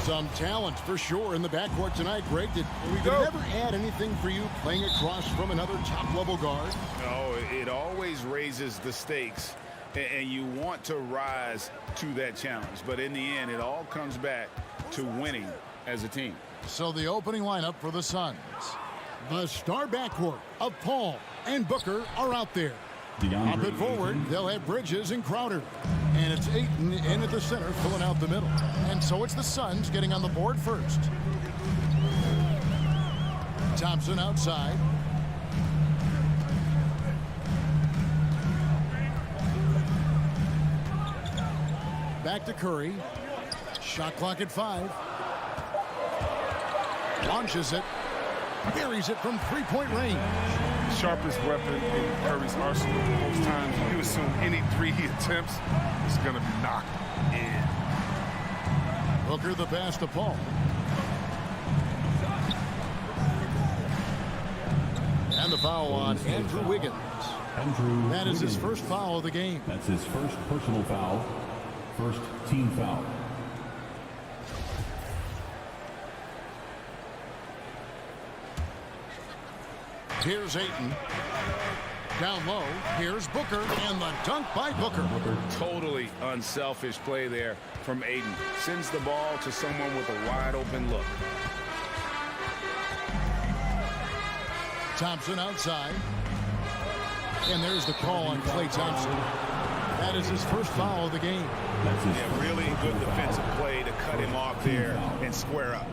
Some talent for sure in the backcourt tonight, Greg. Did it ever add anything for you playing across from another top-level guard? No, it always raises the stakes, and you want to rise to that challenge. But in the end, it all comes back to winning as a team. So the opening lineup for the Suns. The star backcourt of Paul and Booker are out there. Up it forward, they'll have Bridges and Crowder. And it's Ayton in at the center, filling out the middle. And so it's the Suns getting on the board first. Thompson outside. Back to Curry. Shot clock at 5. Launches it. Buries it from three-point range. Sharpest weapon in Curry's arsenal. Most times you assume any three he attempts is going to be knocked in. Booker the pass to Paul. And the foul on Andrew Wiggins. That is his first foul of the game. That's his first personal foul. First team foul. Here's Ayton. Down low, here's Booker, and the dunk by Booker. Totally unselfish play there from Ayton. Sends the ball to someone with a wide-open look. Thompson outside. And there's the call on Klay Thompson. That is his first foul of the game. Yeah, really good defensive play to cut him off there and square up.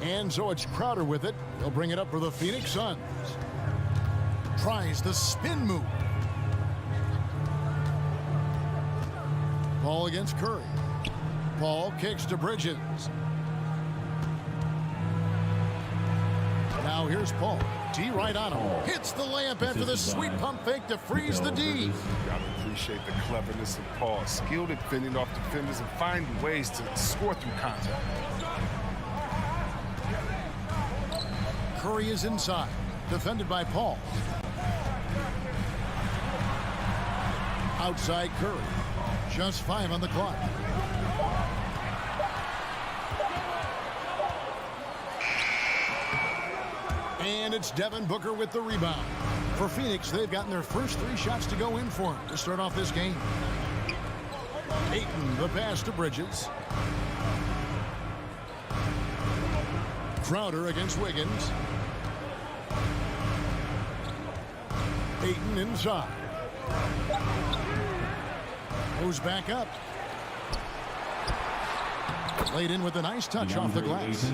And so it's Crowder with it. They'll bring it up for the Phoenix Suns. Tries the spin move. Ball against Curry. Paul kicks to Bridges. Now here's Paul. D right on him. Hits the layup after the sweet pump fake to freeze the D. Gotta appreciate the cleverness of Paul. Skilled at fending off defenders and finding ways to score through contact. Curry is inside. Defended by Paul. Outside Curry. Just 5 on the clock. And it's Devin Booker with the rebound. For Phoenix, they've gotten their first 3 shots to go in for him to start off this game. Ayton, the pass to Bridges. Crowder against Wiggins. Ayton inside. Goes back up. Laid in with a nice touch off the glass.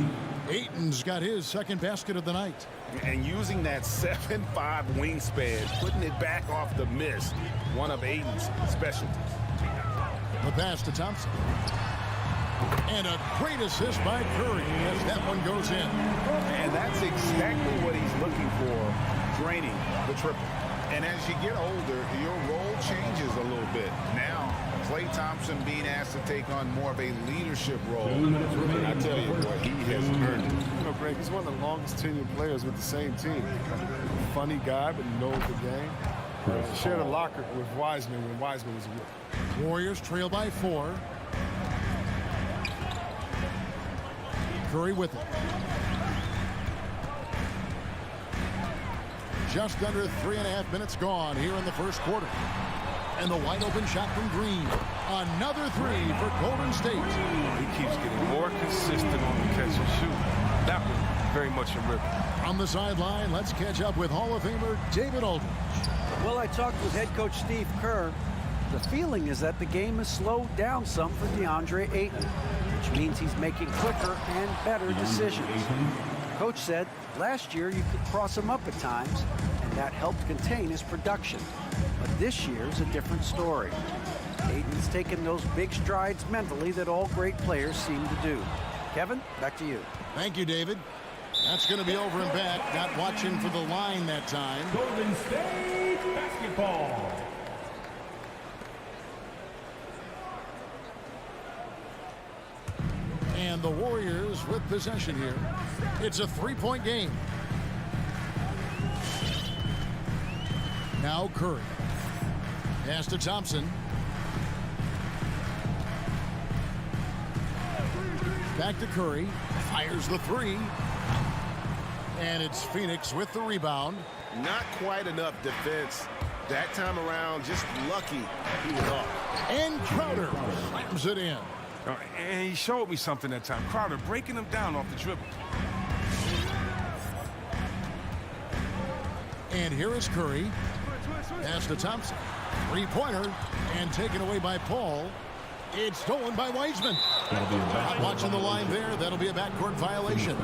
Ayton's got his second basket of the night. And using that 7'5" wingspan, putting it back off the miss, one of Ayton's specialties. The pass to Thompson. And a great assist by Curry as that one goes in. And that's exactly what he's looking for, draining the triple. And as you get older, your role changes a little bit. Now, Klay Thompson being asked to take on more of a leadership role. And I tell you what, he has earned it. You know, Greg, he's one of the longest tenured players with the same team. Funny guy, but knows the game. Shared a locker with Wiseman when Wiseman was a rookie. Warriors trail by 4. Curry with it. Just under 3.5 minutes gone here in the first quarter. And the wide open shot from Green. Another 3 for Golden State. He keeps getting more consistent on the catch and shoot. That one very much a rip. On the sideline, let's catch up with Hall of Famer David Aldridge. Well, I talked with head coach Steve Kerr. The feeling is that the game has slowed down some for DeAndre Ayton, which means he's making quicker and better decisions. Coach said last year you could cross him up at times, and that helped contain his production. But this year's a different story. Ayton's taken those big strides mentally that all great players seem to do. Kevin, back to you. Thank you, David. That's going to be over and back. Not watching for the line that time. Golden State basketball. And the Warriors with possession here. It's a 3-point game. Now Curry. Pass to Thompson. Back to Curry. Fires the three. And it's Phoenix with the rebound. Not quite enough defense that time around. Just lucky he was off. And Crowder slams it in. And he showed me something that time. Crowder breaking him down off the dribble. And here is Curry. Pass to Thompson. Three-pointer. And taken away by Paul. It's stolen by Wiseman. Watching the line there, that'll be a backcourt violation.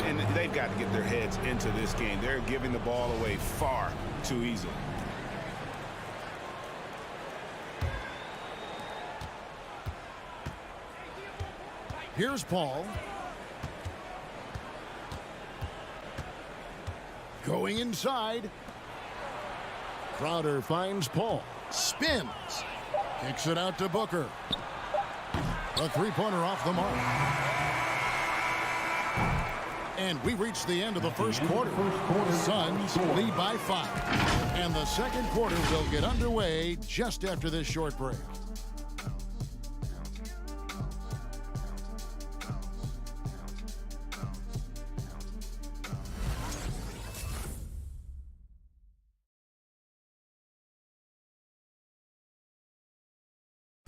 And they've got to get their heads into this game. They're giving the ball away far too easily. Here's Paul. Going inside. Crowder finds Paul. Spins. Kicks it out to Booker. A three-pointer off the mark. And we reach the end of the first quarter. Suns lead by 5. And the second quarter will get underway just after this short break.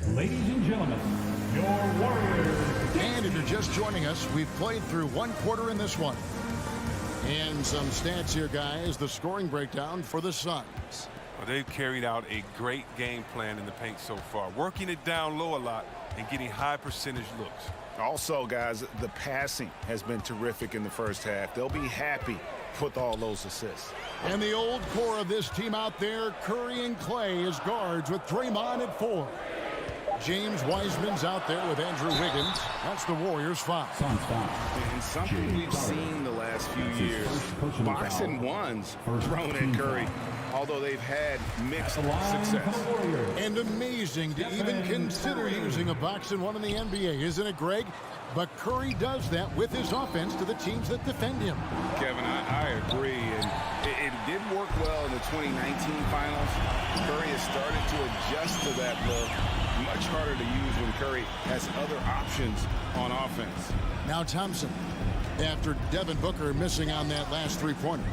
Ladies and gentlemen, your Warriors. And if you're just joining us, we've played through one quarter in this one. And some stats here, guys. The scoring breakdown for the Suns. Well, they've carried out a great game plan in the paint so far, working it down low a lot and getting high percentage looks. Also, guys, the passing has been terrific in the first half. They'll be happy with all those assists. And the old core of this team out there, Curry and Clay as guards with Draymond at 4. James Wiseman's out there with Andrew Wiggins. That's the Warriors' 5. And something we've seen the last few years, boxing ones thrown at Curry, although they've had mixed success. And amazing to even consider using a boxing one in the NBA, isn't it, Greg? But Curry does that with his offense to the teams that defend him. Kevin, I agree. And it did work well in the 2019 finals. Curry has started to adjust to that look. Much harder to use when Curry has other options on offense. Now Thompson, after Devin Booker missing on that last three-pointer.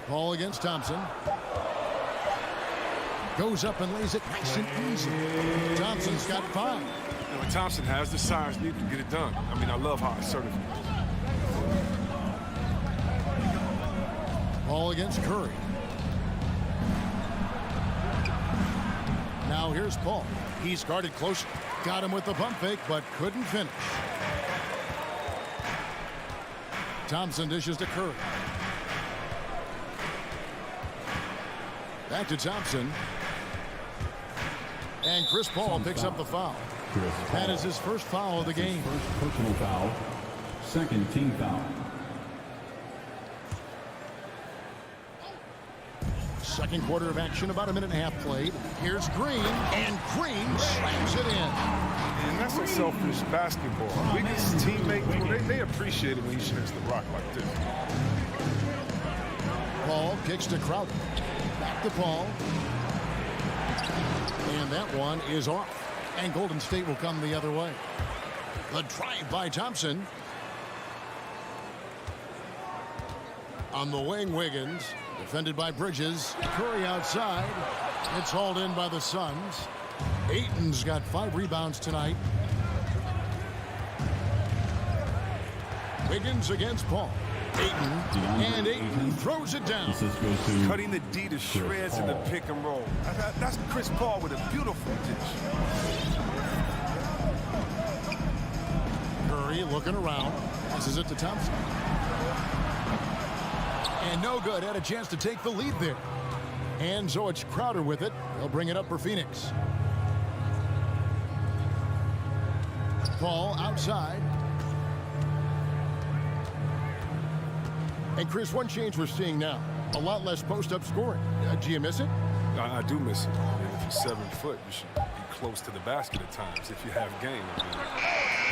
Paul against Thompson. Goes up and lays it nice and easy. Thompson's got 5. And when Thompson has the size needed to get it done. I mean, I love how assertive he is. Paul against Curry. Now here's Paul. He's guarded closely. Got him with the pump fake, but couldn't finish. Thompson dishes to Curry. Back to Thompson. And Chris Paul picks up the foul. That is his first foul of the game. First personal foul. Second team foul. Second quarter of action, about a minute and a half played. Here's Green, and Green slams it in. And that's unselfish basketball. Wiggins' teammates, they appreciate it when he shares the rock like this. Paul kicks to Crowder. Back to Paul. And that one is off. And Golden State will come the other way. The drive by Thompson. On the wing, Wiggins. Defended by Bridges. Curry outside. It's hauled in by the Suns. Ayton's got 5 rebounds tonight. Wiggins against Paul. Ayton throws it down. Cutting the D to shreds in the pick and roll. That's Chris Paul with a beautiful dish. Curry looking around. Passes it to Thompson. And no good. Had a chance to take the lead there. And so it's Crowder with it. They'll bring it up for Phoenix. Paul outside. And Chris, one change we're seeing now. A lot less post-up scoring. Do you miss it? I do miss it. And if you're 7 foot, you should be close to the basket at times if you have game. I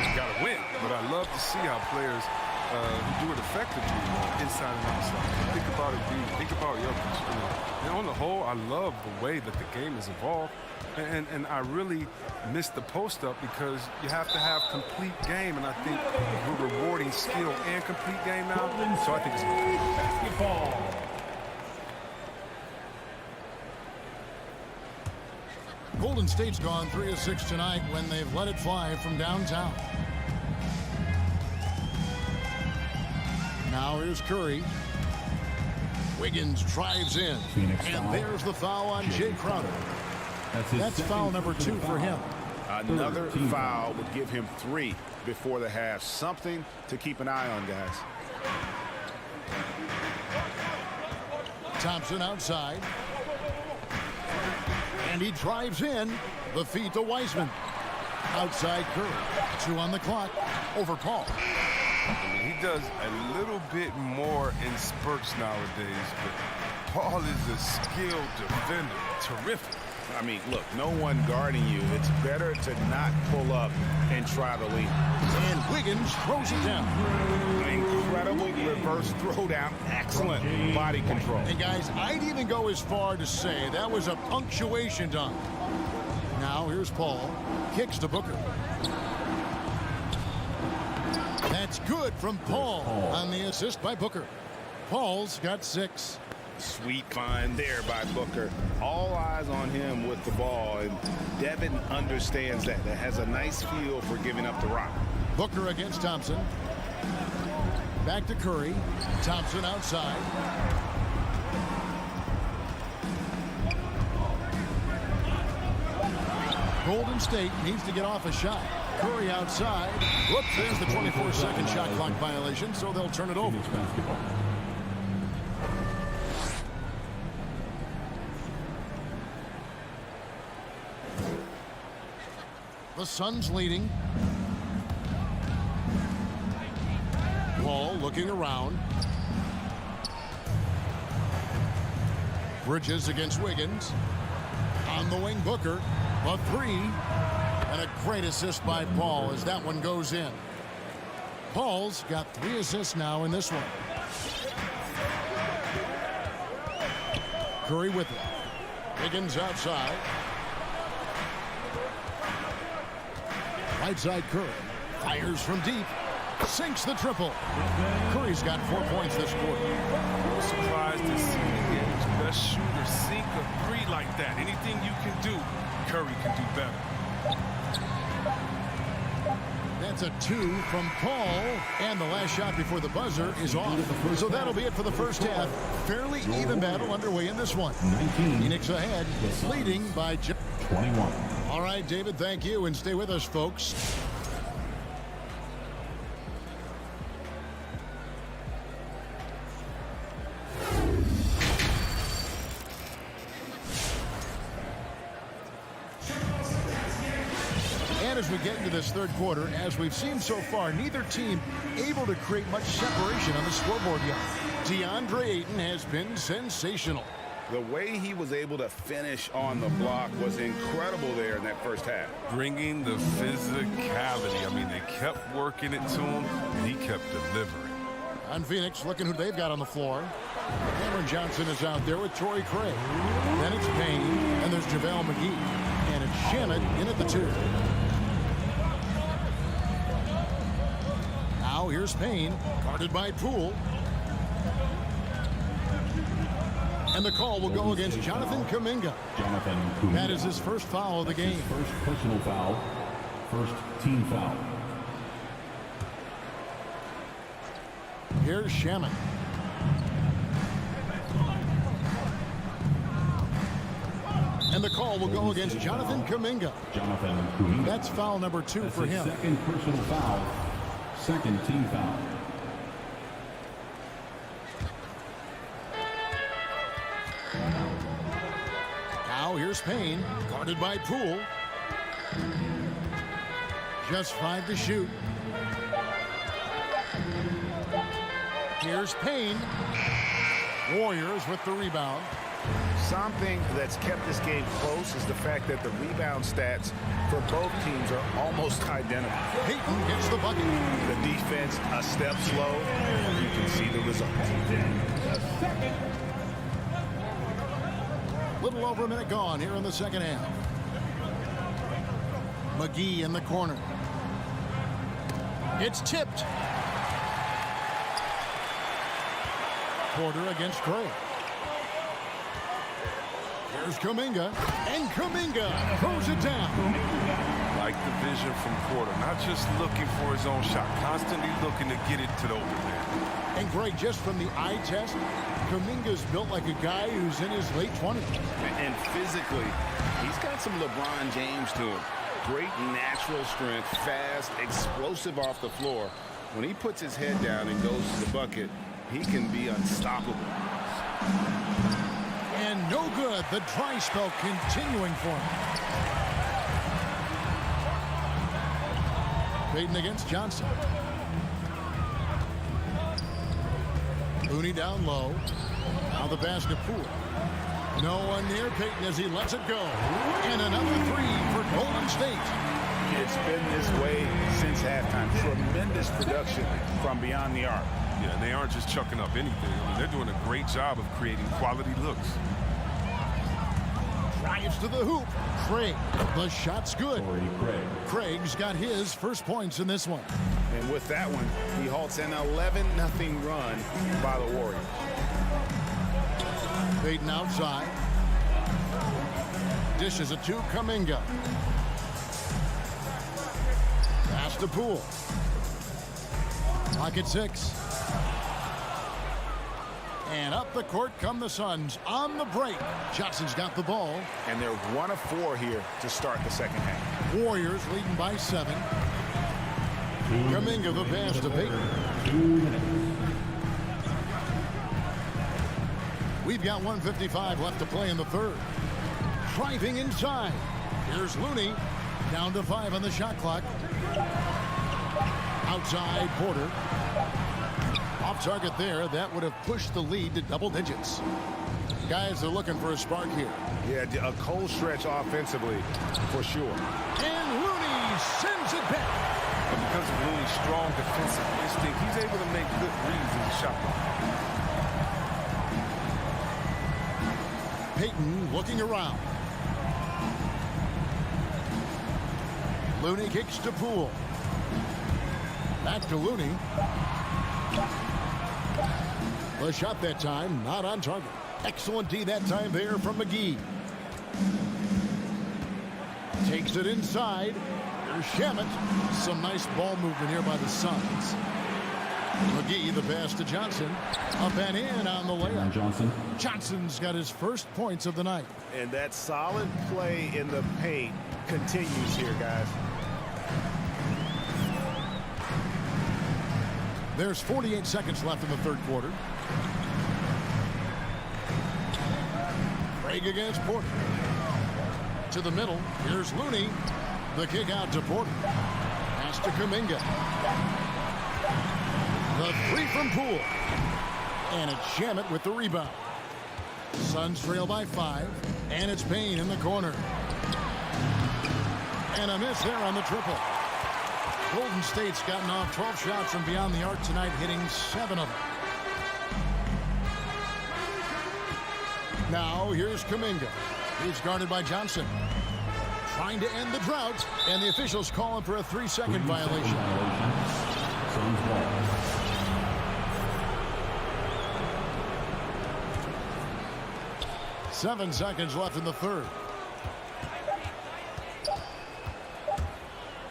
mean, you got to win. But I love to see how players who do it effectively, inside and outside. Think about it, D. Think about Jokic. And on the whole, I love the way that the game has evolved. And I really miss the post-up because you have to have complete game, and I think we're rewarding skill and complete game now, so I think it's good. Basketball. Golden State's gone 3 of 6 tonight when they've let it fly from downtown. Now here's Curry. Wiggins drives in, and there's the foul on Jay Crowder. That's foul number 2 for him. Another foul would give him 3 before the half. Something to keep an eye on, guys. Thompson outside. And he drives in. The feed to Wiseman. Outside Curry. 2 on the clock. Over Paul. He does a little bit more in spurts nowadays, but Paul is a skilled defender. Terrific. I mean, look, no one guarding you. It's better to not pull up and try to lead. And Wiggins throws it down. Incredible reverse throwdown. Excellent body control. And guys, I'd even go as far to say that was a punctuation dunk. Now here's Paul. Kicks to Booker. That's good from Paul on the assist by Booker. Paul's got 6. Sweet find there by Booker. All eyes on him with the ball, and Devin understands that. That has a nice feel for giving up the rock. Booker against Thompson. Back to Curry. Thompson outside. Golden State needs to get off a shot. Curry outside. Whoops, there's the 24-second shot clock violation, so they'll turn it over. The Suns leading. Paul looking around. Bridges against Wiggins. On the wing, Booker. A 3. And a great assist by Paul as that one goes in. Paul's got 3 assists now in this one. Curry with it. Wiggins outside. Right side Curry. Fires from deep. Sinks the triple. Curry's got 4 points this quarter. I'm surprised to see the game's best shooter sink a 3 like that. Anything you can do, Curry can do better. That's a 2 from Paul. And the last shot before the buzzer is off. So that'll be it for the first half. Fairly even battle underway in this one. 19. Phoenix ahead, leading by 21. All right, David, thank you. And stay with us, folks. And as we get into this third quarter, as we've seen so far, neither team able to create much separation on the scoreboard yet. DeAndre Ayton has been sensational. The way he was able to finish on the block was incredible there in that first half. Bringing the physicality. I mean, they kept working it to him, and he kept delivering. On Phoenix, looking who they've got on the floor. Cameron Johnson is out there with Torrey Craig. Then it's Payne, and there's JaVale McGee. And it's Shamet in at the 2. Now here's Payne, guarded by Poole. And the call will go against Jonathan Kuminga. That is his first foul of the game. First personal foul. First team foul. Here's Shamet. And the call will go against Jonathan Kuminga. That's foul number 2 for him. Second personal foul. Second team foul. Now here's Payne, guarded by Poole. Just 5 to shoot. Here's Payne. Warriors with the rebound. Something that's kept this game close is the fact that the rebound stats for both teams are almost identical. Payton gets the bucket. The defense a step slow, and you can see the result. Little over a minute gone here in the second half. McGee in the corner. It's tipped. Porter against Craig. Here's Kuminga, and Kuminga throws it down. Like the vision from Porter, not just looking for his own shot, constantly looking to get it to the open man. And Greg, just from the eye test, Kuminga's built like a guy who's in his late 20s. And physically, he's got some LeBron James to him. Great natural strength, fast, explosive off the floor. When he puts his head down and goes to the bucket, he can be unstoppable. And no good. The dry spell continuing for him. Payton against Johnson. Looney down low. Now the pass to Poole. No one near Payton as he lets it go. And another three for Golden State. It's been this way since halftime. Tremendous production from beyond the arc. Yeah, and they aren't just chucking up anything. I mean, they're doing a great job of creating quality looks. Drives to the hoop. Craig. The shot's good. Craig's got his first points in this one. And with that one, he halts an 11-0 run by the Warriors. Payton outside. Dishes it to Kuminga. Pass to Poole. Clock at 6. And up the court come the Suns on the break. Johnson's got the ball. And they're 1 of 4 here to start the second half. Warriors leading by 7. Kuminga the pass to Payton. We've got 1:55 left to play in the third. Driving inside. Here's Looney. Down to 5 on the shot clock. Outside Porter. Off target there. That would have pushed the lead to double digits. Guys are looking for a spark here. Yeah, a cold stretch offensively for sure. And Looney sends it back. And because of Looney's strong defensive instinct, he's able to make good reads in the shot clock. Payton looking around. Looney kicks to Poole. Back to Looney. The shot that time, not on target. Excellent D that time there from McGee. Takes it inside. Here's Shamet. Some nice ball movement here by the Suns. McGee, the pass to Johnson. Up and in on the layup. Johnson's got his first points of the night. And that solid play in the paint continues here, guys. There's 48 seconds left in the third quarter. Craig against Porter. To the middle. Here's Looney. The kick out to Porter. Pass to Kuminga. The three from Poole. And it's Shamet with the rebound. Suns trail by 5. And it's Payne in the corner. And a miss there on the triple. Golden State's gotten off 12 shots from beyond the arc tonight, hitting 7 of them. Now here's Kuminga. He's guarded by Johnson. Trying to end the drought, and the officials calling for a 3-second violation. 7 seconds left in the third.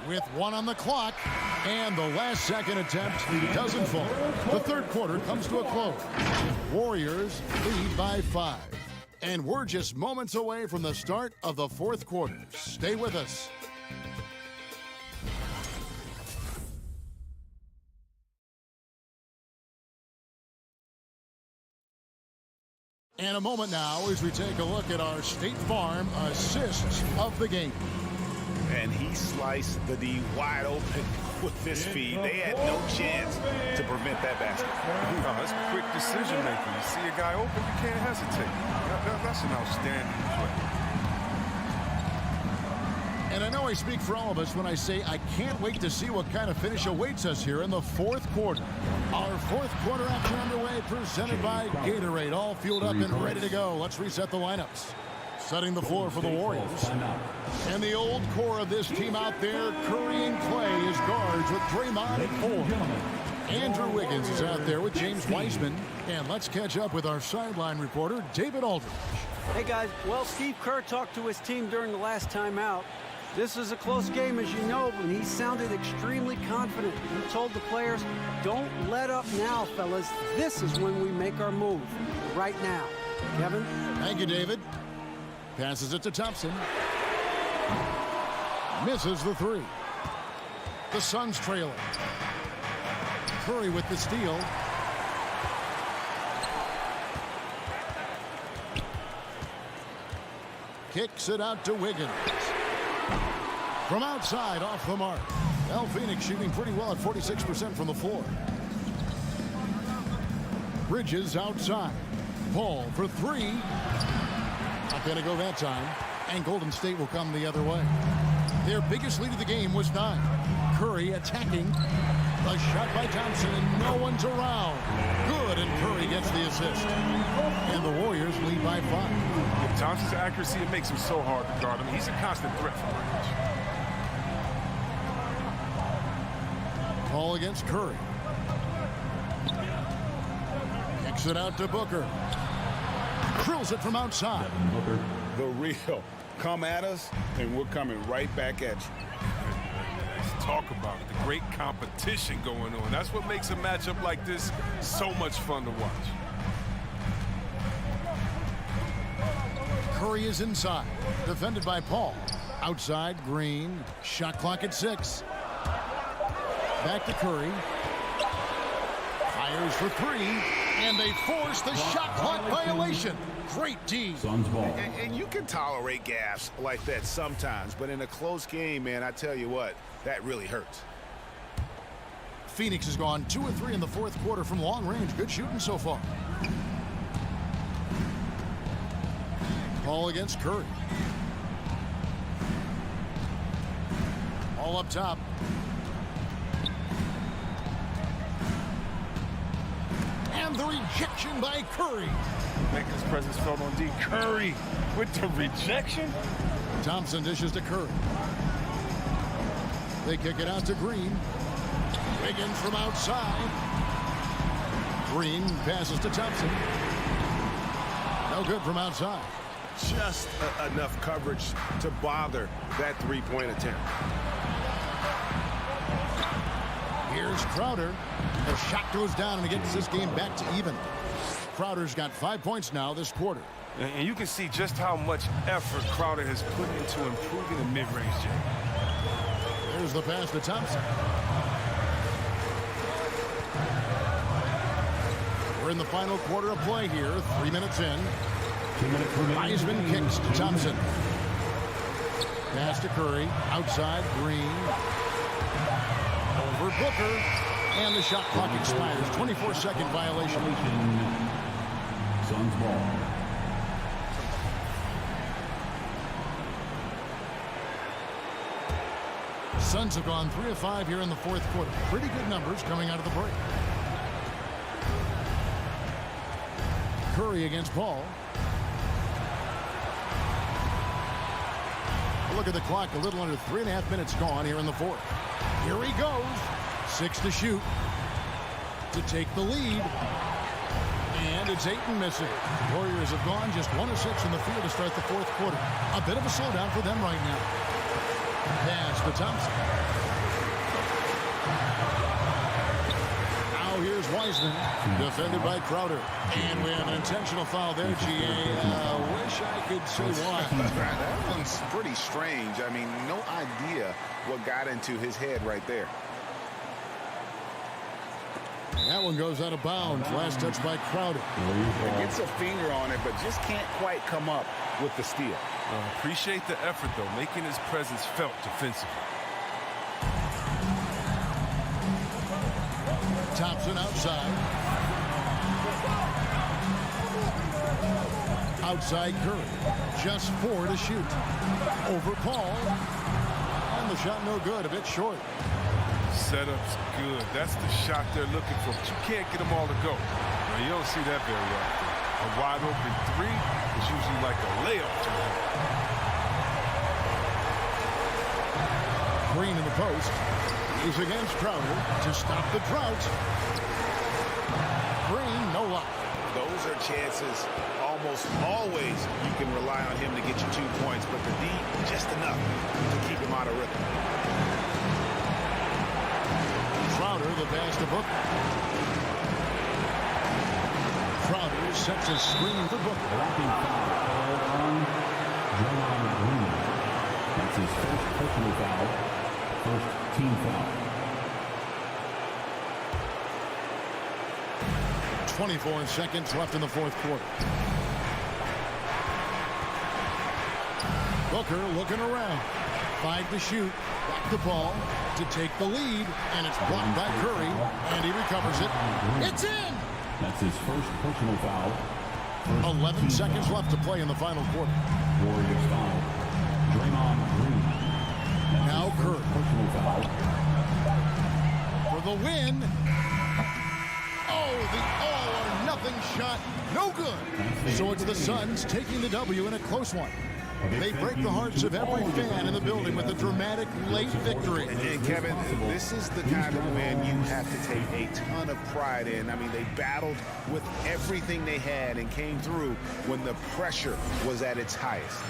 With 1 on the clock, and the last second attempt doesn't fall. The third quarter comes to a close. Warriors lead by 5. And we're just moments away from the start of the fourth quarter. Stay with us. And a moment now as we take a look at our State Farm assists of the game. And he sliced the D wide open with this feed. They had no chance to prevent that basket. No, that's quick decision making. You see a guy open, you can't hesitate. That's an outstanding play. And I know I speak for all of us when I say I can't wait to see what kind of finish awaits us here in the fourth quarter. Our fourth quarter action underway, presented by Gatorade, all fueled up and ready to go. Let's reset the lineups. Setting the floor for the Warriors. And the old core of this team out there, Curry and Clay as guards with Draymond at 4. Andrew Wiggins is out there with James Wiseman. And let's catch up with our sideline reporter, David Aldridge. Hey, guys. Well, Steve Kerr talked to his team during the last timeout. This is a close game, as you know, but he sounded extremely confident. He told the players, don't let up now, fellas. This is when we make our move. Right now. Kevin? Thank you, David. Passes it to Thompson. Misses the three. The Suns trailing. Curry with the steal. Kicks it out to Wiggins. From outside, off the mark. Well, Phoenix shooting pretty well at 46% from the floor. Bridges outside. Paul for three. Not going to go that time. And Golden State will come the other way. Their biggest lead of the game was 9. Curry attacking. A shot by Thompson, and no one's around. Good, and Curry gets the assist. And the Warriors lead by 5. With Thompson's accuracy, it makes him so hard to guard him. He's a constant threat from range. Ball against Curry. Kicks it out to Booker. Drills it from outside. The real. Come at us, and we're coming right back at you. Let's talk about it. The great competition going on. That's what makes a matchup like this so much fun to watch. Curry is inside. Defended by Paul. Outside, Green. Shot clock at 6. Back to Curry. Fires for 3. And they force the shot clock violation. Great D. Suns ball. And you can tolerate gaffes like that sometimes, but in a close game, man, I tell you what, that really hurts. Phoenix has gone 2 of 3 in the fourth quarter from long range. Good shooting so far. Ball against Curry. All up top. And the rejection by Curry. Making his presence felt on D. Curry with the rejection. Thompson dishes to Curry. They kick it out to Green. Wiggins from outside. Green passes to Thompson. No good from outside. Just enough coverage to bother that three-point attempt. Here's Crowder. The shot goes down and it gets this game back to even. Crowder's got 5 points now this quarter. And you can see just how much effort Crowder has put into improving the mid-range game. There's the pass to Thompson. We're in the final quarter of play here. 3 minutes in. 2 minutes remaining. Wiseman kicks to Thompson. Pass to Curry. Outside, Green. Over Booker. And the shot clock expires. 24-second violation. Suns ball. Suns have gone 3 of 5 here in the fourth quarter. Pretty good numbers coming out of the break. Curry against Paul. Look at the clock, a little under 3.5 minutes gone here in the fourth. Here he goes. 6 to shoot to take the lead. And it's Ayton missing. Warriors have gone just 1 of 6 in the field to start the fourth quarter. A bit of a slowdown for them right now. Pass to Thompson. Now here's Wiseman, defended by Crowder. And we have an intentional foul there, G.A. Wish I could say why. That one's pretty strange. I mean, no idea what got into his head right there. That one goes out of bounds. Last touch by Crowder. Gets a finger on it, but just can't quite come up with the steal. Appreciate the effort, though, making his presence felt defensively. Thompson outside. Outside Curry. Just 4 to shoot. Over Paul. And the shot no good, a bit short. Setup's good. That's the shot they're looking for, but you can't get them all to go. Now, you don't see that very often. A wide open three is usually like a layup to him. Green in the post. He's against Crowder to stop the drought. Green, no luck. Those are chances almost always you can rely on him to get you 2 points, but the D just enough to keep him out of rhythm. Crowder, the pass to Booker. Crowder sets a screen for Booker. That's his first personal foul, first team foul. 24 seconds left in the fourth quarter. Booker looking around. 5 to shoot. Back the ball to take the lead, and it's blocked by Curry, and he recovers it. It's in! That's his first personal foul. 11 seconds left to play in the final quarter. Warriors foul. Draymond Green. Now Curry. Personal foul. For the win. Oh, the all-or-nothing shot. No good. So it's the Suns taking the W in a close one. They break the hearts of every fan in the building with a dramatic late victory. And Kevin, this is the kind of win you have to take a ton of pride in. I mean, they battled with everything they had and came through when the pressure was at its highest.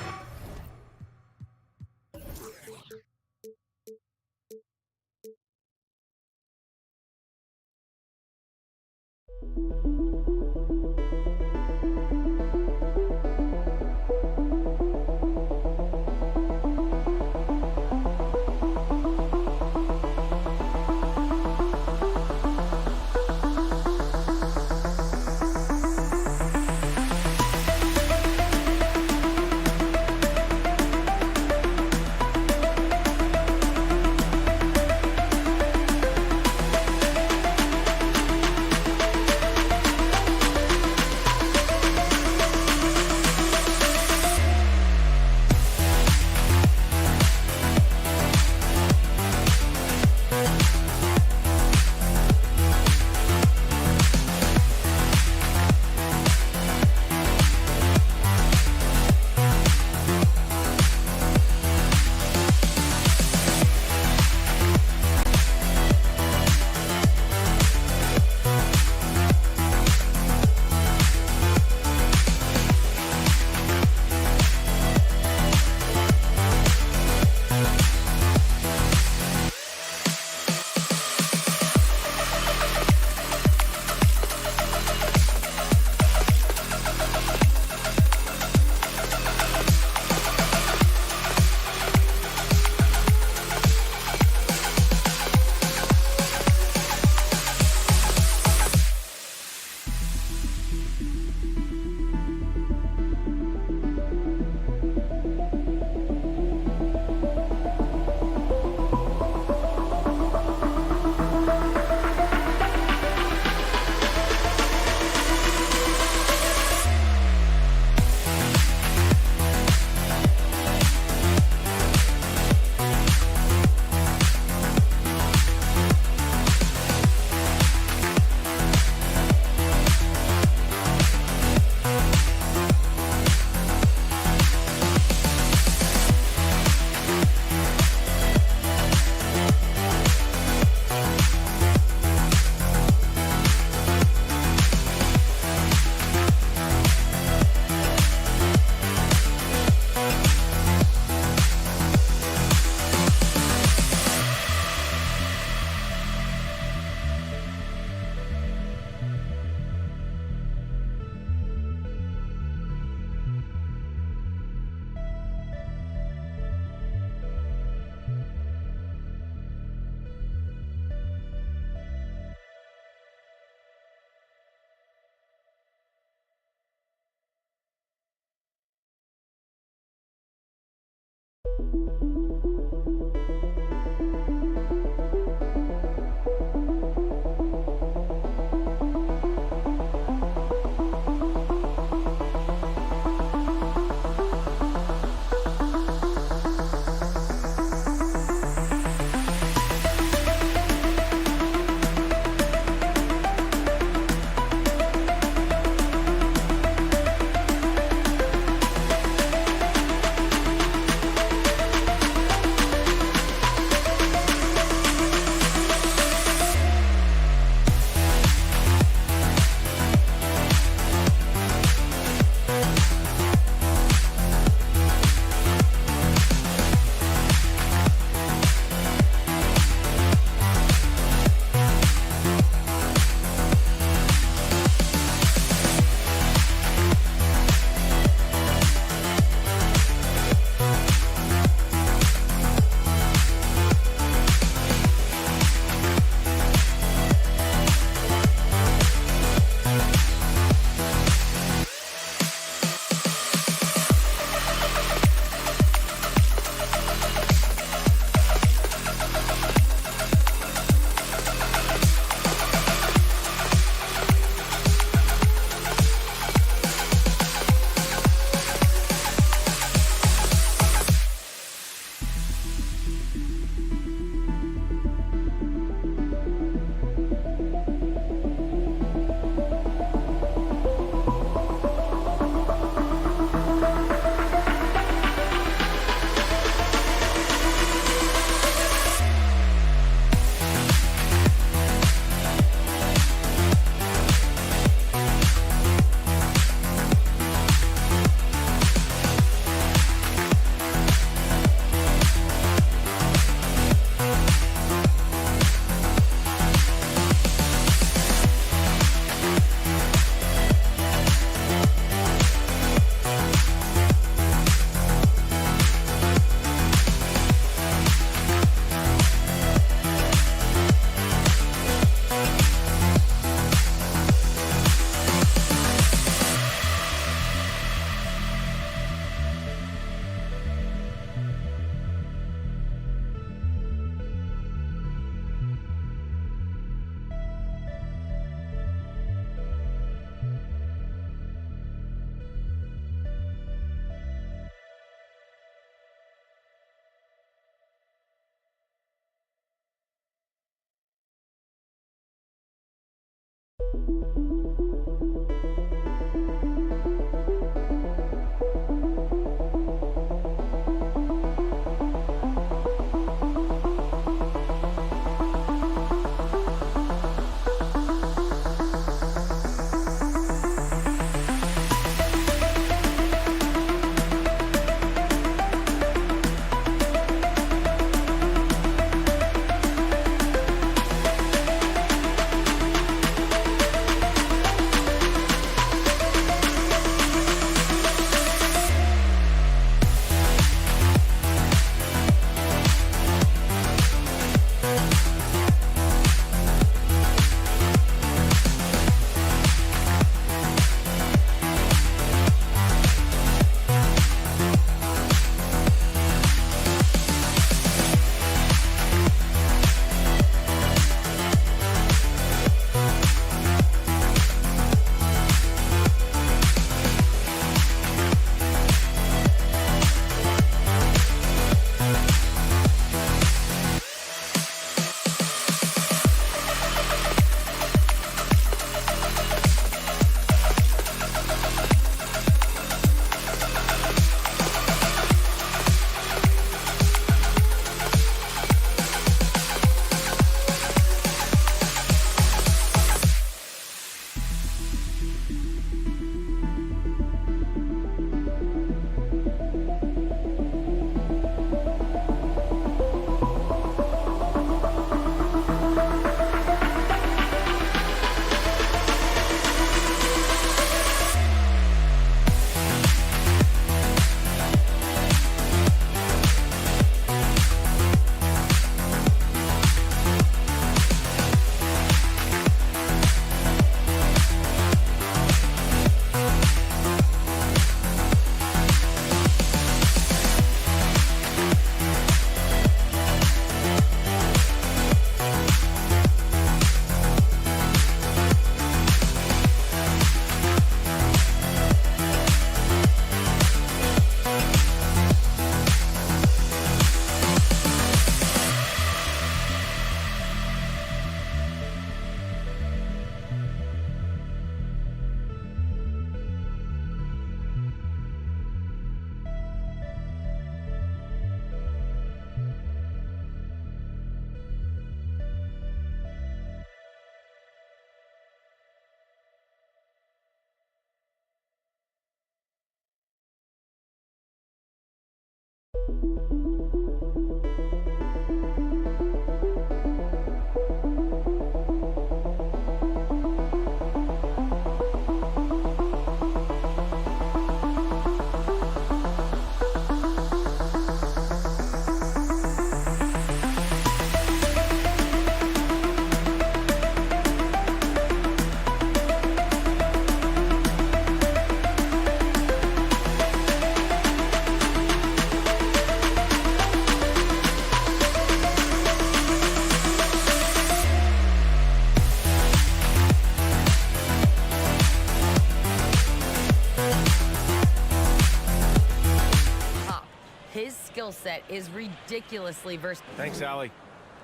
skill set is ridiculously versatile. Thanks, Allie.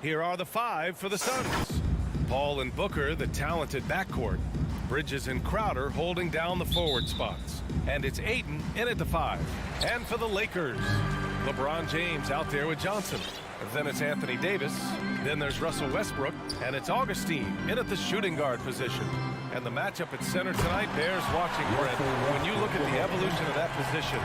Here are the five for the Suns. Paul and Booker, the talented backcourt. Bridges and Crowder holding down the forward spots. And it's Ayton in at the 5. And for the Lakers, LeBron James out there with Johnson. Then it's Anthony Davis. Then there's Russell Westbrook. And it's Augustine in at the shooting guard position. And the matchup at center tonight bears watching, Brent. When you look at the evolution of that position,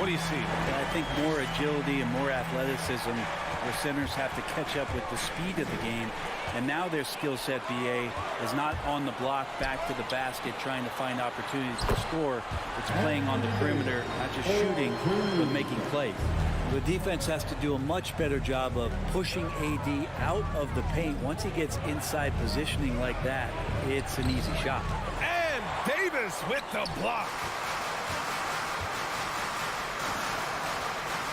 what do you see? I think more agility and more athleticism where centers have to catch up with the speed of the game. And now their skill set, BA, is not on the block back to the basket trying to find opportunities to score. It's playing on the perimeter, not just shooting, but making plays. The defense has to do a much better job of pushing AD out of the paint. Once he gets inside positioning like that, it's an easy shot. And Davis with the block.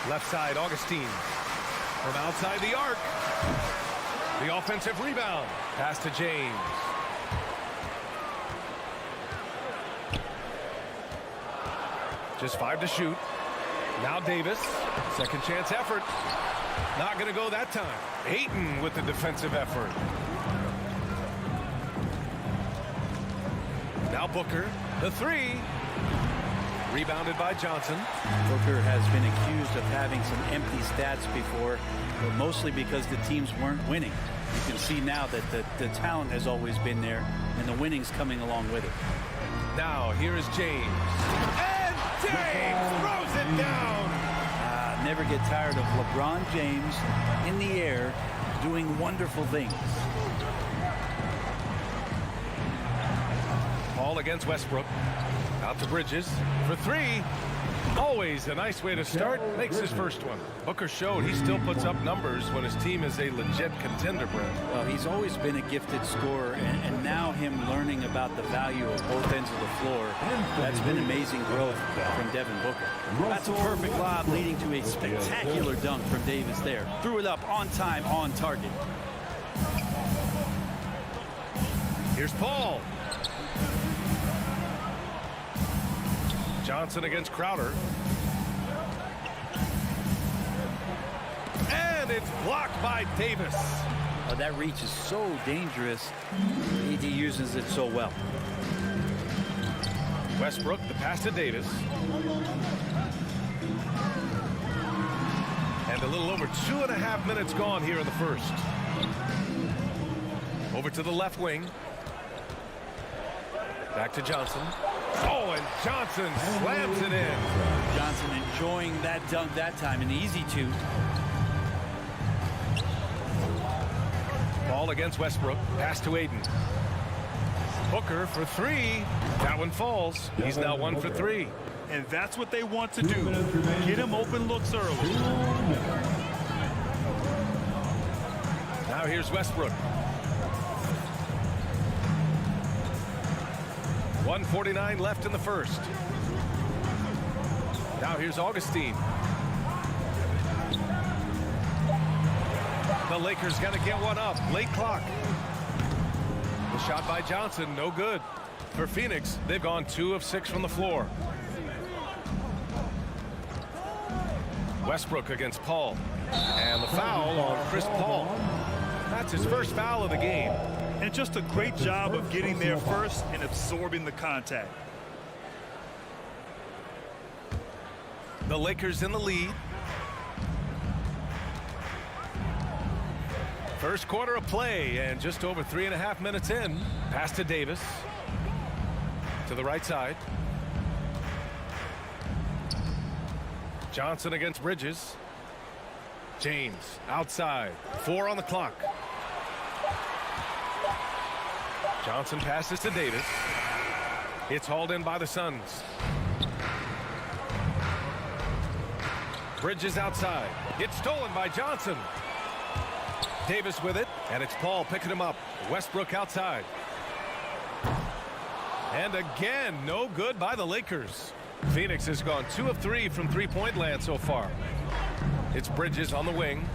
Left side, Augustine. From outside the arc. The offensive rebound. Pass to James. Just 5 to shoot. Now Davis. Second chance effort. Not going to go that time. Ayton with the defensive effort. Now Booker, the three. Rebounded by Johnson. Booker has been accused of having some empty stats before, but mostly because the teams weren't winning. You can see now that the talent has always been there, and the winning's coming along with it. Now here is James. And James throws it down. Never get tired of LeBron James in the air doing wonderful things. Paul against Westbrook. Out to Bridges for three. Always a nice way to start. Makes his first one. Booker showed he still puts up numbers when his team is a legit contender, Brent. Well, he's always been a gifted scorer, and now him learning about the value of both ends of the floor, that's been amazing growth from Devin Booker. That's a perfect lob leading to a spectacular dunk from Davis there. Threw it up on time, on target. Here's Paul. Johnson against Crowder. And it's blocked by Davis. Oh, that reach is so dangerous. He uses it so well. Westbrook, the pass to Davis. And a little over 2.5 minutes gone here in the first. Over to the left wing. Back to Johnson. Oh, and Johnson slams it in. Johnson enjoying that dunk that time, an easy two. Ball against Westbrook. Pass to Aiden. Booker for three. That one falls. He's now 1 for 3. And that's what they want to do. Get him open looks early. Now here's Westbrook. 1:49 left in the first. Now here's Augustine. The Lakers got to get one up. Late clock. The shot by Johnson, no good. For Phoenix, they've gone 2 of 6 from the floor. Westbrook against Paul. And the foul on Chris Paul. That's his first foul of the game. And just a great job of getting there first and absorbing the contact. The Lakers in the lead. First quarter of play and just over 3.5 minutes in. Pass to Davis. To the right side. Johnson against Bridges. James outside. 4 on the clock. Johnson passes to Davis. It's hauled in by the Suns. Bridges outside. It's stolen by Johnson. Davis with it, and it's Paul picking him up. Westbrook outside. And again, no good by the Lakers. Phoenix has gone 2 of 3 from three-point land so far. It's Bridges on the wing.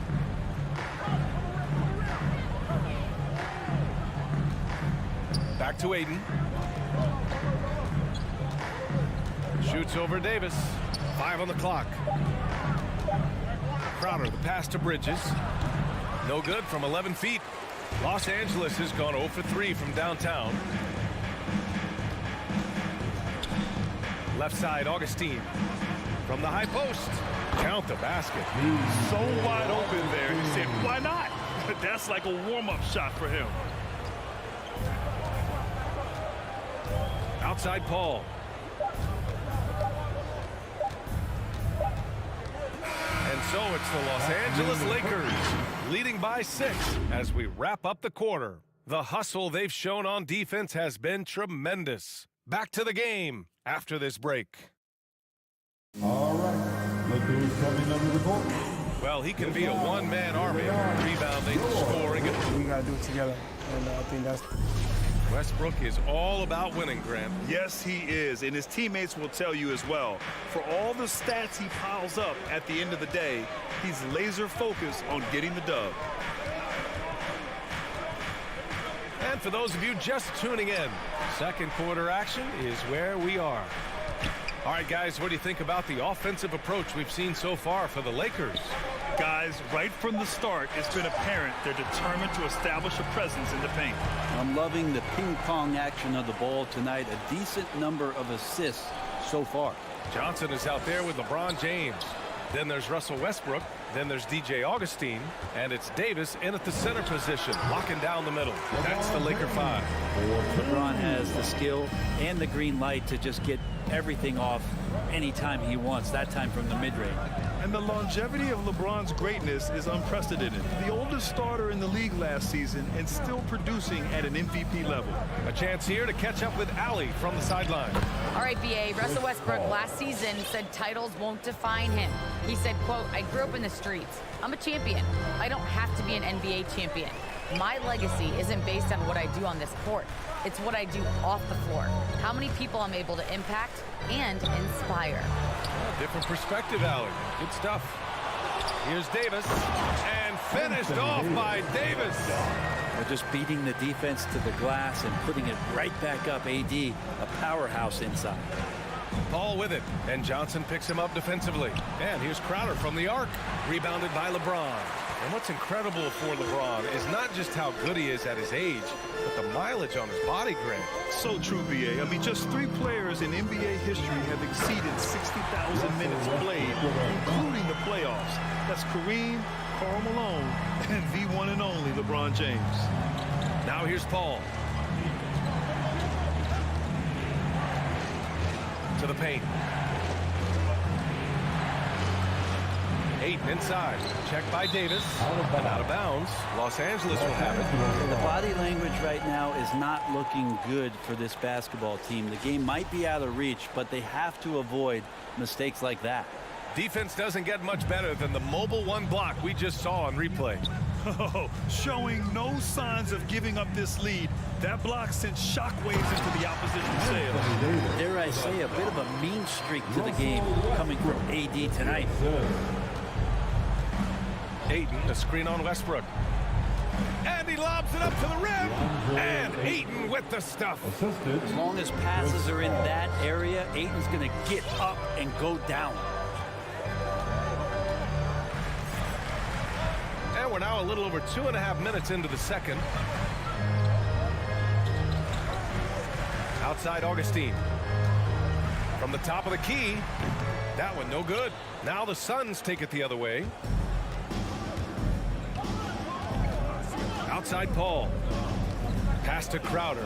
Back to Aiden. Shoots over Davis. 5 on the clock. Crowder, the pass to Bridges. No good from 11 feet. Los Angeles has gone 0 for 3 from downtown. Left side, Augustine. From the high post. Count the basket. So wide open there. He said, why not? But that's like a warm-up shot for him. Outside Paul. And so it's the Los Angeles Lakers leading by 6 as we wrap up the quarter. The hustle they've shown on defense has been tremendous. Back to the game after this break. All right. Look who's coming under the court. Well, he can be a one-man army, rebounding, scoring. We got to do it together, and I think that's... Westbrook is all about winning, Grant. Yes, he is, and his teammates will tell you as well. For all the stats he piles up at the end of the day, he's laser focused on getting the dub. And for those of you just tuning in, second quarter action is where we are. All right, guys, what do you think about the offensive approach we've seen so far for the Lakers? Guys, right from the start, it's been apparent they're determined to establish a presence in the paint. I'm loving the ping-pong action of the ball tonight. A decent number of assists so far. Johnson is out there with LeBron James. Then there's Russell Westbrook. Then there's DJ Augustine. And it's Davis in at the center position, locking down the middle. That's the Laker 5. LeBron has the skill and the green light to just get everything off anytime he wants, that time from the mid-range. And the longevity of LeBron's greatness is unprecedented. The oldest starter in the league last season and still producing at an MVP level. A chance here to catch up with Allie from the sideline. All right, BA, Russell Westbrook last season said titles won't define him. He said, quote, I grew up in the streets. I'm a champion. I don't have to be an NBA champion. My legacy isn't based on what I do on this court. It's what I do off the floor. How many people I'm able to impact and inspire. Different perspective, Allie. Good stuff. Here's Davis. And finished off by Davis. They're just beating the defense to the glass and putting it right back up. AD, a powerhouse inside. Paul with it. And Johnson picks him up defensively. And here's Crowder from the arc. Rebounded by LeBron. And what's incredible for LeBron is not just how good he is at his age, but the mileage on his body grade. So true, BA. I mean, just 3 players in NBA history have exceeded 60,000 minutes played, including the playoffs. That's Kareem, Karl Malone, and the one and only LeBron James. Now here's Paul. To the paint. Ayton inside. Checked by Davis. And out of bounds. Los Angeles will have it. The body language right now is not looking good for this basketball team. The game might be out of reach, but they have to avoid mistakes like that. Defense doesn't get much better than the mobile 1 block we just saw on replay. Oh, showing no signs of giving up this lead. That block sent shockwaves into the opposition sails. Dare I say, a bit of a mean streak to the game coming from AD tonight. Ayton, a screen on Westbrook. And he lobs it up to the rim. And Ayton with the stuff. As long as passes are in that area, Ayton's going to get up and go down. And we're now a little over 2.5 minutes into the second. Outside Augustine. From the top of the key. That one no good. Now the Suns take it the other way. Outside Paul. Pass to Crowder.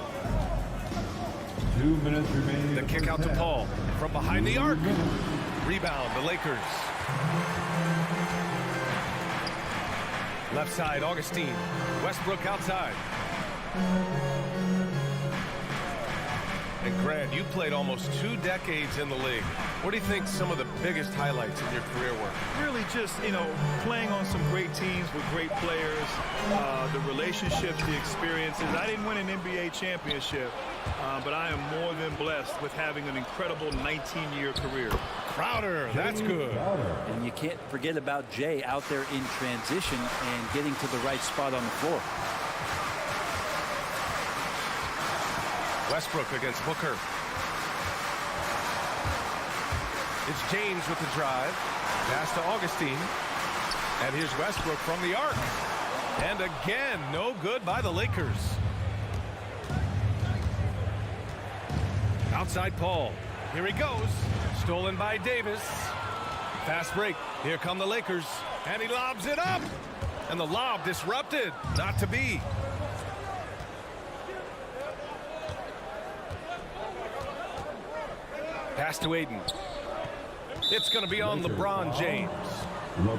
2 minutes remaining. The kick out to Paul. From behind the arc. Rebound, the Lakers. Left side, Augustine. Westbrook outside. And Grant, you played almost 2 decades in the league. What do you think some of the biggest highlights in your career were? Really just, playing on some great teams with great players, the relationships, the experiences. I didn't win an NBA championship, but I am more than blessed with having an incredible 19-year career. Crowder, that's good. And you can't forget about Jay out there in transition and getting to the right spot on the floor. Westbrook against Booker. It's James with the drive. Pass to Augustine. And here's Westbrook from the arc. And again, no good by the Lakers. Outside Paul. Here he goes. Stolen by Davis. Fast break. Here come the Lakers. And he lobs it up. And the lob disrupted. Not to be. Pass to Ayton. It's going to be on LeBron James.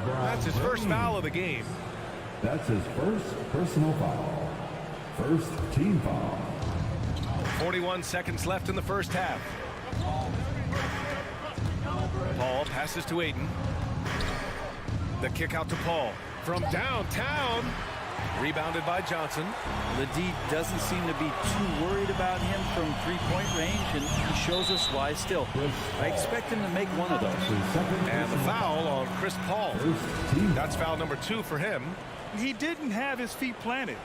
That's his first foul of the game. That's his first personal foul. First team foul. 41 seconds left in the first half. Paul passes to Ayton. The kick out to Paul from downtown. Rebounded by Johnson. Ledee doesn't seem to be too worried about him from three-point range, and he shows us why still. I expect him to make one of those. And the foul on Chris Paul. That's foul number 2 for him. He didn't have his feet planted.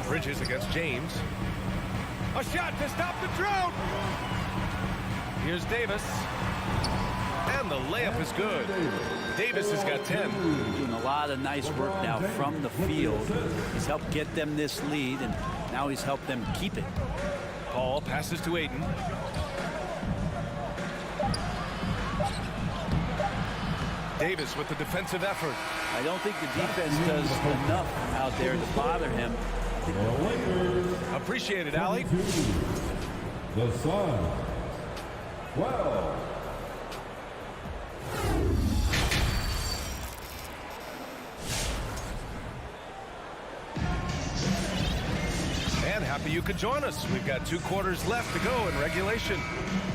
Bridges against James. A shot to stop the drought. Here's Davis. And the layup is good. Davis has got 10. Doing a lot of nice work now from the field. He's helped get them this lead, and now he's helped them keep it. Paul passes to Ayton. Davis with the defensive effort. I don't think the defense does enough out there to bother him. Appreciate it, Allie. The Suns. 12. And happy you could join us. We've got 2 quarters left to go in regulation.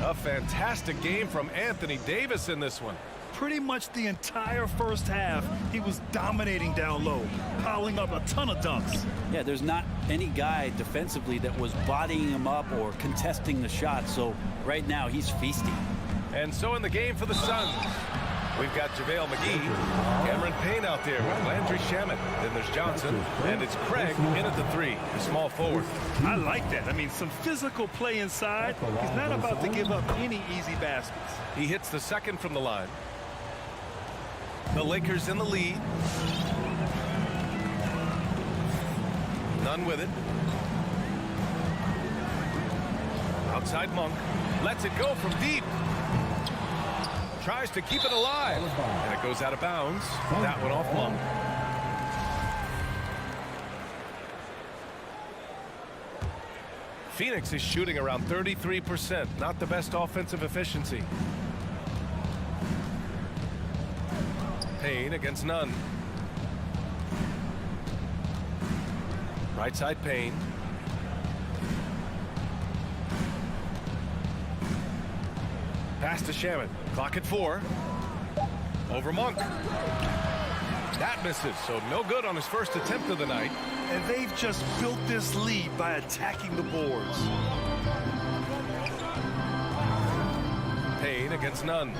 A fantastic game from Anthony Davis in this one. Pretty much the entire first half, he was dominating down low, piling up a ton of dunks. Yeah, there's not any guy defensively that was bodying him up or contesting the shot, so right now he's feasting. And so in the game for the Suns, we've got JaVale McGee, Cameron Payne out there with Landry Shamet. Then there's Johnson, and it's Craig in at the 3, the small forward. I like that. I mean, some physical play inside. He's not about to give up any easy baskets. He hits the second from the line. The Lakers in the lead. Nunn with it. Outside Monk. Lets it go from deep. Tries to keep it alive. And it goes out of bounds. That one off Monk. Phoenix is shooting around 33%. Not the best offensive efficiency. Payne against Nunn. Right side Payne. Pass to Shamet. Clock at 4. Over Monk. That misses, so no good on his first attempt of the night. And they've just built this lead by attacking the boards. Payne against Nunn.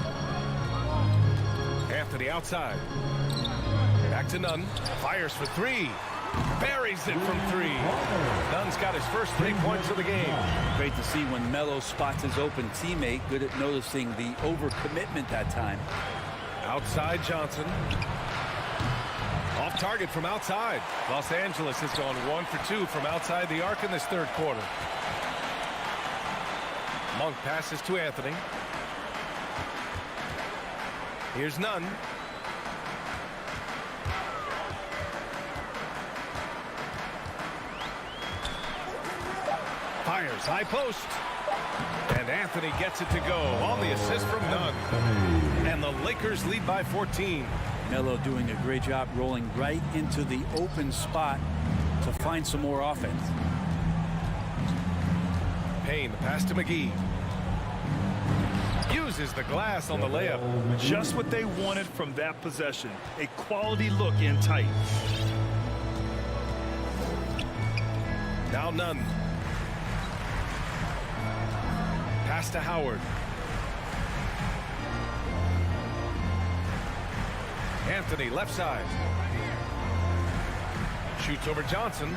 Anthony outside. Back to Nunn. Fires for 3. Buries it from 3. Nunn's got his first 3 points of the game. Great to see when Melo spots his open teammate. Good at noticing the overcommitment that time. Outside Johnson. Off target from outside. Los Angeles has gone 1 for 2 from outside the arc in this third quarter. Monk passes to Anthony. Here's Nunn. Fires high post. And Anthony gets it to go on the assist from Nunn. And the Lakers lead by 14. Melo doing a great job rolling right into the open spot to find some more offense. Payne, the pass to McGee. Uses the glass on the layup. Just what they wanted from that possession. A quality look in tight. Now Nunn. Pass to Howard. Anthony left side. Shoots over Johnson.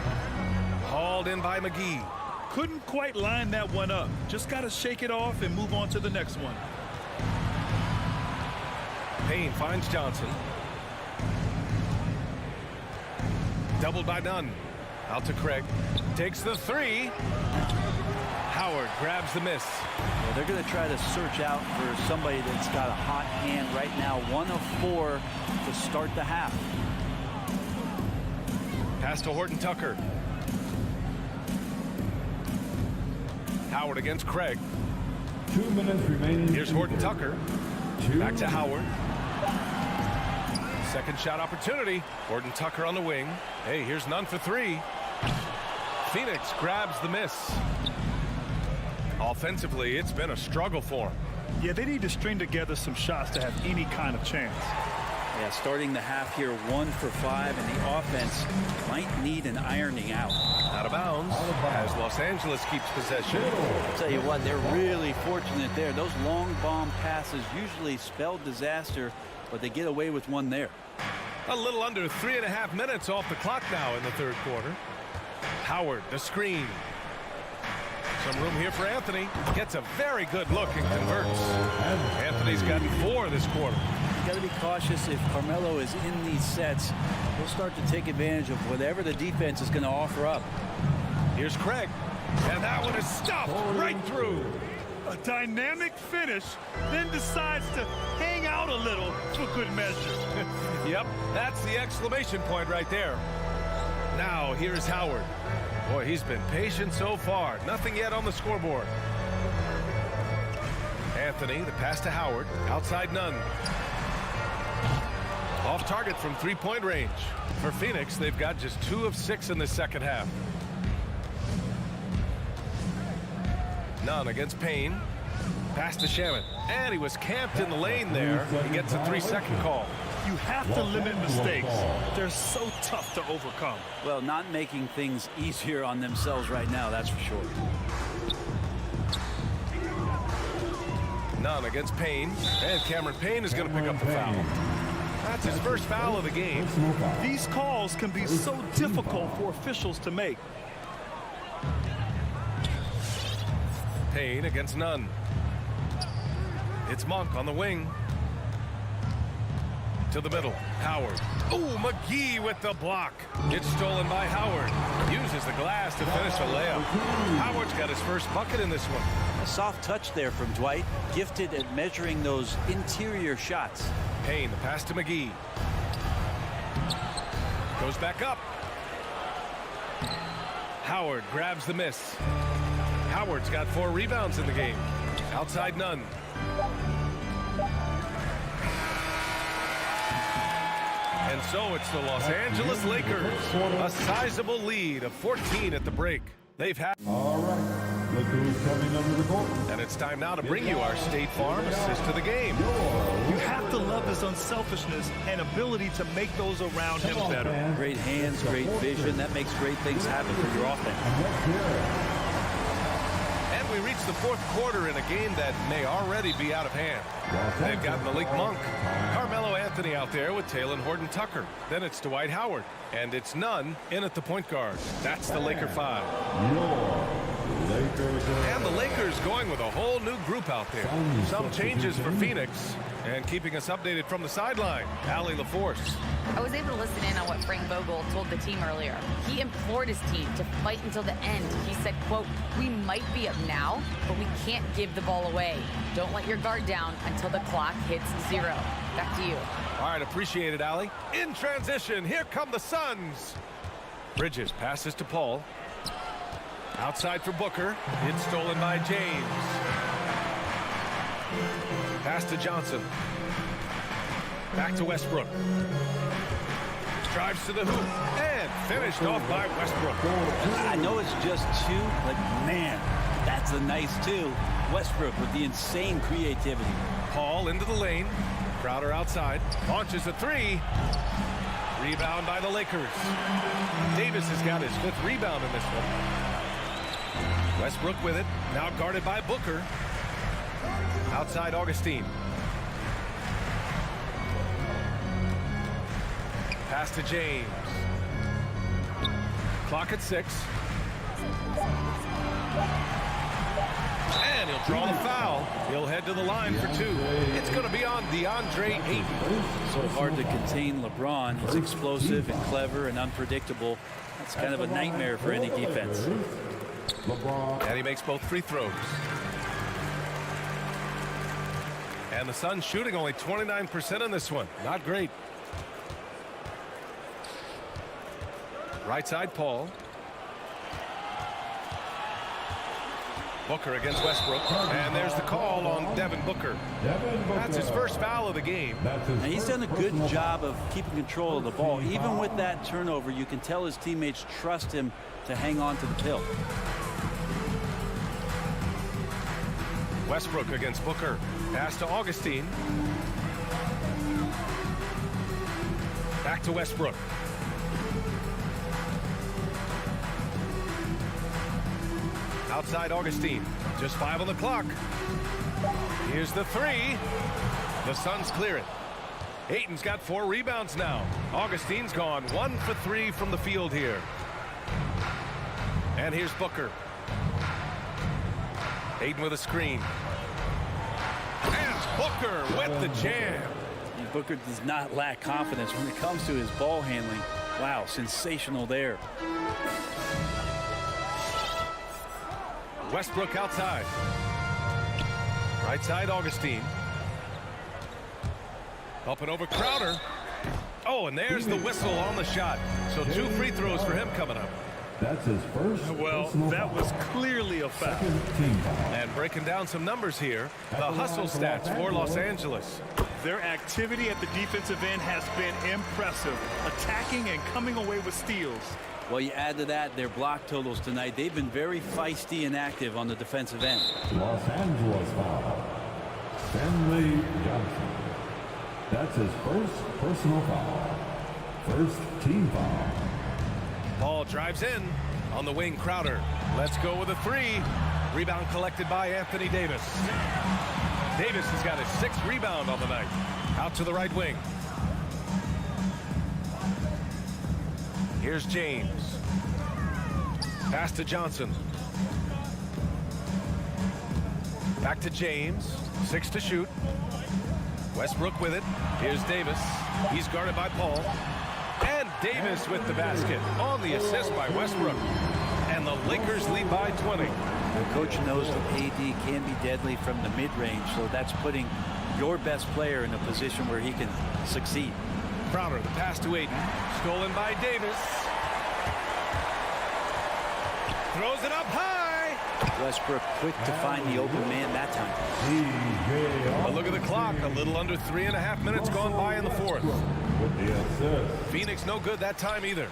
Hauled in by McGee. Couldn't quite line that one up. Just got to shake it off and move on to the next one. Payne finds Johnson. Doubled by Nunn. Out to Craig. Takes the 3. Howard grabs the miss. Well, they're going to try to search out for somebody that's got a hot hand right now. 1 of 4 to start the half. Pass to Horton Tucker. Howard against Craig. 2 minutes remaining. Here's Horton Tucker. Back to Howard. Second shot opportunity. Horton Tucker on the wing. Hey, here's Nunn for 3. Phoenix grabs the miss. Offensively, it's been a struggle for them. Yeah, they need to string together some shots to have any kind of chance. Yeah, starting the half here 1 for 5, and the offense might need an ironing out. Out of bounds as Los Angeles keeps possession. I'll tell you what, they're really fortunate there. Those long bomb passes usually spell disaster, but they get away with one there. A little under 3.5 minutes off the clock now in the third quarter. Howard, the screen. Some room here for Anthony. Gets a very good look and converts. Anthony's gotten 4 this quarter. You got to be cautious if Carmelo is in these sets. He'll start to take advantage of whatever the defense is going to offer up. Here's Craig. And that one is stuffed right through. A dynamic finish, then decides to hang out a little for good measure. Yep, that's the exclamation point right there. Now, here's Howard. Boy, he's been patient so far. Nothing yet on the scoreboard. Anthony, the pass to Howard. Outside none. Off target from three-point range. For Phoenix, they've got just 2 of 6 in the second half. None against Payne. Pass to Shaman. And he was camped in the lane there. He gets a 3-second call. You have to limit mistakes. They're so tough to overcome. Well, not making things easier on themselves right now, that's for sure. None against Payne. And Cameron Payne is going to pick up the foul. That's his first foul of the game. These calls can be so difficult for officials to make. Payne against Nunn. It's Monk on the wing. To the middle. Howard. Oh, McGee with the block. It's stolen by Howard. Uses the glass to finish a layup. Howard's got his first bucket in this one. A soft touch there from Dwight. Gifted at measuring those interior shots. Payne, the pass to McGee. Goes back up. Howard grabs the miss. Howard's got 4 rebounds in the game. Outside Nunn. And so it's the Los Angeles Lakers. A sizable lead of 14 at the break. They've had... All right, look who's coming under the court. And it's time now to bring you our State Farm assist to the game. You have to love his unselfishness and ability to make those around him better. Great hands, great vision. That makes great things happen for your offense. And we reach the 4th quarter in a game that may already be out of hand. They've got Malik Monk, Carmelo Anthony out there with Talen Horton-Tucker. Then it's Dwight Howard, and it's Nunn in at the point guard. That's the Laker 5. And the Lakers going with a whole new group out there. Some changes for Phoenix. And keeping us updated from the sideline, Allie LaForce. I was able to listen in on what Frank Vogel told the team earlier. He implored his team to fight until the end. He said, quote, "We might be up now, but we can't give the ball away. Don't let your guard down until the clock hits 0. Back to you. All right, appreciate it, Allie. In transition, here come the Suns. Bridges passes to Paul. Outside for Booker. It's stolen by James. Pass to Johnson. Back to Westbrook. Drives to the hoop. And finished off by Westbrook. I know it's just 2, but man, that's a nice 2. Westbrook with the insane creativity. Paul into the lane. Crowder outside. Launches a 3. Rebound by the Lakers. Davis has got his 5th rebound in this one. Westbrook with it. Now guarded by Booker. Outside Augustine. Pass to James. Clock at 6. And he'll draw the foul. He'll head to the line for 2. It's going to be on DeAndre Ayton. So hard to contain LeBron. He's explosive and clever and unpredictable. That's kind of a nightmare for any defense. And he makes both free throws. And the Suns shooting only 29% in this one. Not great. Right side, Paul. Booker against Westbrook. And there's the call on Devin Booker. That's his first foul of the game. And he's done a good job of keeping control of the ball. Even with that turnover, you can tell his teammates trust him to hang on to the pill. Westbrook against Booker. Pass to Augustine. Back to Westbrook. Outside Augustine. Just 5 on the clock. Here's the 3. The Suns clear it. Ayton's got 4 rebounds now. Augustine's gone 1 for 3 from the field here. And here's Booker. Ayton with a screen. And Booker with the jam. And Booker does not lack confidence when it comes to his ball handling. Wow, sensational there. Westbrook outside. Right side, Augustine. Up and over Crowder. Oh, and there's the whistle on the shot. So 2 free throws for him coming up. That's his first. Well, that was clearly a foul. And breaking down some numbers here, the hustle stats for Los Angeles. Their activity at the defensive end has been impressive, attacking and coming away with steals. Well, you add to that their block totals tonight. They've been very feisty and active on the defensive end. Los Angeles foul. Stanley Johnson. That's his first personal foul. First team foul. Ball drives in on the wing. Crowder. Let's go with a 3. Rebound collected by Anthony Davis. Davis has got his 6th rebound on the night. Out to the right wing. Here's James. Pass to Johnson. Back to James. 6 to shoot. Westbrook with it. Here's Davis. He's guarded by Paul. And Davis with the basket on the assist by Westbrook. And the Lakers lead by 20. The coach knows that AD can be deadly from the mid-range, so that's putting your best player in a position where he can succeed. Crowder, the pass to Ayton. Stolen by Davis. Throws it up high. Westbrook quick to find the open man that time. A look at the clock. A little under 3.5 minutes gone by in the 4th. Phoenix no good that time either.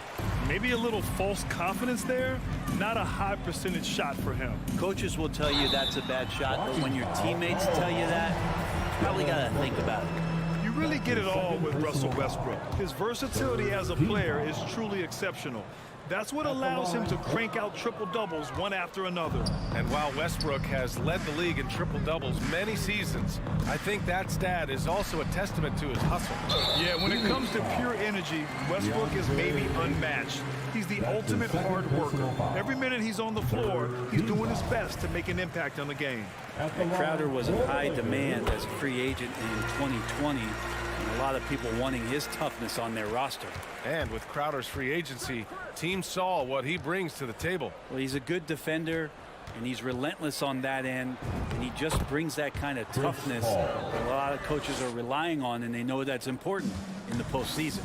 Maybe a little false confidence there. Not a high percentage shot for him. Coaches will tell you that's a bad shot, but when your teammates tell you that, probably got to think about it. You really get it all with Russell Westbrook. His versatility as a player is truly exceptional. That's what allows him to crank out triple-doubles one after another. And while Westbrook has led the league in triple-doubles many seasons, I think that stat is also a testament to his hustle. Yeah, when it comes to pure energy, Westbrook is maybe unmatched. He's the ultimate hard worker. Every minute he's on the floor, he's doing his best to make an impact on the game. And Crowder was in high demand as a free agent in 2020. And a lot of people wanting his toughness on their roster. And with Crowder's free agency, teams saw what he brings to the table. Well, he's a good defender, and he's relentless on that end, and he just brings that kind of toughness that a lot of coaches are relying on, and they know that's important in the postseason.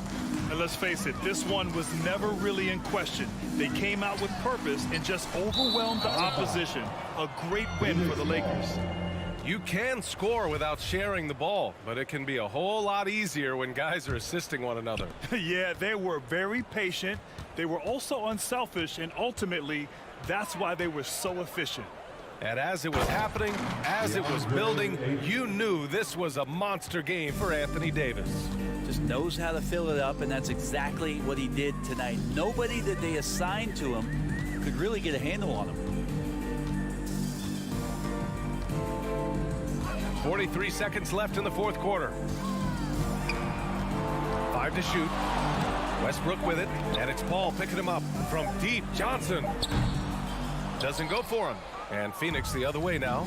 And let's face it, this one was never really in question. They came out with purpose and just overwhelmed the opposition. A great win for the Lakers. You can score without sharing the ball, but it can be a whole lot easier when guys are assisting one another. Yeah, they were very patient. They were also unselfish, and ultimately, that's why they were so efficient. And as it was happening, as it was building, you knew this was a monster game for Anthony Davis. Just knows how to fill it up, and that's exactly what he did tonight. Nobody that they assigned to him could really get a handle on him. 43 seconds left in the 4th quarter. 5 to shoot. Westbrook with it, and it's Paul picking him up from deep. Johnson doesn't go for him. And Phoenix the other way now.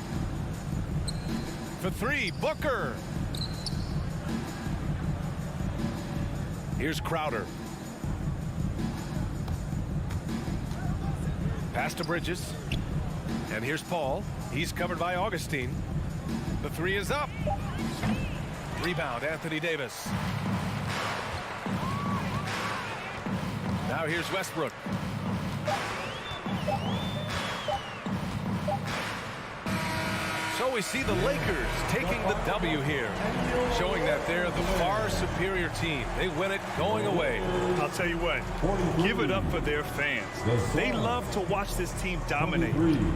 For 3, Booker. Here's Crowder. Pass to Bridges. And here's Paul. He's covered by Augustine. The 3 is up. Rebound, Anthony Davis. Now here's Westbrook. So we see the Lakers taking the W here, showing that they're the far superior team. They win it going away. I'll tell you what, give it up for their fans. They love to watch this team dominate.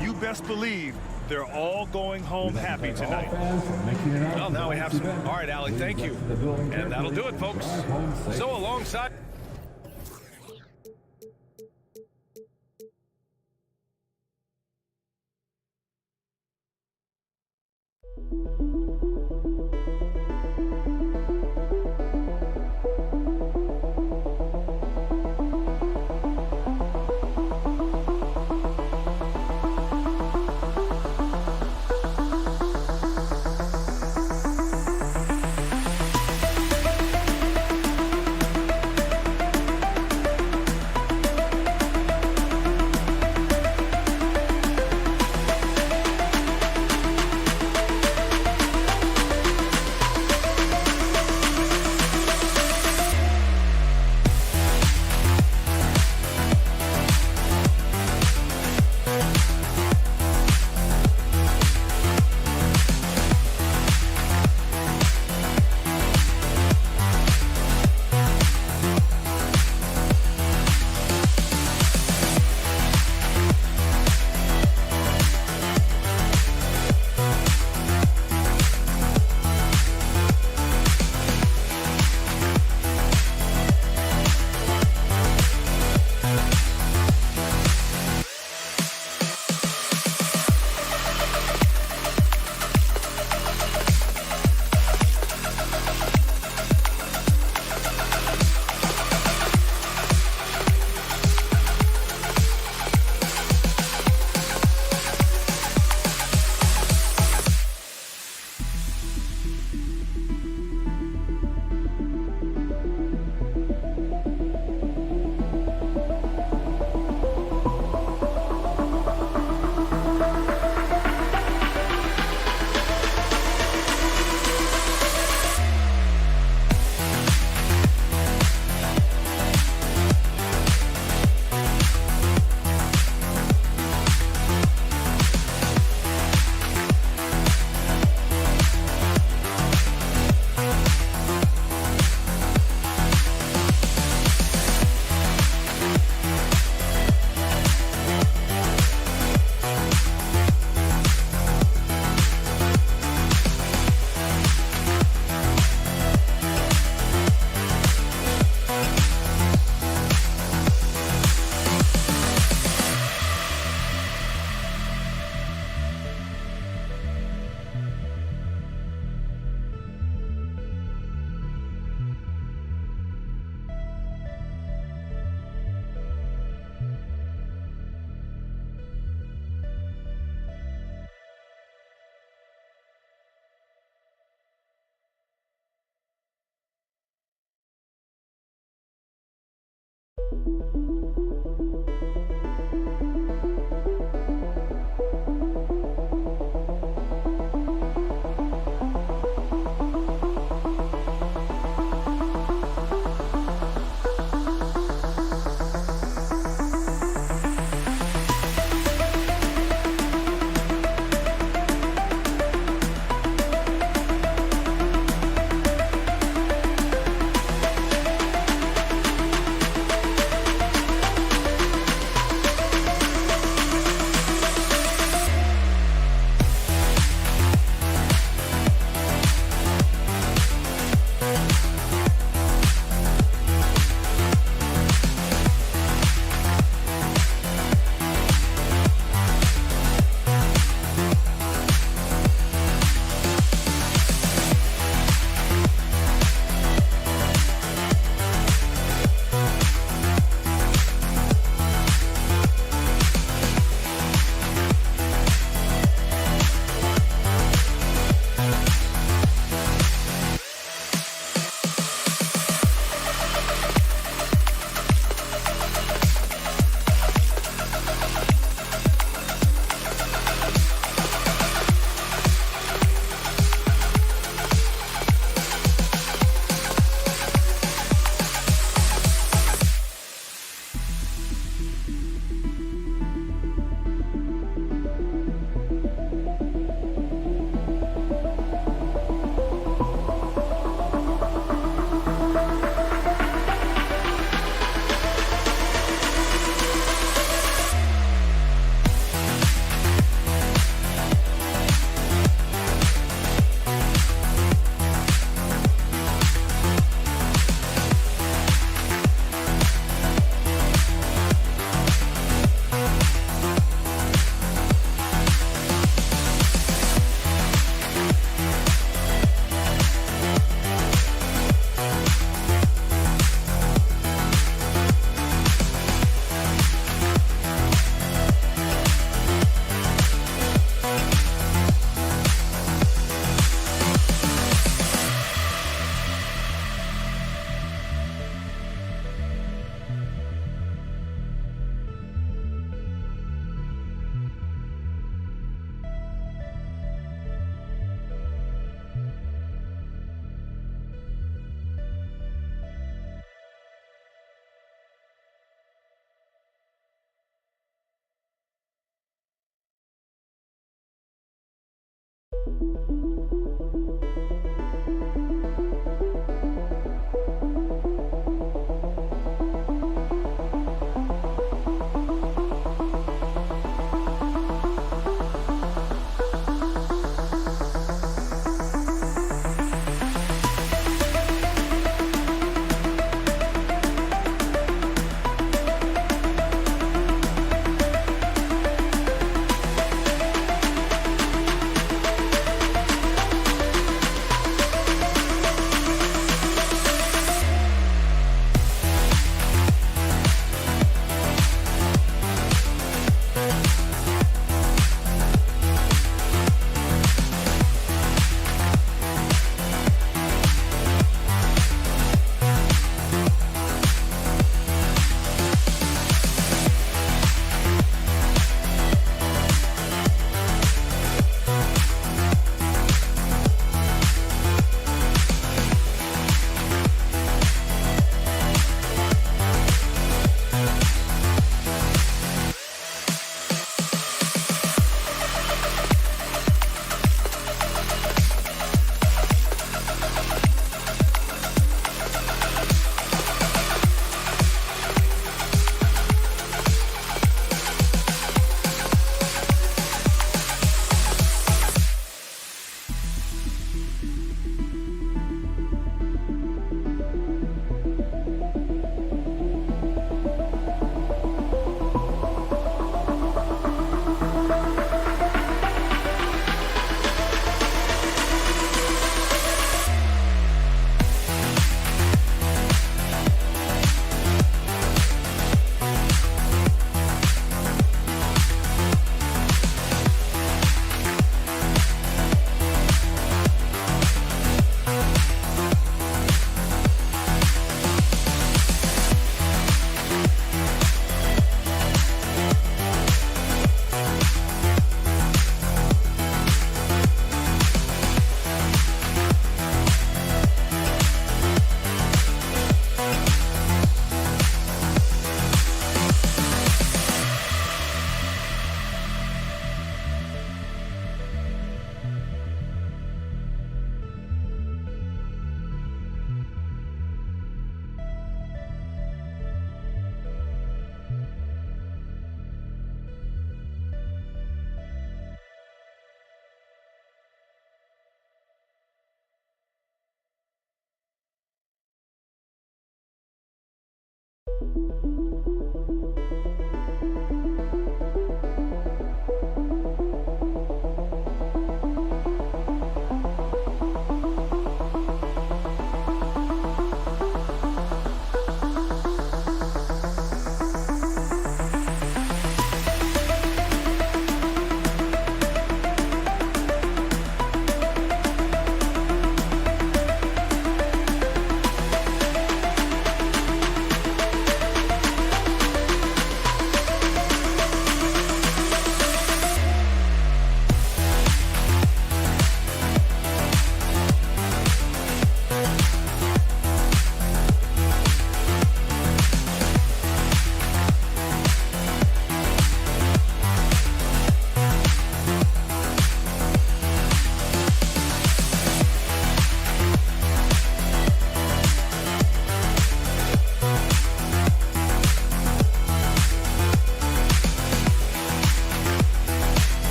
You best believe they're all going home happy tonight. Well, now we have some. All right, Allie, thank you. And that'll do it, folks. So alongside.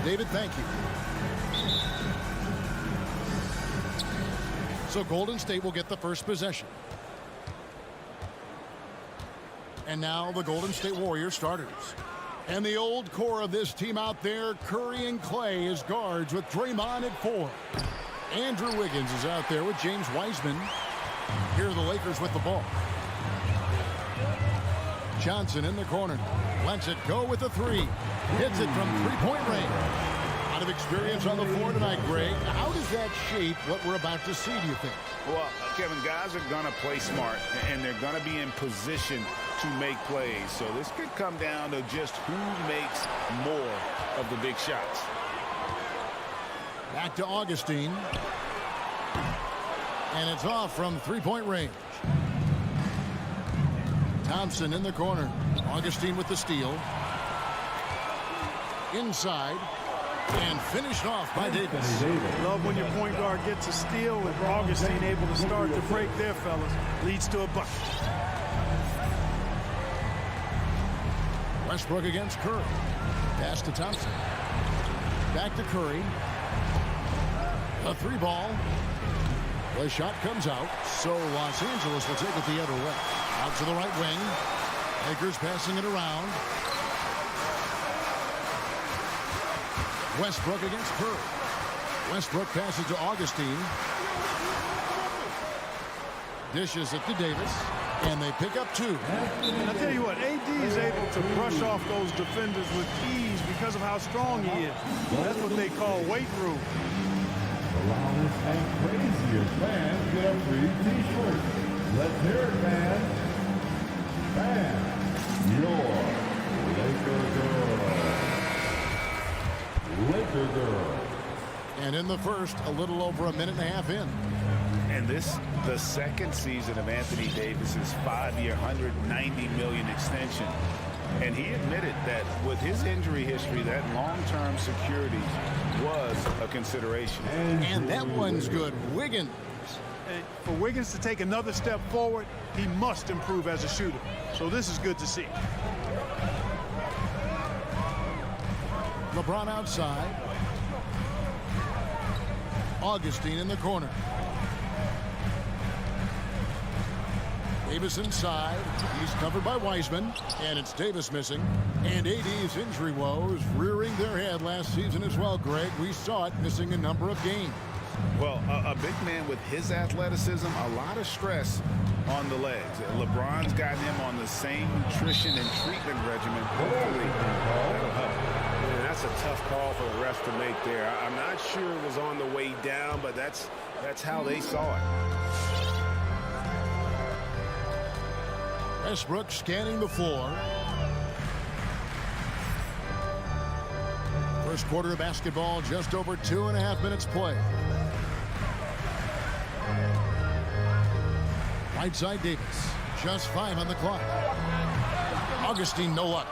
David, thank you. So Golden State will get the first possession. And now the Golden State Warriors starters. And the old core of this team out there, Curry and Clay as guards with Draymond at 4. Andrew Wiggins is out there with James Wiseman. Here are the Lakers with the ball. Johnson in the corner. Lets it go with the 3. Hits it from three-point range. A lot of experience on the floor tonight, Greg. How does that shape what we're about to see, do you think? Well, Kevin, guys are going to play smart, and they're going to be in position to make plays. So this could come down to just who makes more of the big shots. Back to Augustine. And it's off from three-point range. Thompson in the corner. Augustine with the steal. Inside. And finished off by Davis. Love when your point guard gets a steal with Augustine able to start the break there, fellas. Leads to a bucket. Westbrook against Curry. Pass to Thompson. Back to Curry. A 3-ball. The shot comes out. So Los Angeles will take it the other way. Out to the right wing. Lakers passing it around. Westbrook against Curry. Westbrook passes to Augustine. Dishes it to Davis. And they pick up 2. And I tell you what, AD is able to brush off those defenders with ease because of how strong he is. That's what they call weight room. The loudest and craziest fans get a free t-shirt. Let's hear it, fans. Fans, your Laker girl. Laker girl. And in the first, a little over a minute and a half in. And this, the second season of Anthony Davis's 5-year, $190 million extension. And he admitted that with his injury history, that long-term security was a consideration. And that one's good. Wiggins. And for Wiggins to take another step forward, he must improve as a shooter. So this is good to see. LeBron outside. Augustine in the corner. Davis inside. He's covered by Wiseman. And it's Davis missing. And AD's injury woes rearing their head last season as well, Greg. We saw it missing a number of games. Well, a big man with his athleticism, a lot of stress on the legs. LeBron's got him on the same nutrition and treatment regimen. Hopefully, that'll help. Man, that's a tough call for the refs to make there. I'm not sure it was on the way down, but that's how they saw it. Westbrook scanning the floor. First quarter of basketball, just over 2.5 minutes play. Right side Davis, just 5 on the clock. Augustine, no luck.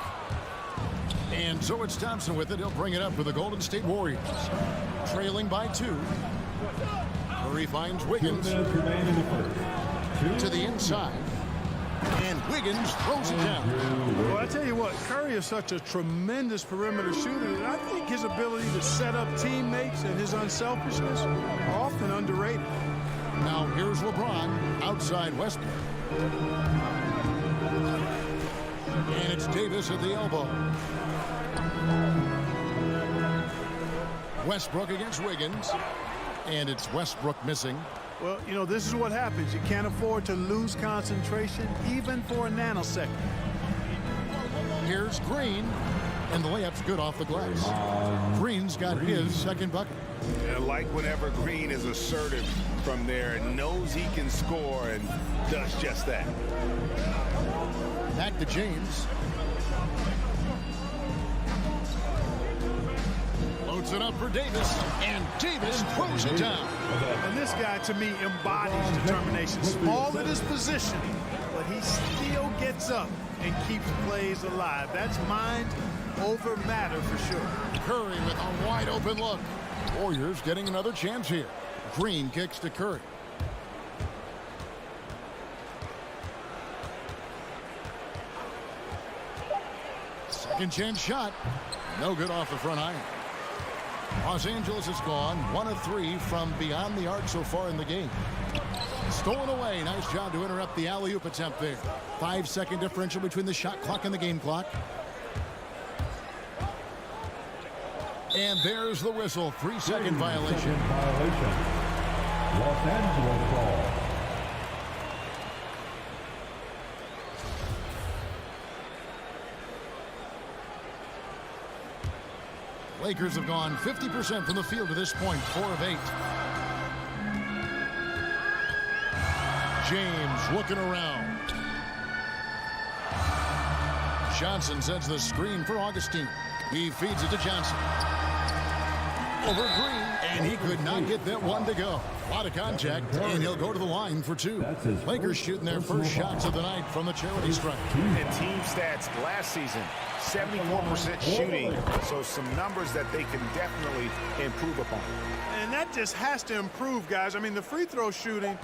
And so it's Thompson with it. He'll bring it up for the Golden State Warriors. Trailing by 2. Curry finds Wiggins. 2 minutes remain in the first. To the inside. And Wiggins throws it down. Well, I tell you what, Curry is such a tremendous perimeter shooter, and I think his ability to set up teammates and his unselfishness are often underrated. Now here's LeBron outside Westbrook. And it's Davis at the elbow. Westbrook against Wiggins. And it's Westbrook missing. Well, you know, this is what happens. You can't afford to lose concentration even for a nanosecond. Here's Green. And the layup's good off the glass. Green's got his second bucket. I like whenever Green is assertive from there and knows he can score and does just that. Back to James. Loads it up for Davis, and Davis throws it down. And this guy, to me, embodies determination. Small in his position, but he still gets up and keeps plays alive. That's mind over matter for sure. Curry with a wide open look. Warriors getting another chance here. Green kicks to Curry. Second chance shot. No good off the front iron. Los Angeles has gone 1 of 3 from beyond the arc so far in the game. Stolen away. Nice job to interrupt the alley-oop attempt there. 5-second differential between the shot clock and the game clock. And there's the whistle. 3-second violation. Los Angeles ball. Lakers have gone 50% from the field to this point, 4 of 8. James looking around. Johnson sends the screen for Augustine. He feeds it to Johnson. Over Green, and he could not get that one to go. A lot of contact, and he'll go to the line for 2. Lakers shooting their first shots of the night from the charity stripe. And team stats last season, 74% shooting, so some numbers that they can definitely improve upon. And that just has to improve, guys. I mean, the free throw shooting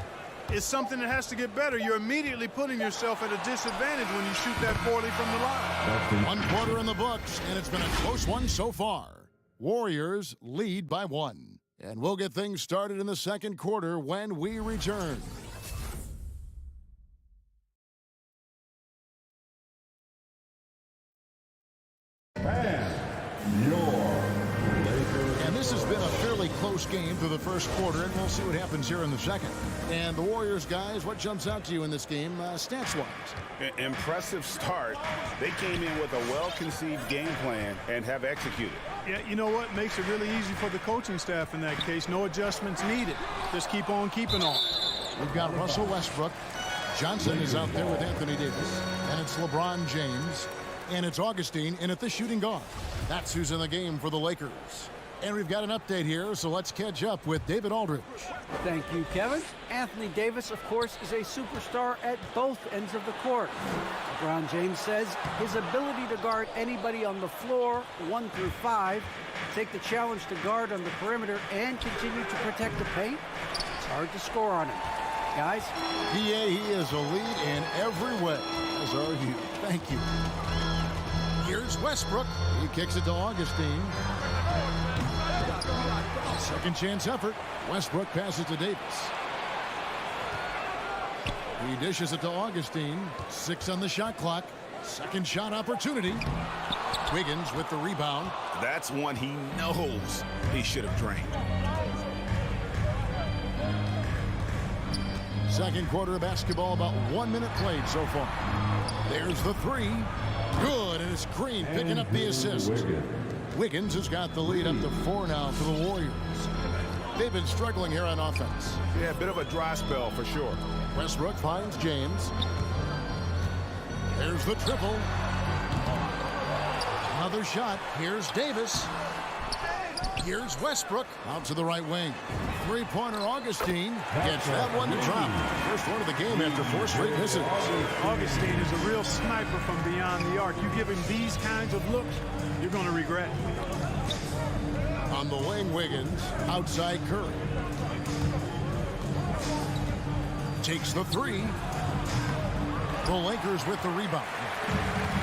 is something that has to get better. You're immediately putting yourself at a disadvantage when you shoot that poorly from the line. 1 quarter in the books, and it's been a close one so far. Warriors lead by 1. And we'll get things started in the second quarter when we return. And this has been a fairly close game through the first quarter, and we'll see what happens here in the second. And the Warriors, guys, what jumps out to you in this game, stats-wise? Impressive start. They came in with a well-conceived game plan and have executed. Yeah, you know what? Makes it really easy for the coaching staff in that case. No adjustments needed. Just keep on keeping on. We've got Russell Westbrook. Johnson is out there with Anthony Davis. And it's LeBron James. And it's Augustine in at the shooting guard. That's who's in the game for the Lakers. And we've got an update here, so let's catch up with David Aldridge. Thank you, Kevin. Anthony Davis, of course, is a superstar at both ends of the court. LeBron James says his ability to guard anybody on the floor, 1 through 5, take the challenge to guard on the perimeter, and continue to protect the paint, it's hard to score on him. Guys? PA, he is a lead in every way, as are you. Thank you. Here's Westbrook. He kicks it to Augustine. Second chance effort. Westbrook passes to Davis. He dishes it to Augustine. 6 on the shot clock. Second shot opportunity. Wiggins with the rebound. That's one he knows he should have drained. Second quarter of basketball, about 1 minute played so far. There's the 3. Good, and it's Green picking up the assist. Wiggins has got the lead up to 4 now for the Warriors. They've been struggling here on offense. Yeah, a bit of a dry spell for sure. Westbrook finds James. There's the triple. Another shot. Here's Davis. Here's Westbrook out to the right wing. 3-pointer Augustine gets that one to drop. First one of the game after 4 straight misses. Augustine is a real sniper from beyond the arc. You give him these kinds of looks, you're going to regret. On the wing, Wiggins. Outside Curry. Takes the three. The Lakers with the rebound.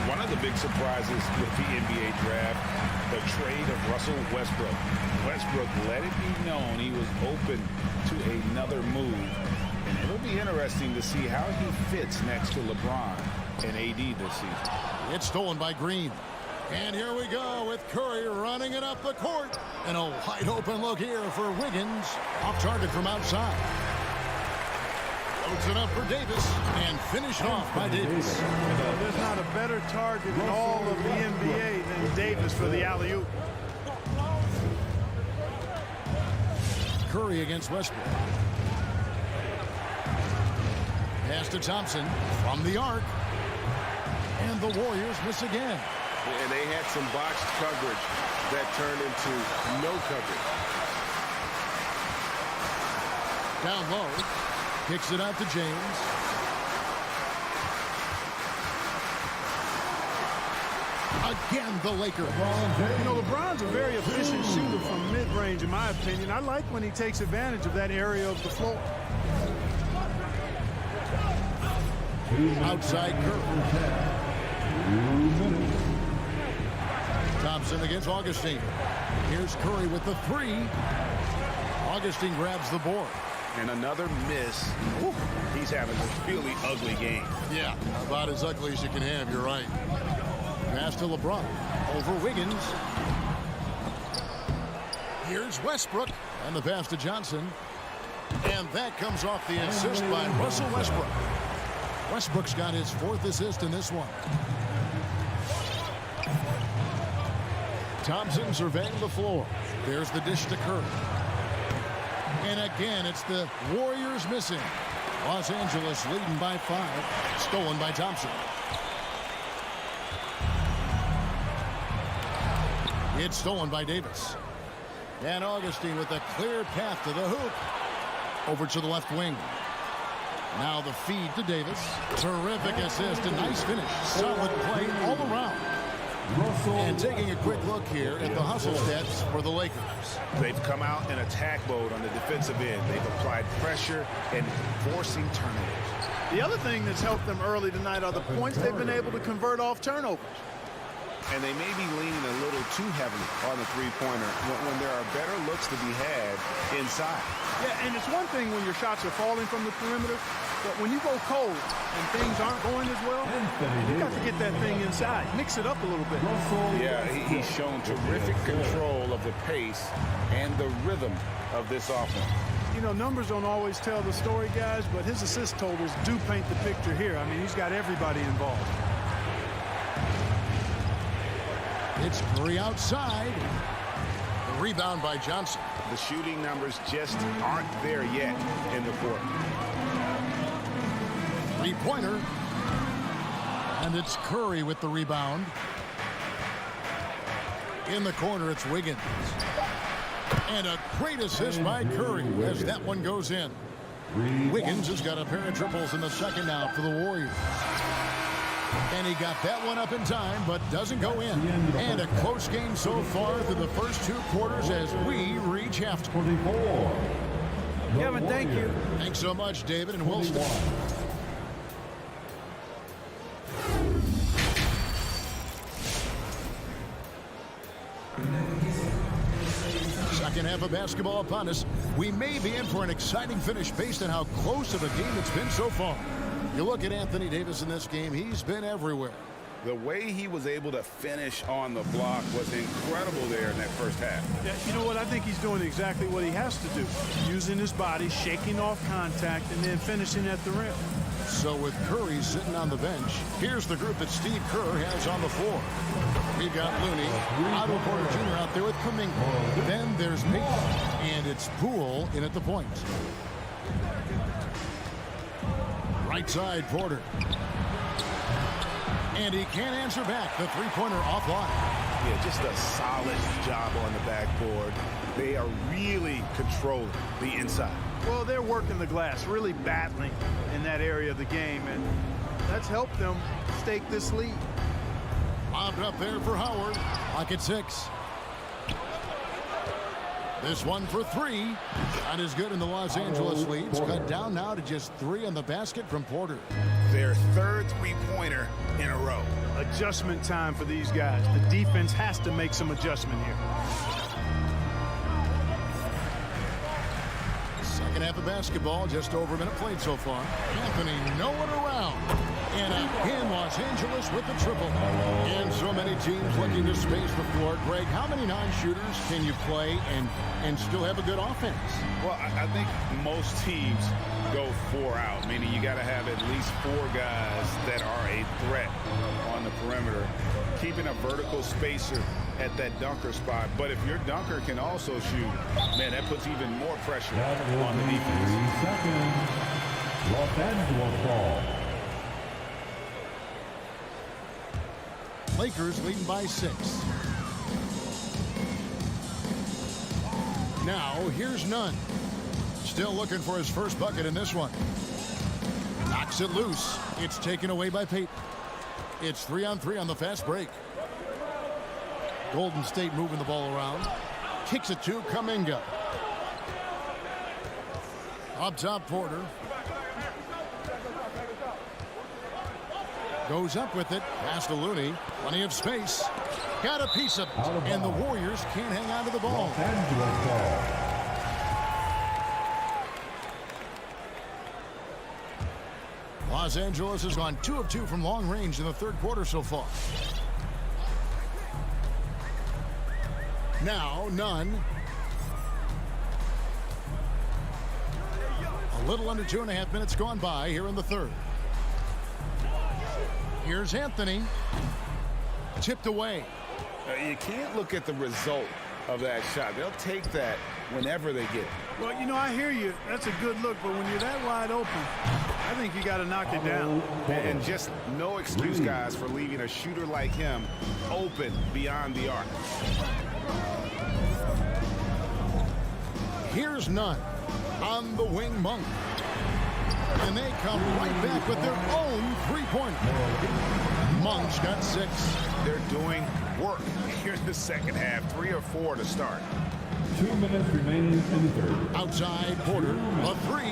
One of the big surprises with the NBA draft, the trade of Russell Westbrook. Westbrook let it be known he was open to another move. And it'll be interesting to see how he fits next to LeBron and AD this season. It's stolen by Green. And here we go with Curry running it up the court. And a wide open look here for Wiggins. Off target from outside. Loads it up for Davis and finished off by Davis. There's not a better target in all of the NBA than Davis for the alley-oop. Curry against Westbrook. Pass to Thompson from the arc. And the Warriors miss again. And they had some boxed coverage that turned into no coverage. Down low. Kicks it out to James. Again, the Lakers. You know, LeBron's a very efficient shooter from mid-range, in my opinion. I like when he takes advantage of that area of the floor. Outside Curry. Thompson against Augustine. Here's Curry with the three. Augustine grabs the board. And another miss. Whew, he's having a really ugly game. Yeah, about as ugly as you can have, you're right. Pass to LeBron. Over Wiggins. Here's Westbrook. And the pass to Johnson. And that comes off the assist by Russell Westbrook. Westbrook's got his fourth assist in this one. Thompson surveying the floor. There's the dish to Curry. And again, it's the Warriors missing. Los Angeles leading by 5. Stolen by Thompson. It's stolen by Davis. And Augustine with a clear path to the hoop. Over to the left wing. Now the feed to Davis. Terrific assist and nice finish. Solid play all around. And taking a quick look here at the hustle stats for the Lakers. They've come out in attack mode on the defensive end. They've applied pressure and forcing turnovers. The other thing that's helped them early tonight are the points they've been able to convert off turnovers. And they may be leaning a little too heavily on the three-pointer when there are better looks to be had inside. Yeah, and it's one thing when your shots are falling from the perimeter, but when you go cold and things aren't going as well, you got to get that thing inside. Mix it up a little bit. Yeah, he's shown terrific control of the pace and the rhythm of this offense. You know, numbers don't always tell the story, guys, but his assist totals do paint the picture here. I mean, he's got everybody involved. It's Curry outside. The rebound by Johnson. The shooting numbers just aren't there yet in the court. Three-pointer. And it's Curry with the rebound. In the corner, it's Wiggins. And a great assist by Curry as that one goes in. Wiggins has got a pair of triples in the second now for the Warriors. And he got that one up in time, but doesn't go in. And a close game so far through the first 2 quarters as we reach halftime. Kevin, thank you. Thanks so much, David, and we'll start. Second half of basketball upon us. We may be in for an exciting finish based on how close of a game it's been so far. You look at Anthony Davis in this game, he's been everywhere. The way he was able to finish on the block was incredible there in that first half. Yeah, you know what? I think he's doing exactly what he has to do. Using his body, shaking off contact, and then finishing at the rim. So with Curry sitting on the bench, here's the group that Steve Kerr has on the floor. We've got Looney, Otto Porter Jr. out there with Kuminga. Then there's Payton, and it's Poole in at the point. Right side, Porter. And he can't answer back. The three-pointer offline. Yeah, just a solid job on the backboard. They are really controlling the inside. Well, they're working the glass, really battling in that area of the game, and that's helped them stake this lead. Lobbed up there for Howard. Lock at 6. This one for three. Not as good in the Los Angeles leads. Cut down now to just 3 on the basket from Porter. Their third three-pointer in a row. Adjustment time for these guys. The defense has to make some adjustment here. Second half of basketball, just over a minute played so far. Anthony nowhere around. And again, Los Angeles with the triple. And so many teams looking to space the floor. Greg, how many non-shooters can you play and still have a good offense? Well, I think most teams go 4 out, meaning you got to have at least 4 guys that are a threat on the perimeter, keeping a vertical spacer at that dunker spot. But if your dunker can also shoot, man, that puts even more pressure on the defense. 3 seconds. Los Angeles ball. Lakers leading by 6. Now, here's Nunn. Still looking for his first bucket in this one. Knocks it loose. It's taken away by Payton. It's 3-on-3 on the fast break. Golden State moving the ball around. Kicks it to Kuminga. Up top, Porter. Goes up with it. Pass to Looney. Plenty of space. Got a piece of it. And the Warriors can't hang on to the ball. Los Angeles ball. Los Angeles has gone 2 of 2 from long range in the third quarter so far. Now, Nunn. A little under 2.5 minutes gone by here in the third. Here's Anthony. Tipped away. You can't look at the result of that shot. They'll take that whenever they get it. Well, you know, I hear you. That's a good look, but when you're that wide open, I think you got to knock it down. And just no excuse, guys, for leaving a shooter like him open beyond the arc. Here's Nunn on the wing, Monk. And they come right back with their own three-pointer. Monk's got 6. They're doing work here in the second half. 3 or 4 to start. 2 minutes remaining in the third. Outside Porter, a 3.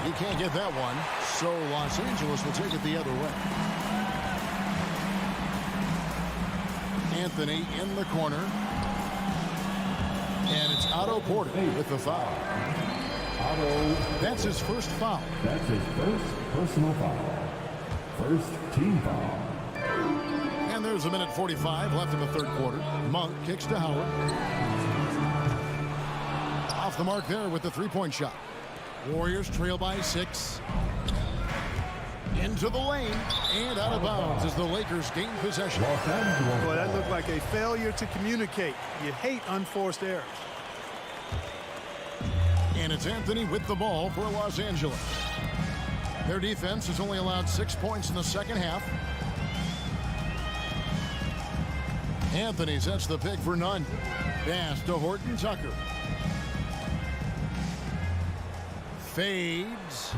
He can't get that one, so Los Angeles will take it the other way. Anthony in the corner. And it's Otto Porter with the foul. Otto. That's his first foul. That's his first personal foul. First team foul. And there's 1:45 left in the third quarter. Monk kicks to Howard. Off the mark there with the three-point shot. Warriors trail by 6. Into the lane and out of bounds as the Lakers gain possession. Boy, that looked like a failure to communicate. You hate unforced errors. And it's Anthony with the ball for Los Angeles. Their defense has only allowed 6 points in the second half. Anthony sets the pick for Nunn. Pass to Horton Tucker. Fades.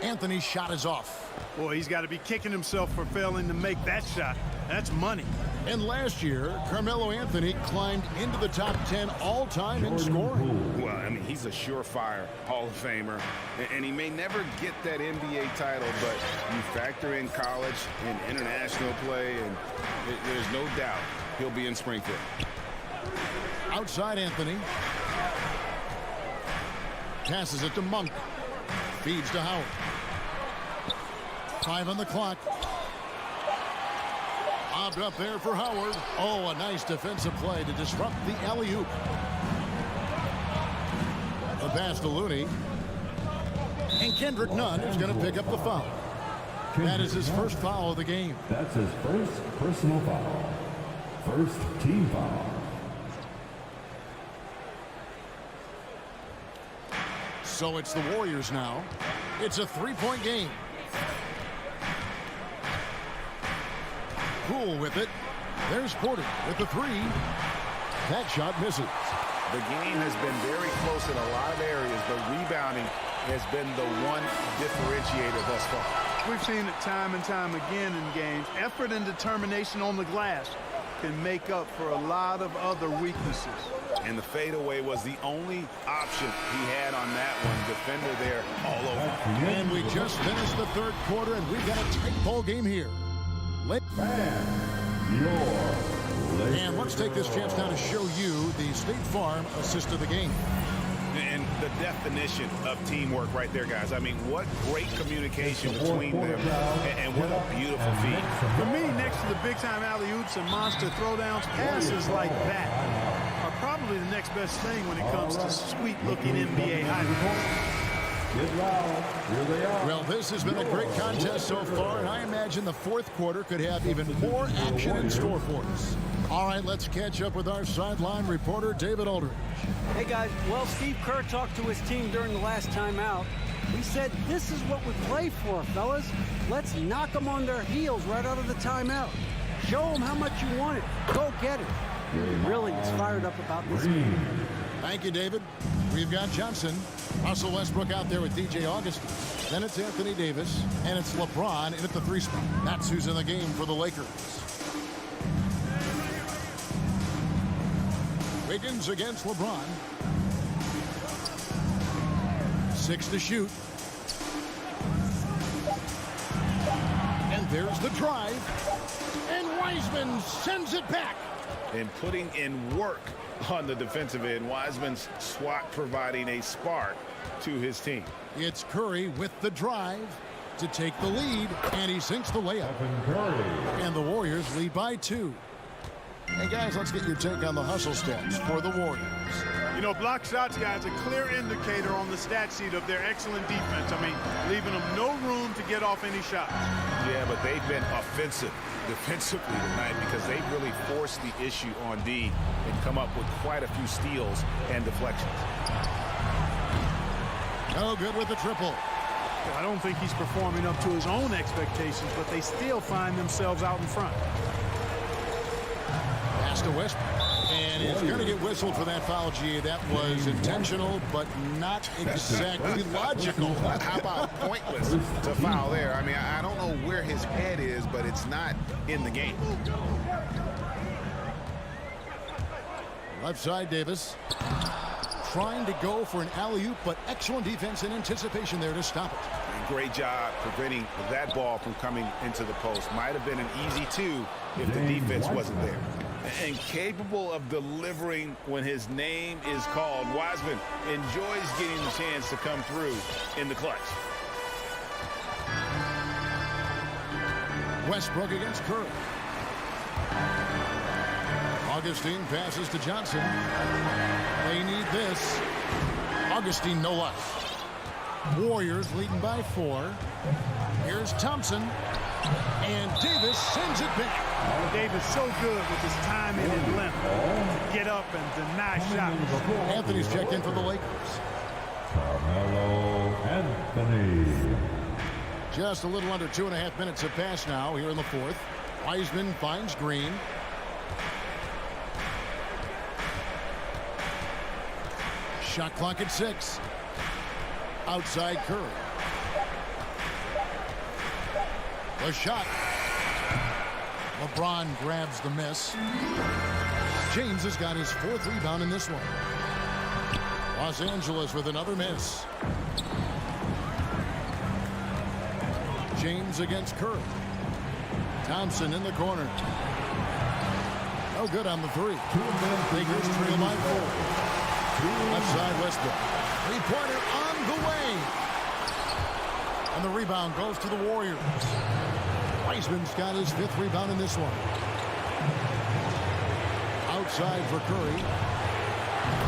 Anthony's shot is off. Boy, he's got to be kicking himself for failing to make that shot. That's money. And last year, Carmelo Anthony climbed into the top 10 all-time in scoring. Well, I mean, he's a surefire Hall of Famer, and he may never get that NBA title, but you factor in college and international play, and there's no doubt he'll be in Springfield. Outside Anthony. Passes it to Monk. Feeds to Howard. 5 on the clock. Lobbed up there for Howard. Oh, a nice defensive play to disrupt the alley-oop. The pass to Looney. And Kendrick Nunn is going to pick up the foul. That is his first foul of the game. That's his first personal foul. First team foul. So it's the Warriors now. It's a 3-point game. Poole with it. There's Porter with the 3. That shot misses. The game has been very close in a lot of areas, but rebounding has been the one differentiator thus far. We've seen it time and time again in games. Effort and determination on the glass. can make up for a lot of other weaknesses. And the fadeaway was the only option he had on that one. Defender there all over. And we just finished the third quarter, and we've got a tight ball game here. And let's take this chance now to show you the State Farm assist of the game. And the definition of teamwork right there, guys. I mean, what great communication between them, and what a beautiful feat. For me, next to the big-time alley-oops and monster throwdowns, passes like that are probably the next best thing when it comes to sweet-looking NBA highlights. Well, this has been a great contest so far, and I imagine the fourth quarter could have even more action in store for us. All right, let's catch up with our sideline reporter, David Aldridge. Hey, guys. Well, Steve Kerr talked to his team during the last timeout. He said, this is what we play for, fellas. Let's knock them on their heels right out of the timeout. Show them how much you want it. Go get it. He really is fired up about this game. Thank you, David. We've got Johnson, Russell Westbrook out there with DJ Augustin. Then it's Anthony Davis, and it's LeBron in at the 3 spot. That's who's in the game for the Lakers. Wiggins against LeBron. 6 to shoot. And there's the drive. And Wiseman sends it back. And putting in work on the defensive end. Wiseman's swat providing a spark to his team. It's Curry with the drive to take the lead, and he sinks the layup. And the Warriors lead by 2. Hey, guys, let's get your take on the hustle stats for the Warriors. You know, block shots, guys, a clear indicator on the stat sheet of their excellent defense. I mean, leaving them no room to get off any shots. Yeah, but they've been offensive defensively tonight because they really forced the issue on D and come up with quite a few steals and deflections. No good with the triple. I don't think he's performing up to his own expectations, but they still find themselves out in front. Pass to Westbrook. And he's going to get whistled for that foul, G. That was intentional, but not exactly logical. How about pointless to foul there? I mean, I don't know where his head is, but it's not in the game. Left side, Davis. Trying to go for an alley-oop, but excellent defense and anticipation there to stop it. And great job preventing that ball from coming into the post. Might have been an easy 2 if the defense wasn't there. And capable of delivering when his name is called. Wiseman enjoys getting the chance to come through in the clutch. Westbrook against Curry. Augustin passes to Johnson. They need this. Augustin no less. Warriors leading by 4. Here's Thompson. And Davis sends it back. Davis so good with his timing and length to get up and deny shots. Anthony's checked in for the Lakers. Carmelo Anthony. Just a little under 2.5 minutes have passed now here in the fourth. Wiseman finds Green. Shot clock at 6. Outside Curry. The shot. LeBron grabs the miss. James has got his 4th rebound in this one. Los Angeles with another miss. James against Curry. Thompson in the corner. No good on the 3. Lakers trail by 4. Left side Westbrook. 3-pointer on the way. And the rebound goes to the Warriors. Wiseman's got his 5th rebound in this one. Outside for Curry.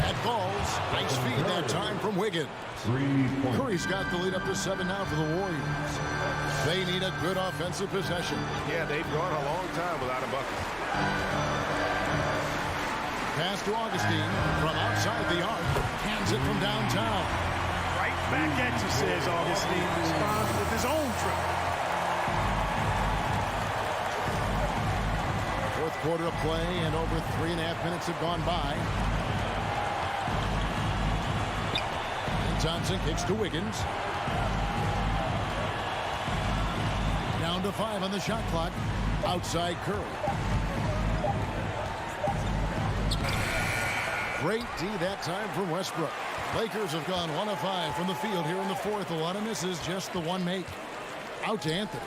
That falls. Nice feed that time from Wiggins. Curry's got the lead up to 7 now for the Warriors. They need a good offensive possession. Yeah, they've gone a long time without a bucket. Pass to Augustin from outside the arc. Hands it from downtown. Right back at you, says Augustin. Responds with his own trick. Fourth quarter of play, and over 3.5 minutes have gone by. And Thompson kicks to Wiggins. Down to 5 on the shot clock. Outside Curry. Great D that time from Westbrook. Lakers have gone 1 of 5 from the field here in the fourth. A lot of misses, just the one make. Out to Anthony.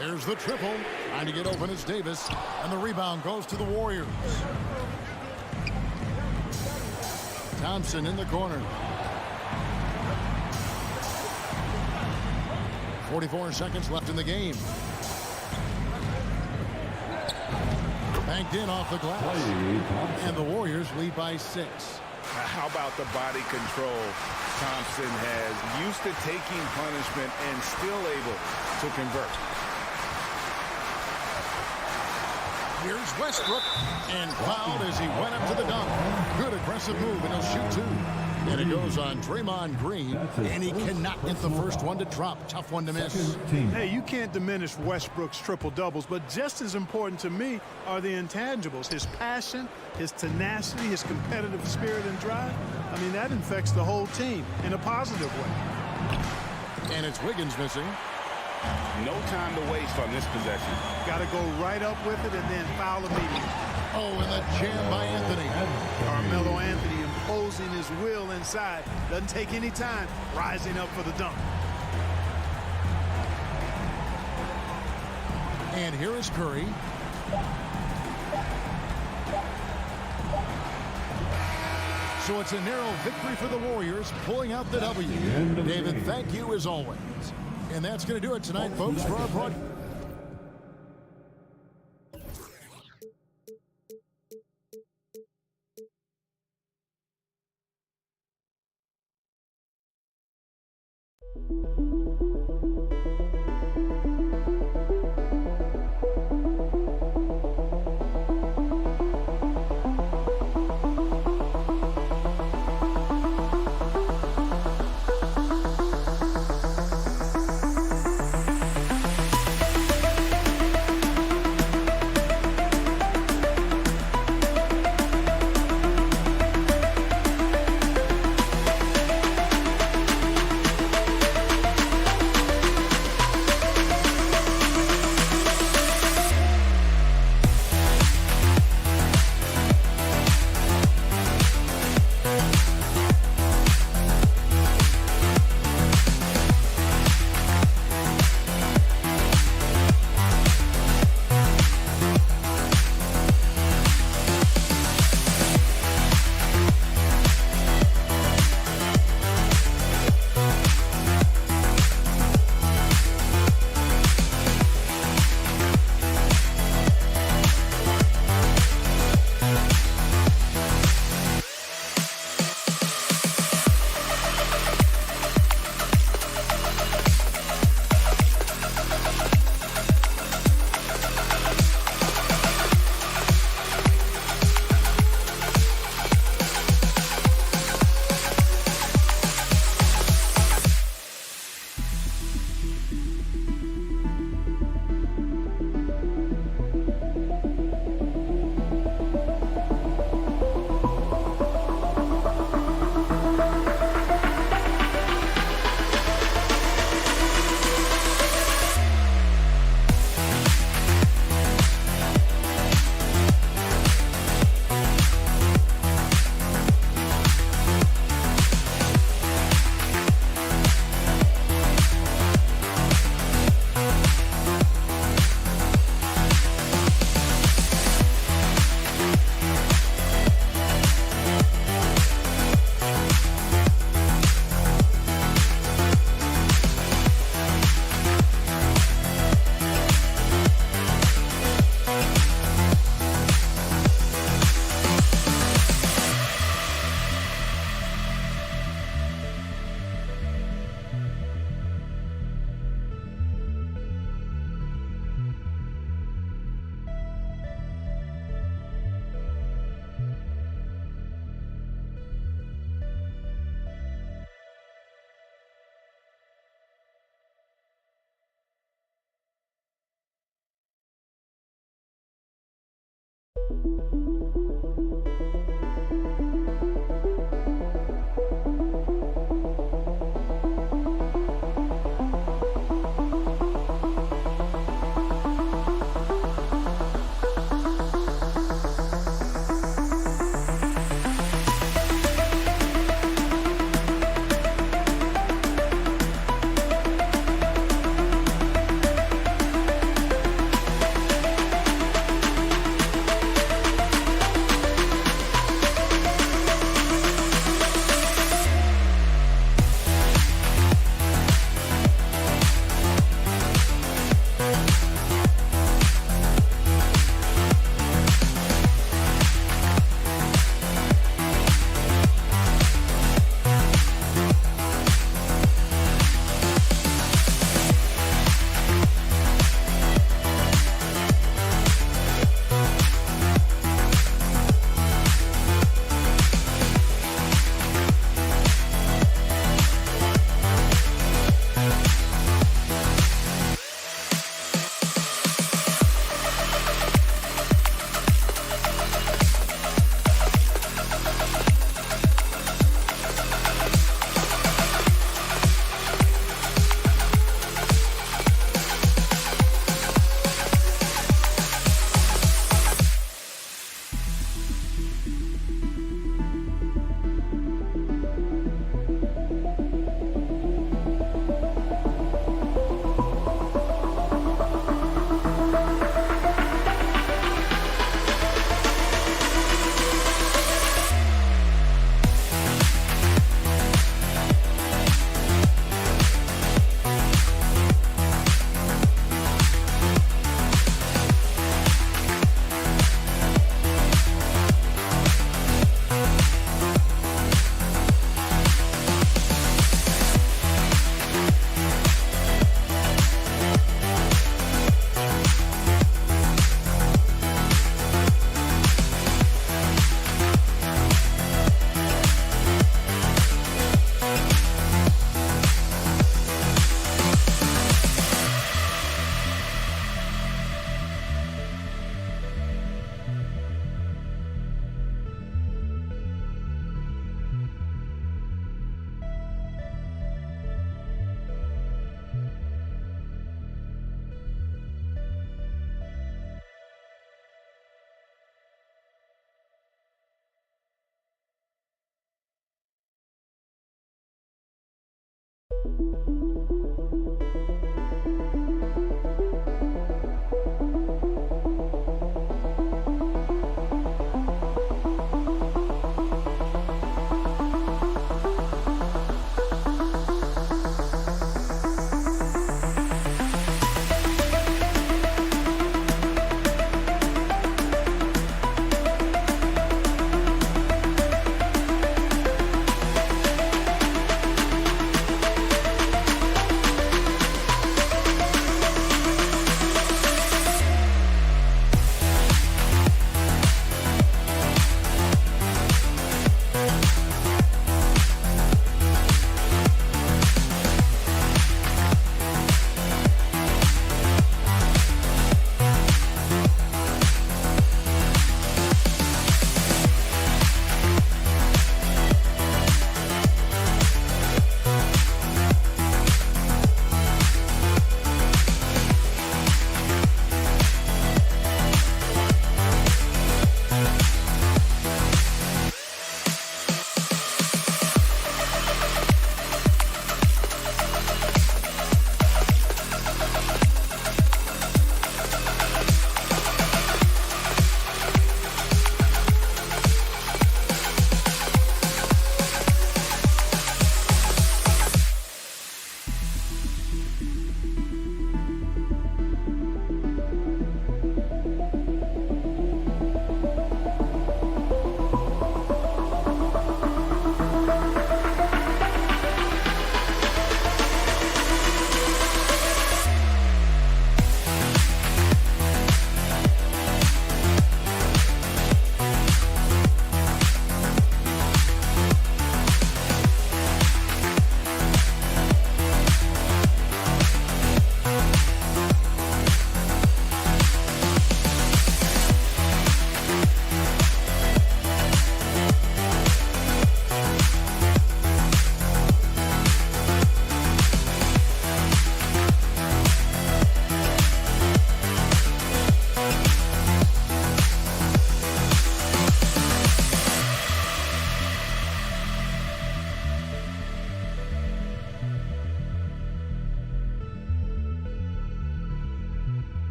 There's the triple. Trying to get open is Davis. And the rebound goes to the Warriors. Thompson in the corner. 44 seconds left in the game. Banked in off the glass. And the Warriors lead by 6. How about the body control Thompson has? Used to taking punishment and still able to convert. Here's Westbrook, and fouled as he went up to the dunk. Good aggressive move, and he'll shoot 2. And it goes on Draymond Green, and he cannot get the first one to drop. Tough one to miss. Hey, you can't diminish Westbrook's triple-doubles, but just as important to me are the intangibles. His passion, his tenacity, his competitive spirit and drive. I mean, that infects the whole team in a positive way. And it's Wiggins missing. No time to waste on this possession. Got to go right up with it and then foul immediately. Oh, and the jam by Anthony. Carmelo Anthony imposing his will inside. Doesn't take any time. Rising up for the dunk. And here is Curry. So it's a narrow victory for the Warriors, pulling out the W. David, thank you as always. And that's going to do it tonight, folks, for our broadcast.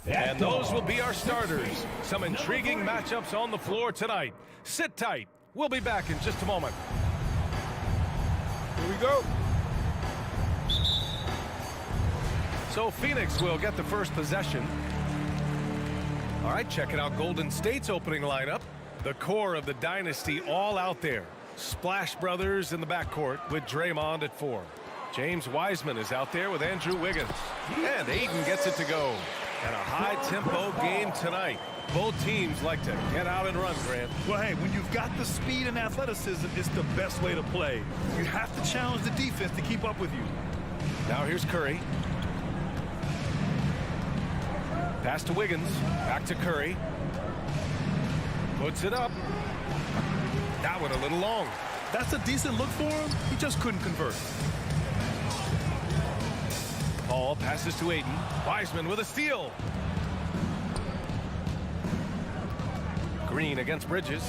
And those will be our starters. Some intriguing matchups on the floor tonight. Sit tight. We'll be back in just a moment. Here we go. So Phoenix will get the first possession. All right, checking out Golden State's opening lineup. The core of the dynasty all out there. Splash Brothers in the backcourt with Draymond at 4. James Wiseman is out there with Andrew Wiggins. And Ayton gets it to go. And a high-tempo game tonight. Both teams like to get out and run, Grant. Well, hey, when you've got the speed and athleticism, it's the best way to play. You have to challenge the defense to keep up with you. Now here's Curry. Pass to Wiggins. Back to Curry. Puts it up. That one a little long. That's a decent look for him. He just couldn't convert. Paul passes to Ayton. Wiseman with a steal. Green against Bridges.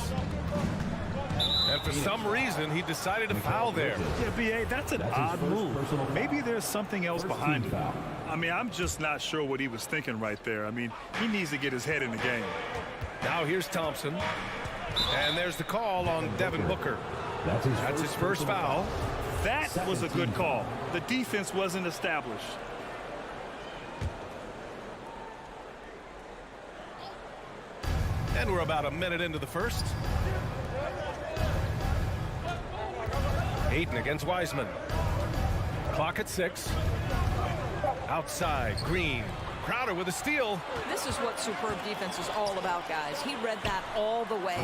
And for some reason, he decided to foul there. Yeah, B.A., that's an odd move. Maybe there's something else behind it. I mean, I'm just not sure what he was thinking right there. I mean, he needs to get his head in the game. Now here's Thompson. And there's the call on Devin Booker. That's his first foul. That was a good call. The defense wasn't established. And we're about a minute into the first. Ayton against Wiseman. Clock at 6. Outside, Green. Crowder with a steal. This is what superb defense is all about, guys. He read that all the way.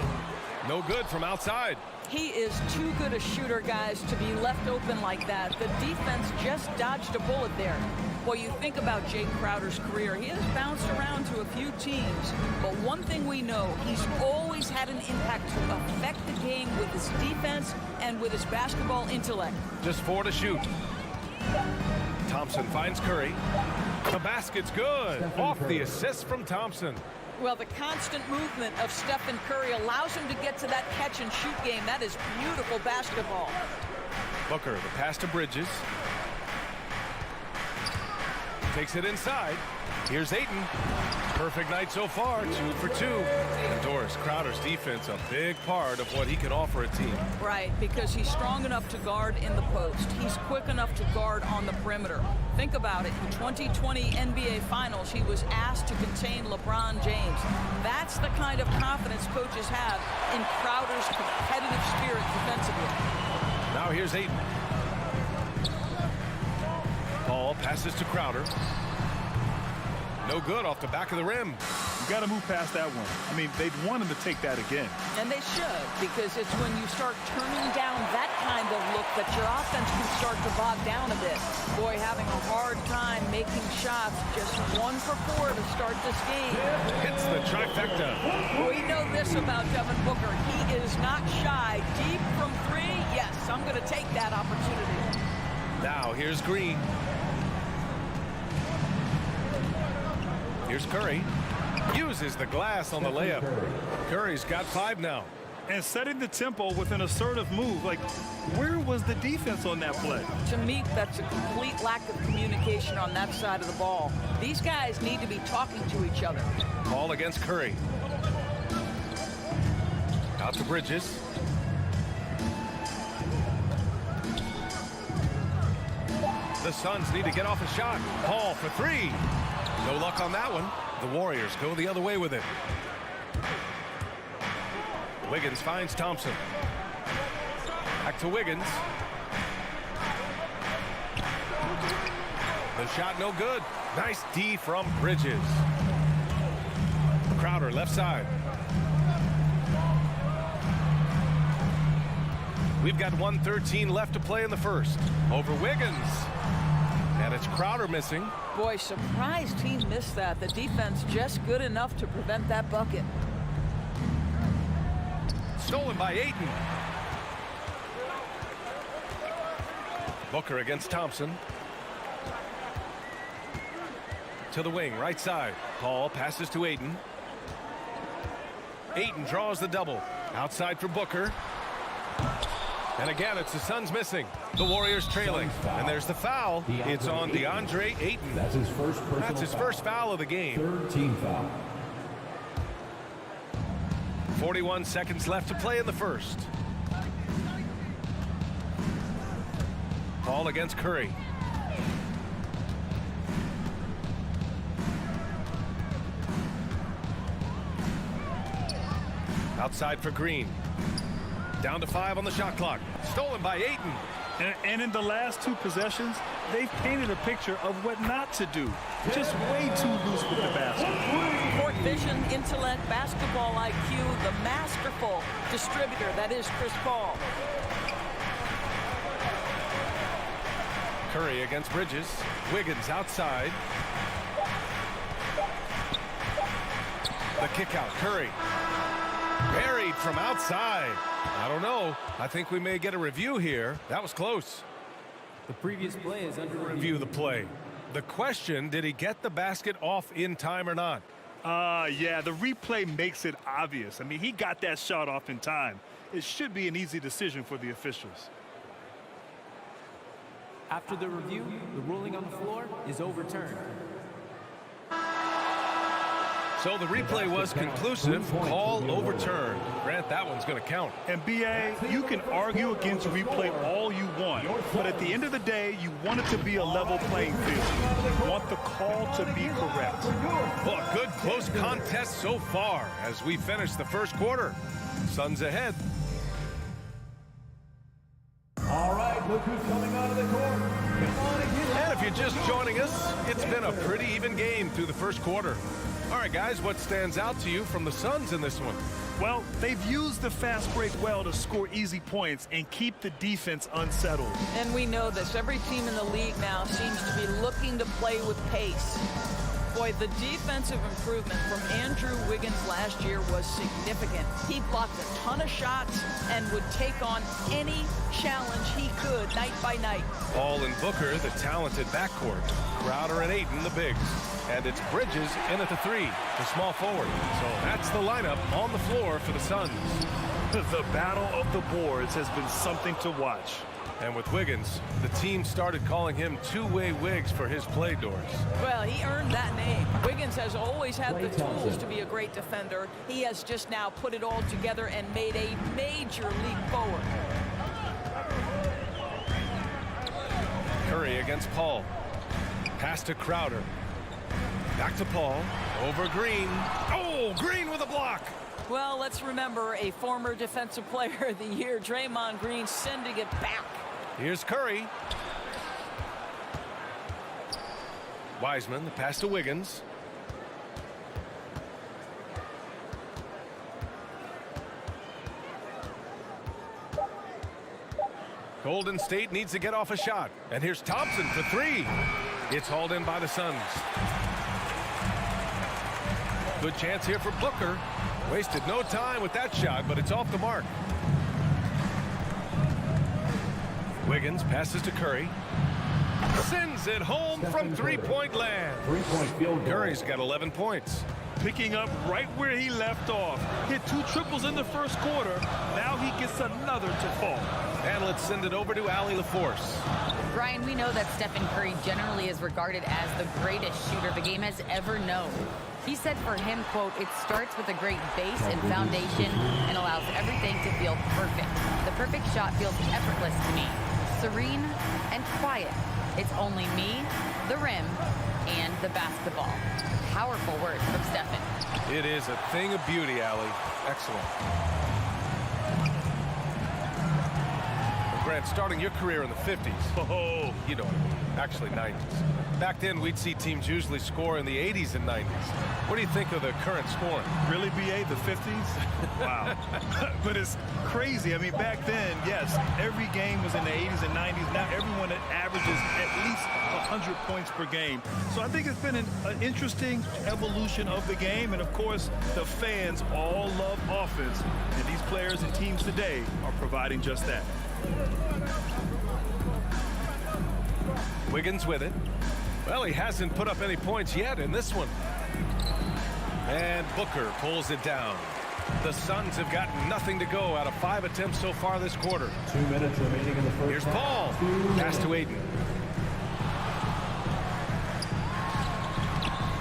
No good from outside. He is too good a shooter, guys, to be left open like that. The defense just dodged a bullet there. Well, you think about Jake Crowder's career. He has bounced around to a few teams. But one thing we know, he's always had an impact to affect the game with his defense and with his basketball intellect. Just 4 to shoot. Thompson finds Curry. The basket's good. Off the assist from Thompson. Well, the constant movement of Stephen Curry allows him to get to that catch-and-shoot game. That is beautiful basketball. Booker, the pass to Bridges. Takes it inside. Here's Ayton. Perfect night so far, 2 for 2. And Doris, Crowder's defense, a big part of what he can offer a team. Right, because he's strong enough to guard in the post. He's quick enough to guard on the perimeter. Think about it. In 2020 NBA Finals, he was asked to contain LeBron James. That's the kind of confidence coaches have in Crowder's competitive spirit defensively. Now here's Ayton. Paul passes to Crowder. No good off the back of the rim. You got to move past that one. I mean, they'd want him to take that again. And they should, because it's when you start turning down that kind of look that your offense can start to bog down a bit. Boy, having a hard time making shots. Just 1 for 4 to start this game. Hits the trifecta. We know this about Devin Booker. He is not shy. Deep from 3, yes, I'm going to take that opportunity. Now here's Green. Here's Curry. Uses the glass on the layup. Curry's got 5 now. And setting the tempo with an assertive move. Like, where was the defense on that play? To me, that's a complete lack of communication on that side of the ball. These guys need to be talking to each other. Ball against Curry. Out to Bridges. The Suns need to get off a shot. Paul for 3. No luck on that one. The Warriors go the other way with it. Wiggins finds Thompson. Back to Wiggins. The shot no good. Nice D from Bridges. Crowder left side. We've got 1:13 left to play in the first. Over Wiggins. And it's Crowder missing. Boy, surprised he missed that. The defense just good enough to prevent that bucket. Stolen by Ayton. Booker against Thompson. To the wing, right side. Paul passes to Ayton. Ayton draws the double. Outside for Booker. And again, it's the Suns missing. The Warriors trailing, and there's the foul. It's on DeAndre Ayton. That's his first personal That's his first foul of the game. Third team foul. 41 seconds left to play in the first. Ball against Curry. Outside for Green. Down to 5 on the shot clock. Stolen by Ayton. And in the last 2 possessions, they've painted a picture of what not to do. Just way too loose with the basket. Court vision, intellect, basketball IQ, the masterful distributor that is Chris Paul. Curry against Bridges. Wiggins outside. The kick out. Curry. Buried from outside. I don't know. I think we may get a review here. That was close. The previous play is under Review the play. The question, did he get the basket off in time or not? Yeah, the replay makes it obvious. I mean, he got that shot off in time. It should be an easy decision for the officials. After the review, the ruling on the floor is overturned. So the replay was conclusive. Call overturned. Grant, that one's going to count. And BA, you can argue against replay all you want, but at the end of the day, you want it to be a level playing field. You want the call to be correct. Well, a good close contest so far as we finish the first quarter. Suns ahead. All right, look who's coming out of the court. Come on and get And if you're just joining us, it's been a pretty even game through the first quarter. All right, guys, what stands out to you from the Suns in this one? Well, they've used the fast break well to score easy points and keep the defense unsettled. And we know this. Every team in the league now seems to be looking to play with pace. Boy, the defensive improvement from Andrew Wiggins last year was significant. He blocked a ton of shots and would take on any challenge he could night by night. Paul and Booker, the talented backcourt. Crowder and Ayton, the bigs. And it's Bridges in at the 3, the small forward. So that's the lineup on the floor for the Suns. The battle of the boards has been something to watch. And with Wiggins, the team started calling him two-way Wiggs for his play, Doris. Well, he earned that name. Wiggins has always had the tools to be a great defender. He has just now put it all together and made a major leap forward. Curry against Paul. Pass to Crowder. Back to Paul. Over Green. Oh, Green with a block. Well, let's remember a former Defensive Player of the Year, Draymond Green, sending it back. Here's Curry. Wiseman, the pass to Wiggins. Golden State needs to get off a shot. And here's Thompson for 3. It's hauled in by the Suns. Good chance here for Booker. Wasted no time with that shot, but it's off the mark. Wiggins passes to Curry. Sends it home from three-point land. Three-point field goal. Curry's got 11 points. Picking up right where he left off. Hit 2 triples in the first quarter. Now he gets another to fall. And let's send it over to Allie LaForce. Brian, we know that Stephen Curry generally is regarded as the greatest shooter the game has ever known. He said for him, quote, it starts with a great base and foundation and allows everything to feel perfect. The perfect shot feels effortless to me. Serene and quiet. It's only me, the rim, and the basketball. Powerful words from Stephen. It is a thing of beauty, Allie. Excellent. Grant, starting your career in the 50s. Oh, you know what I mean. Actually, 90s. Back then, we'd see teams usually score in the 80s and 90s. What do you think of the current scoring? Really, BA, the 50s? Wow. But it's crazy. I mean, back then, yes, every game was in the 80s and 90s. Now everyone averages at least 100 points per game. So I think it's been an interesting evolution of the game. And, of course, the fans all love offense. And these players and teams today are providing just that. Wiggins with it. Well, he hasn't put up any points yet in this one. And Booker pulls it down. The Suns have got nothing to go out of 5 attempts so far this quarter. 2 minutes remaining in the first Here's half. Paul. Pass to Aiden.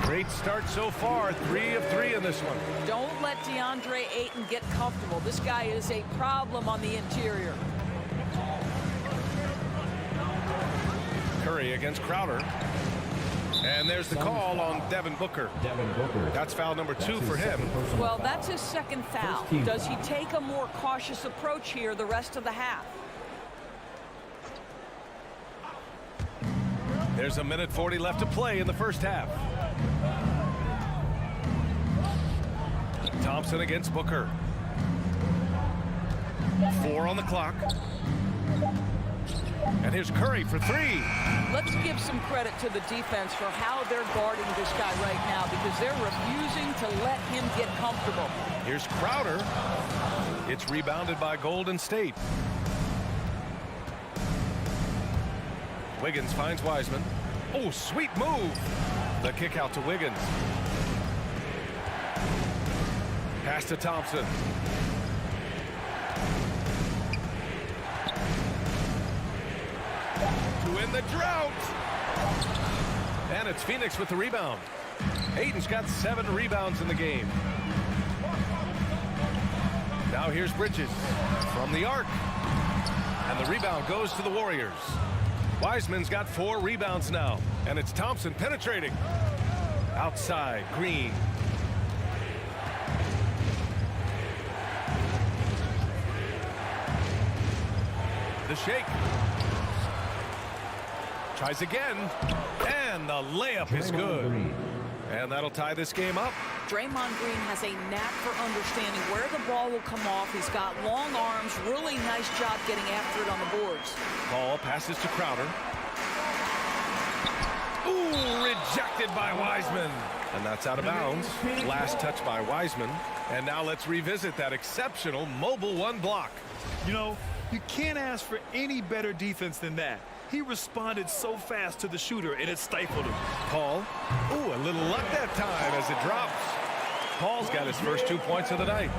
Great start so far. 3 of 3 in this one. Don't let DeAndre Ayton get comfortable. This guy is a problem on the interior. Curry against Crowder. And there's the call on Devin Booker. That's foul number 2 for him. Well, that's his second foul. Does he take a more cautious approach here the rest of the half? There's 1:40 left to play in the first half. Thompson against Booker. 4 on the clock. And here's Curry for 3. Let's give some credit to the defense for how they're guarding this guy right now, because they're refusing to let him get comfortable. Here's Crowder. It's rebounded by Golden State. Wiggins finds Wiseman. Oh, sweet move. The kick out to Wiggins. Pass to Thompson. To win the drought. And it's Phoenix with the rebound. Aiden's got 7 rebounds in the game. Now here's Bridges from the arc. And the rebound goes to the Warriors. Wiseman's got 4 rebounds now. And it's Thompson penetrating. Outside, Green. The shake. Tries again. And the layup is good. And that'll tie this game up. Draymond Green has a knack for understanding where the ball will come off. He's got long arms. Really nice job getting after it on the boards. Ball passes to Crowder. Ooh, rejected by Wiseman. And that's out of bounds. Last touch by Wiseman. And now let's revisit that exceptional mobile 1 block. You know, you can't ask for any better defense than that. He responded so fast to the shooter, and it stifled him. Paul. Ooh, a little luck that time as it drops. Paul's got his first 2 points of the night.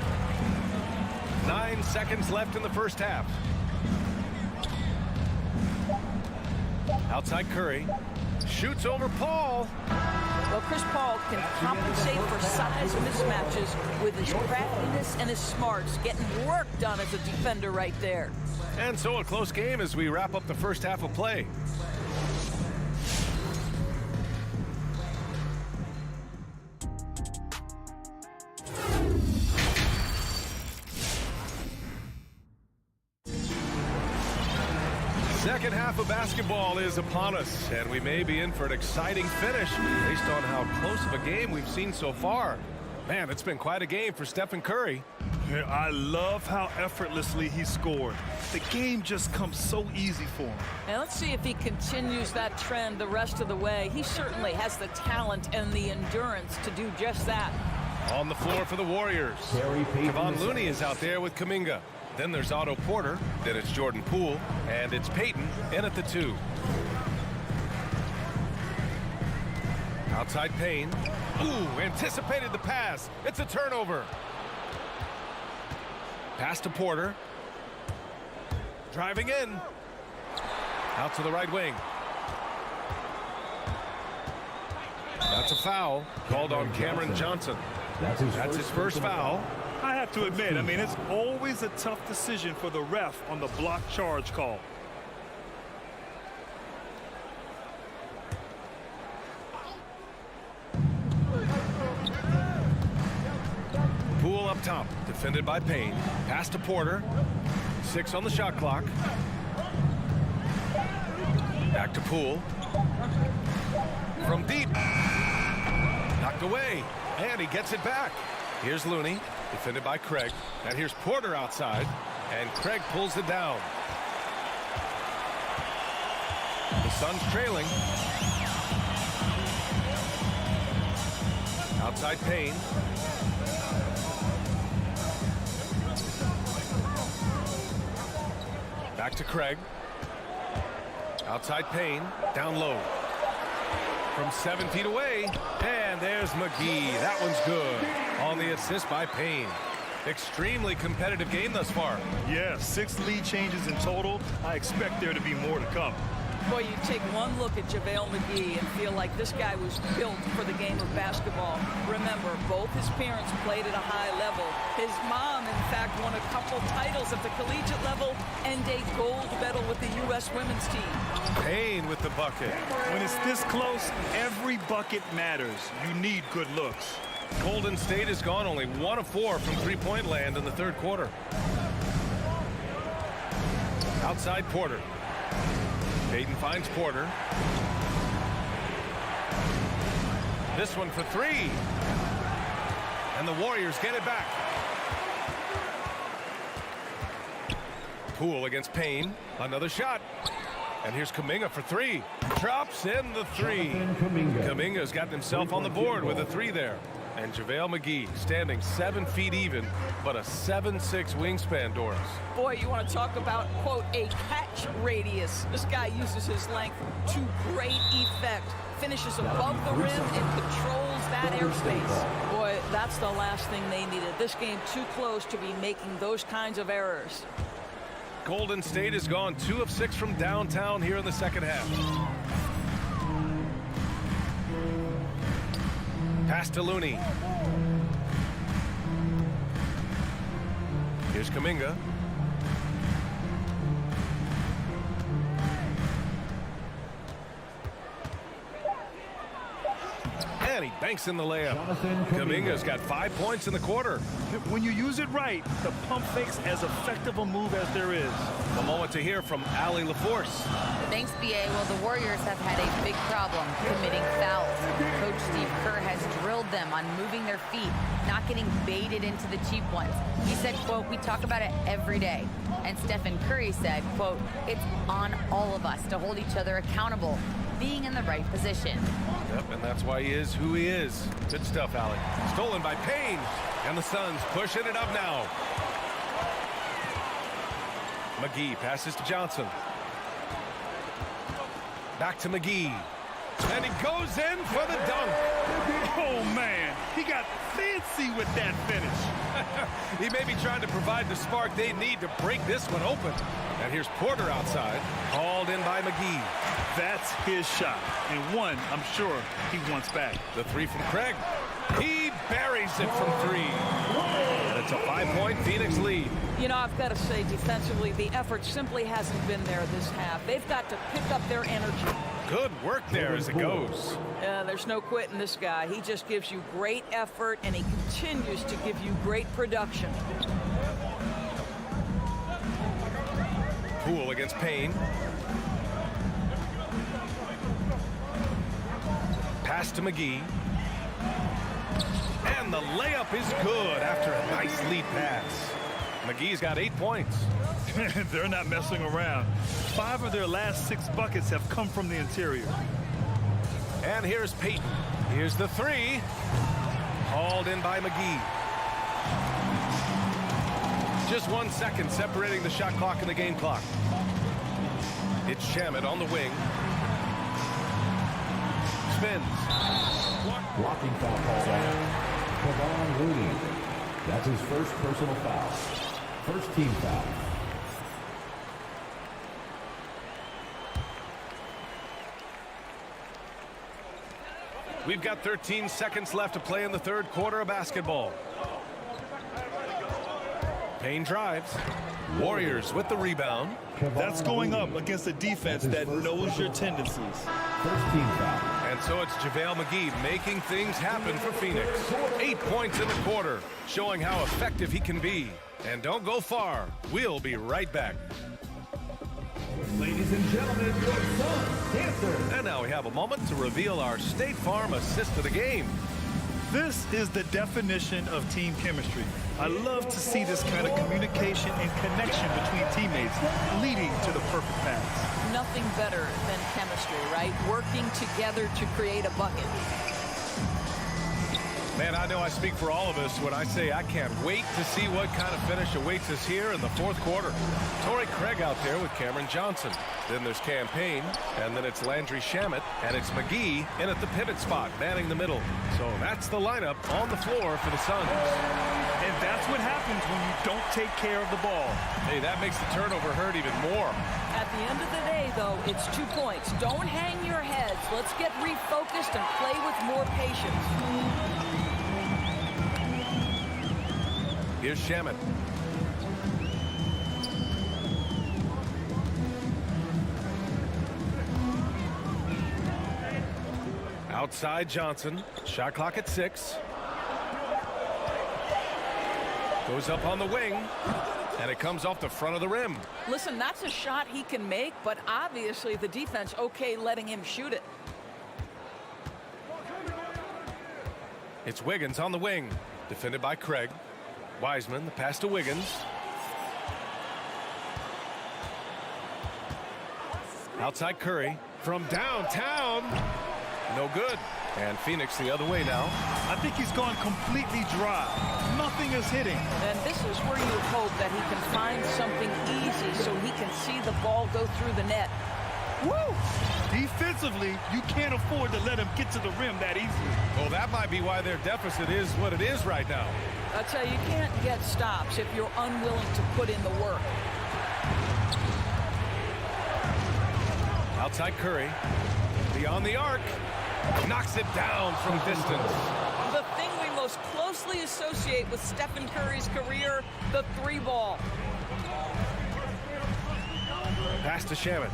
9 seconds left in the first half. Outside Curry. Shoots over Paul. Well, Chris Paul can compensate for size mismatches with his craftiness and his smarts, getting work done as a defender right there. And so a close game as we wrap up the first half of play. Second half of basketball is upon us, and we may be in for an exciting finish based on how close of a game we've seen so far. Man, it's been quite a game for Stephen Curry. I love how effortlessly he scored. The game just comes so easy for him. Now let's see if he continues that trend the rest of the way. He certainly has the talent and the endurance to do just that. On the floor for the Warriors. Kevon Looney is out there with Kuminga. Then there's Otto Porter. Then it's Jordan Poole. And it's Payton in at the 2. Outside Payne. Ooh, anticipated the pass. It's a turnover. Pass to Porter. Driving in. Out to the right wing. That's a foul called on Cameron Johnson. That's his first foul. I have to admit, I mean, it's always a tough decision for the ref on the block charge call. Poole up top, defended by Payne. Pass to Porter. 6 on the shot clock. Back to Poole. From deep. Knocked away. And he gets it back. Here's Looney, defended by Craig. And here's Porter outside. And Craig pulls it down. The Suns trailing. Outside Payne. Back to Craig. Outside Payne. Down low. From 7 feet away. And there's McGee. That one's good. On the assist by Payne. Extremely competitive game thus far. Yeah, 6 lead changes in total. I expect there to be more to come. Boy, you take one look at JaVale McGee and feel like this guy was built for the game of basketball. Remember, both his parents played at a high level. His mom, in fact, won a couple titles at the collegiate level and a gold medal with the U.S. women's team. Payne with the bucket. When it's this close, every bucket matters. You need good looks. Golden State has gone only 1 of 4 from three-point land in the third quarter. Outside Porter. Payton finds Porter. This one for 3. And the Warriors get it back. Poole against Payne. Another shot. And here's Kuminga for 3. Drops in the 3. Kuminga's got himself on the board with a 3 there. And JaVale McGee standing 7 feet even, but a 7'6" wingspan, Doris. Boy, you want to talk about, quote, a catch radius. This guy uses his length to great effect. Finishes above the rim and controls that airspace. Boy, that's the last thing they needed. This game too close to be making those kinds of errors. Golden State has gone 2 of 6 from downtown here in the second half. Pass to Looney. Here's Kuminga. And he banks in the layup. Kuminga's got 5 points in the quarter. When you use it right, the pump fake's as effective a move as there is. A moment to hear from Allie LaForce. Thanks, B.A. Well, the Warriors have had a big problem committing fouls. Coach Steve Kerr has drilled them on moving their feet, not getting baited into the cheap ones. He said, quote, "We talk about it every day." And Stephen Curry said, quote, "It's on all of us to hold each other accountable, being in the right position." Yep, and that's why he is who he is. Good stuff, Allie. Stolen by Payne. And the Suns pushing it up now. McGee passes to Johnson. Back to McGee. And he goes in for the dunk. Oh, man. He got fancy with that finish. He may be trying to provide the spark they need to break this one open. And here's Porter outside. Hauled in by McGee. That's his shot. And one, I'm sure, he wants back. The 3 from Craig. He buries it from 3. And it's a 5-point Phoenix lead. You know, I've got to say, defensively, the effort simply hasn't been there this half. They've got to pick up their energy. Good work there as it goes. There's no quitting this guy. He just gives you great effort, and he continues to give you great production. Poole against Payne. Pass to McGee. And the layup is good after a nice lead pass. McGee's got 8 points. They're not messing around. 5 of their last 6 buckets have come from the interior. And here's Payton. Here's the 3. Hauled in by McGee. Just 1 second separating the shot clock and the game clock. It's Shamet on the wing. Spins. Blocking foul called on Kevon Looney. That's his first personal foul. First team foul. We've got 13 seconds left to play in the third quarter of basketball. Payne drives. Warriors with the rebound. That's going up against a defense that knows your tendencies. First team foul. And so it's JaVale McGee making things happen for Phoenix. 8 points in the quarter, showing how effective he can be. And don't go far. We'll be right back. Ladies and gentlemen, your Suns dancer. And now we have a moment to reveal our State Farm assist of the game. This is the definition of team chemistry. I love to see this kind of communication and connection between teammates leading to the perfect pass. Nothing better than chemistry, right? Working together to create a bucket. Man, I know I speak for all of us when I say I can't wait to see what kind of finish awaits us here in the fourth quarter. Torrey Craig out there with Cameron Johnson. Then there's Cam Payne, and then it's Landry Shamet, and it's McGee in at the pivot spot, manning the middle. So that's the lineup on the floor for the Suns. And that's That's what happens when you don't take care of the ball. Hey, that makes the turnover hurt even more. At the end of the day, though, it's 2 points. Don't hang your heads. Let's get refocused and play with more patience. Here's Shaman. Outside Johnson. Shot clock at 6. Goes up on the wing, and it comes off the front of the rim. Listen, that's a shot he can make, but obviously the defense okay letting him shoot it. It's Wiggins on the wing, defended by Craig. Wiseman, the pass to Wiggins. Outside Curry from downtown. No good. And Phoenix the other way now. I think he's gone completely dry. Nothing is hitting. And this is where you hope that he can find something easy so he can see the ball go through the net. Woo! Defensively, you can't afford to let him get to the rim that easily. Well, that might be why their deficit is what it is right now. I tell you, you can't get stops if you're unwilling to put in the work. Outside Curry. Beyond the arc. Knocks it down from distance. The thing we most closely associate with Stephen Curry's career, the 3-ball. Pass to Shaman.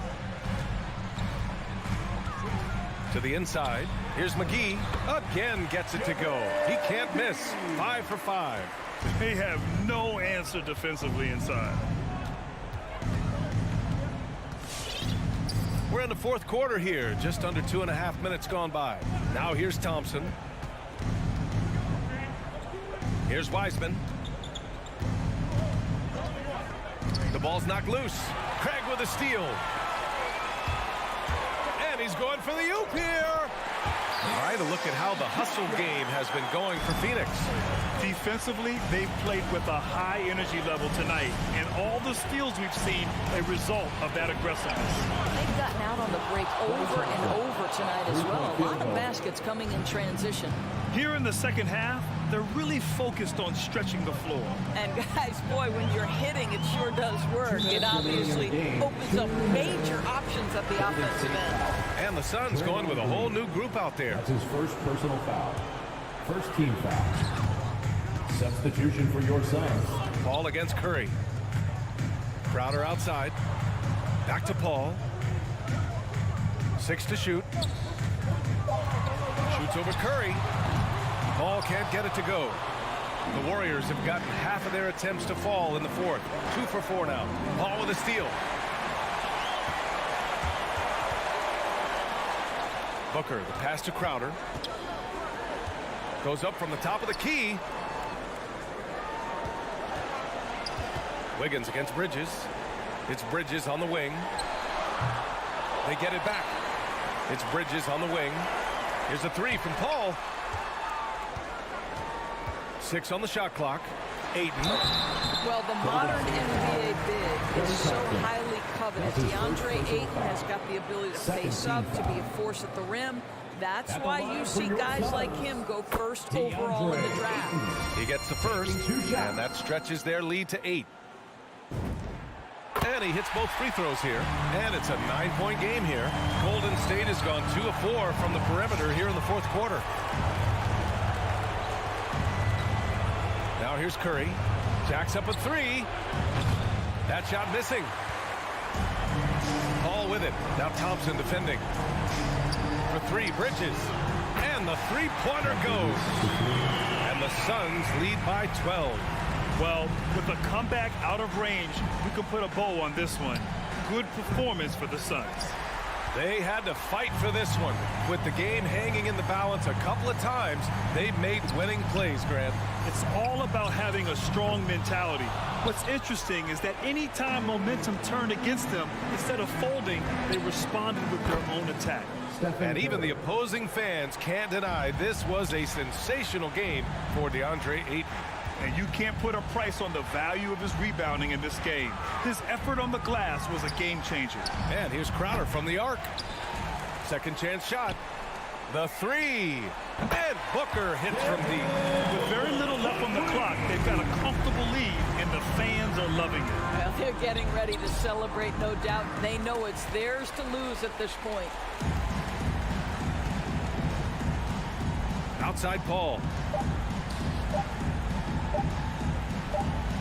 To the inside. Here's McGee. Again gets it to go. He can't miss. 5 for 5. They have no answer defensively inside. We're in the fourth quarter here. Just under 2.5 minutes gone by. Now here's Thompson. Here's Wiseman. The ball's knocked loose. Craig with a steal. And he's going for the oop here. All right, a look at how the hustle game has been going for Phoenix. Defensively, they've played with a high energy level tonight, and all the steals we've seen a result of that aggressiveness. They've gotten out on the break over and over tonight as well. A lot of baskets coming in transition. Here in the second half, they're really focused on stretching the floor. And guys, boy, when you're hitting, it sure does work. It obviously opens up major options at the offensive end. And the Suns going with a whole new group out there. That's his first personal foul. First team foul. Substitution for your Suns. Paul against Curry. Crowder outside. Back to Paul. 6 to shoot. Shoots over Curry. Paul can't get it to go. The Warriors have gotten half of their attempts to fall in the fourth. 2 for 4 now. Paul with a steal. Booker, the pass to Crowder. Goes up from the top of the key. Wiggins against Bridges. It's Bridges on the wing. They get it back. It's Bridges on the wing. Here's a 3 from Paul. 6 on the shot clock. Ayton. Well, the modern NBA big is so highly coveted. DeAndre Ayton has got the ability to face up, to be a force at the rim. That's why you see guys like him go first overall in the draft. He gets the first, and that stretches their lead to 8. And he hits both free throws here. And it's a 9-point game here. Golden State has gone 2 of 4 from the perimeter here in the fourth quarter. Now here's Curry. Jacks up a 3. That shot missing. Paul with it. Now Thompson defending. For 3, Bridges. And the three-pointer goes. And the Suns lead by 12. Well, with a comeback out of range, we can put a bow on this one. Good performance for the Suns. They had to fight for this one. With the game hanging in the balance a couple of times, they've made winning plays, Grant. It's all about having a strong mentality. What's interesting is that anytime momentum turned against them, instead of folding, they responded with their own attack. And even the opposing fans can't deny this was a sensational game for DeAndre Ayton. And you can't put a price on the value of his rebounding in this game. His effort on the glass was a game changer. And here's Crowder from the arc. Second chance shot. The 3. And Booker hits from deep. With very little left on the clock, they've got a comfortable getting ready to celebrate, no doubt. They know it's theirs to lose at this point. Outside Paul.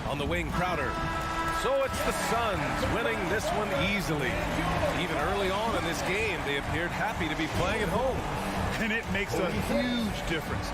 On the wing, Crowder. So it's the Suns winning this one easily. Even early on in this game, they appeared happy to be playing at home. And it makes a huge difference.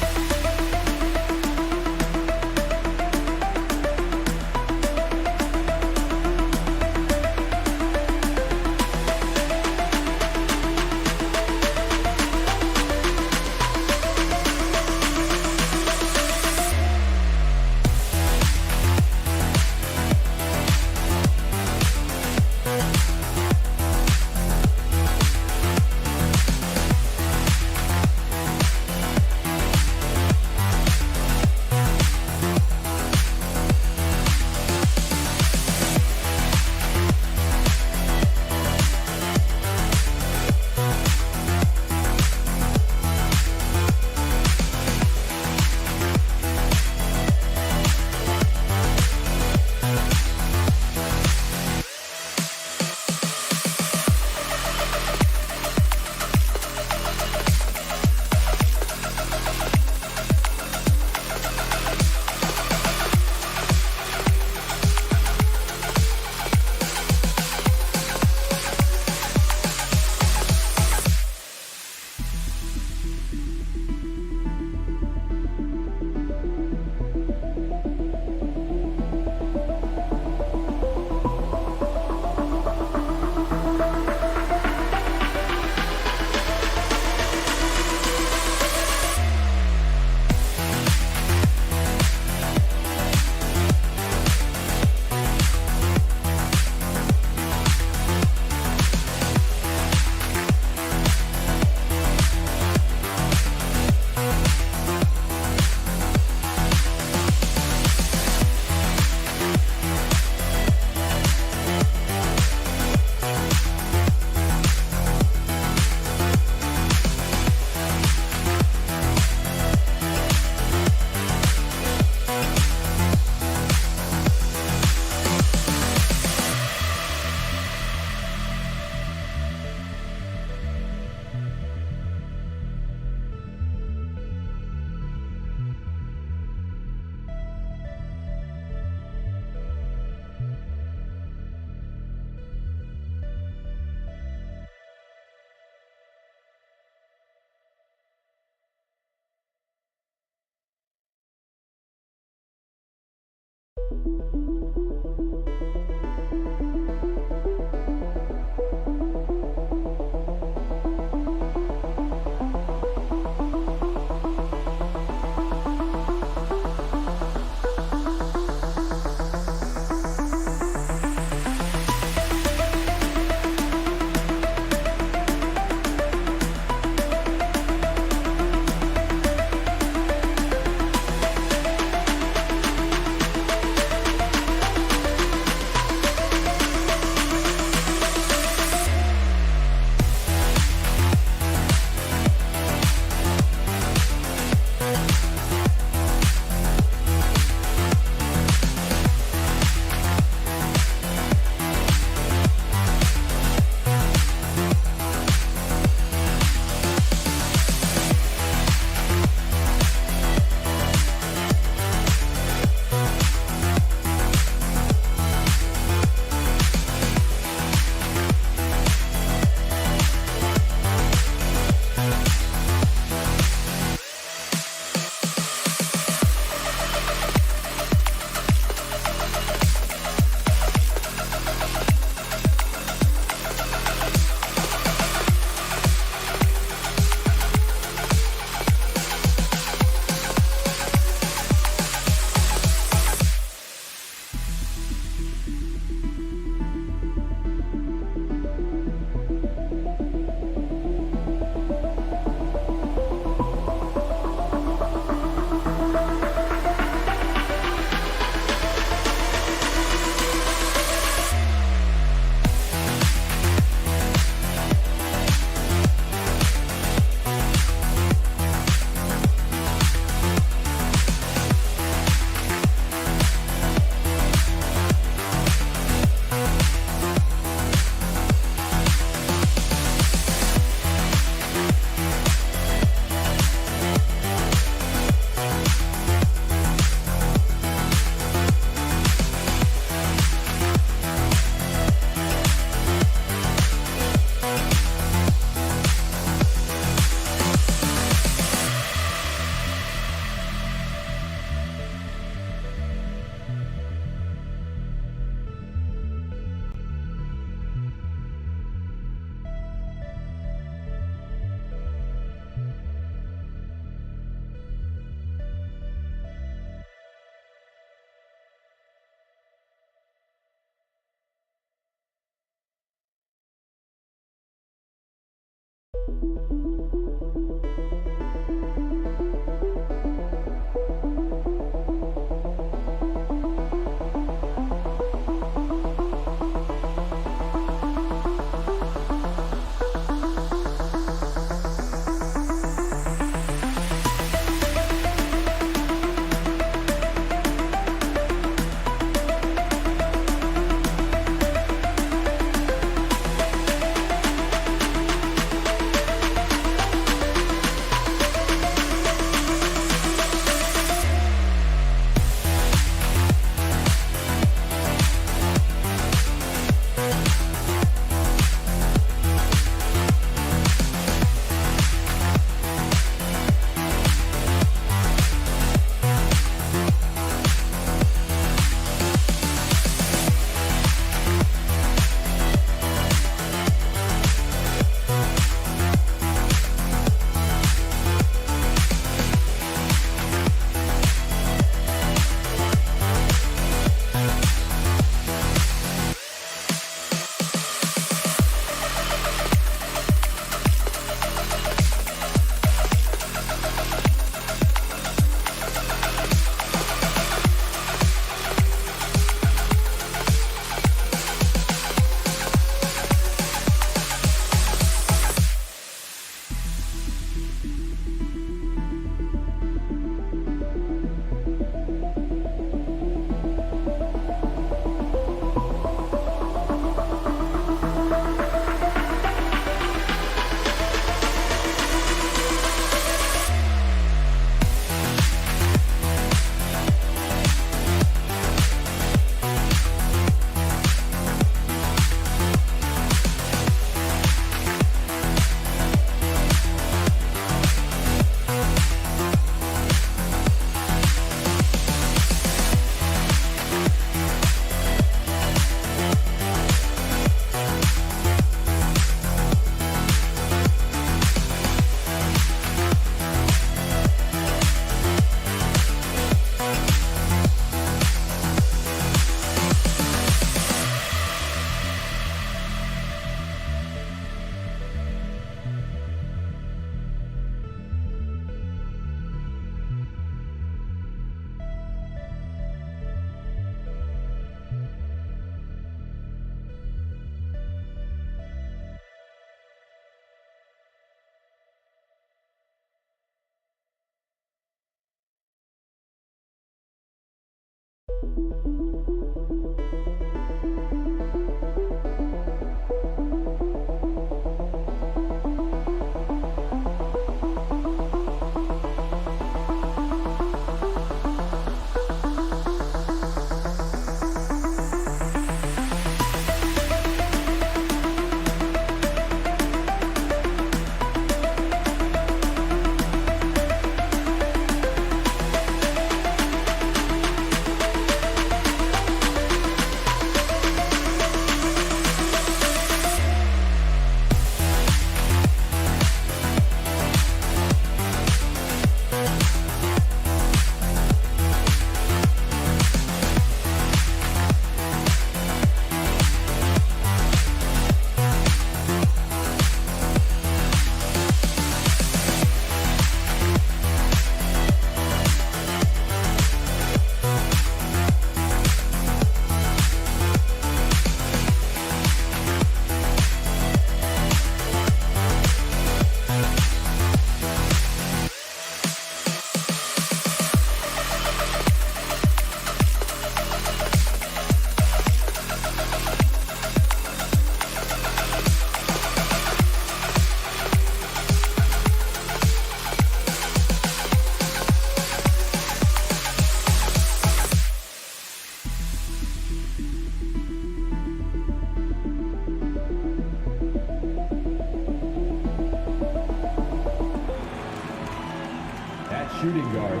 shooting guard.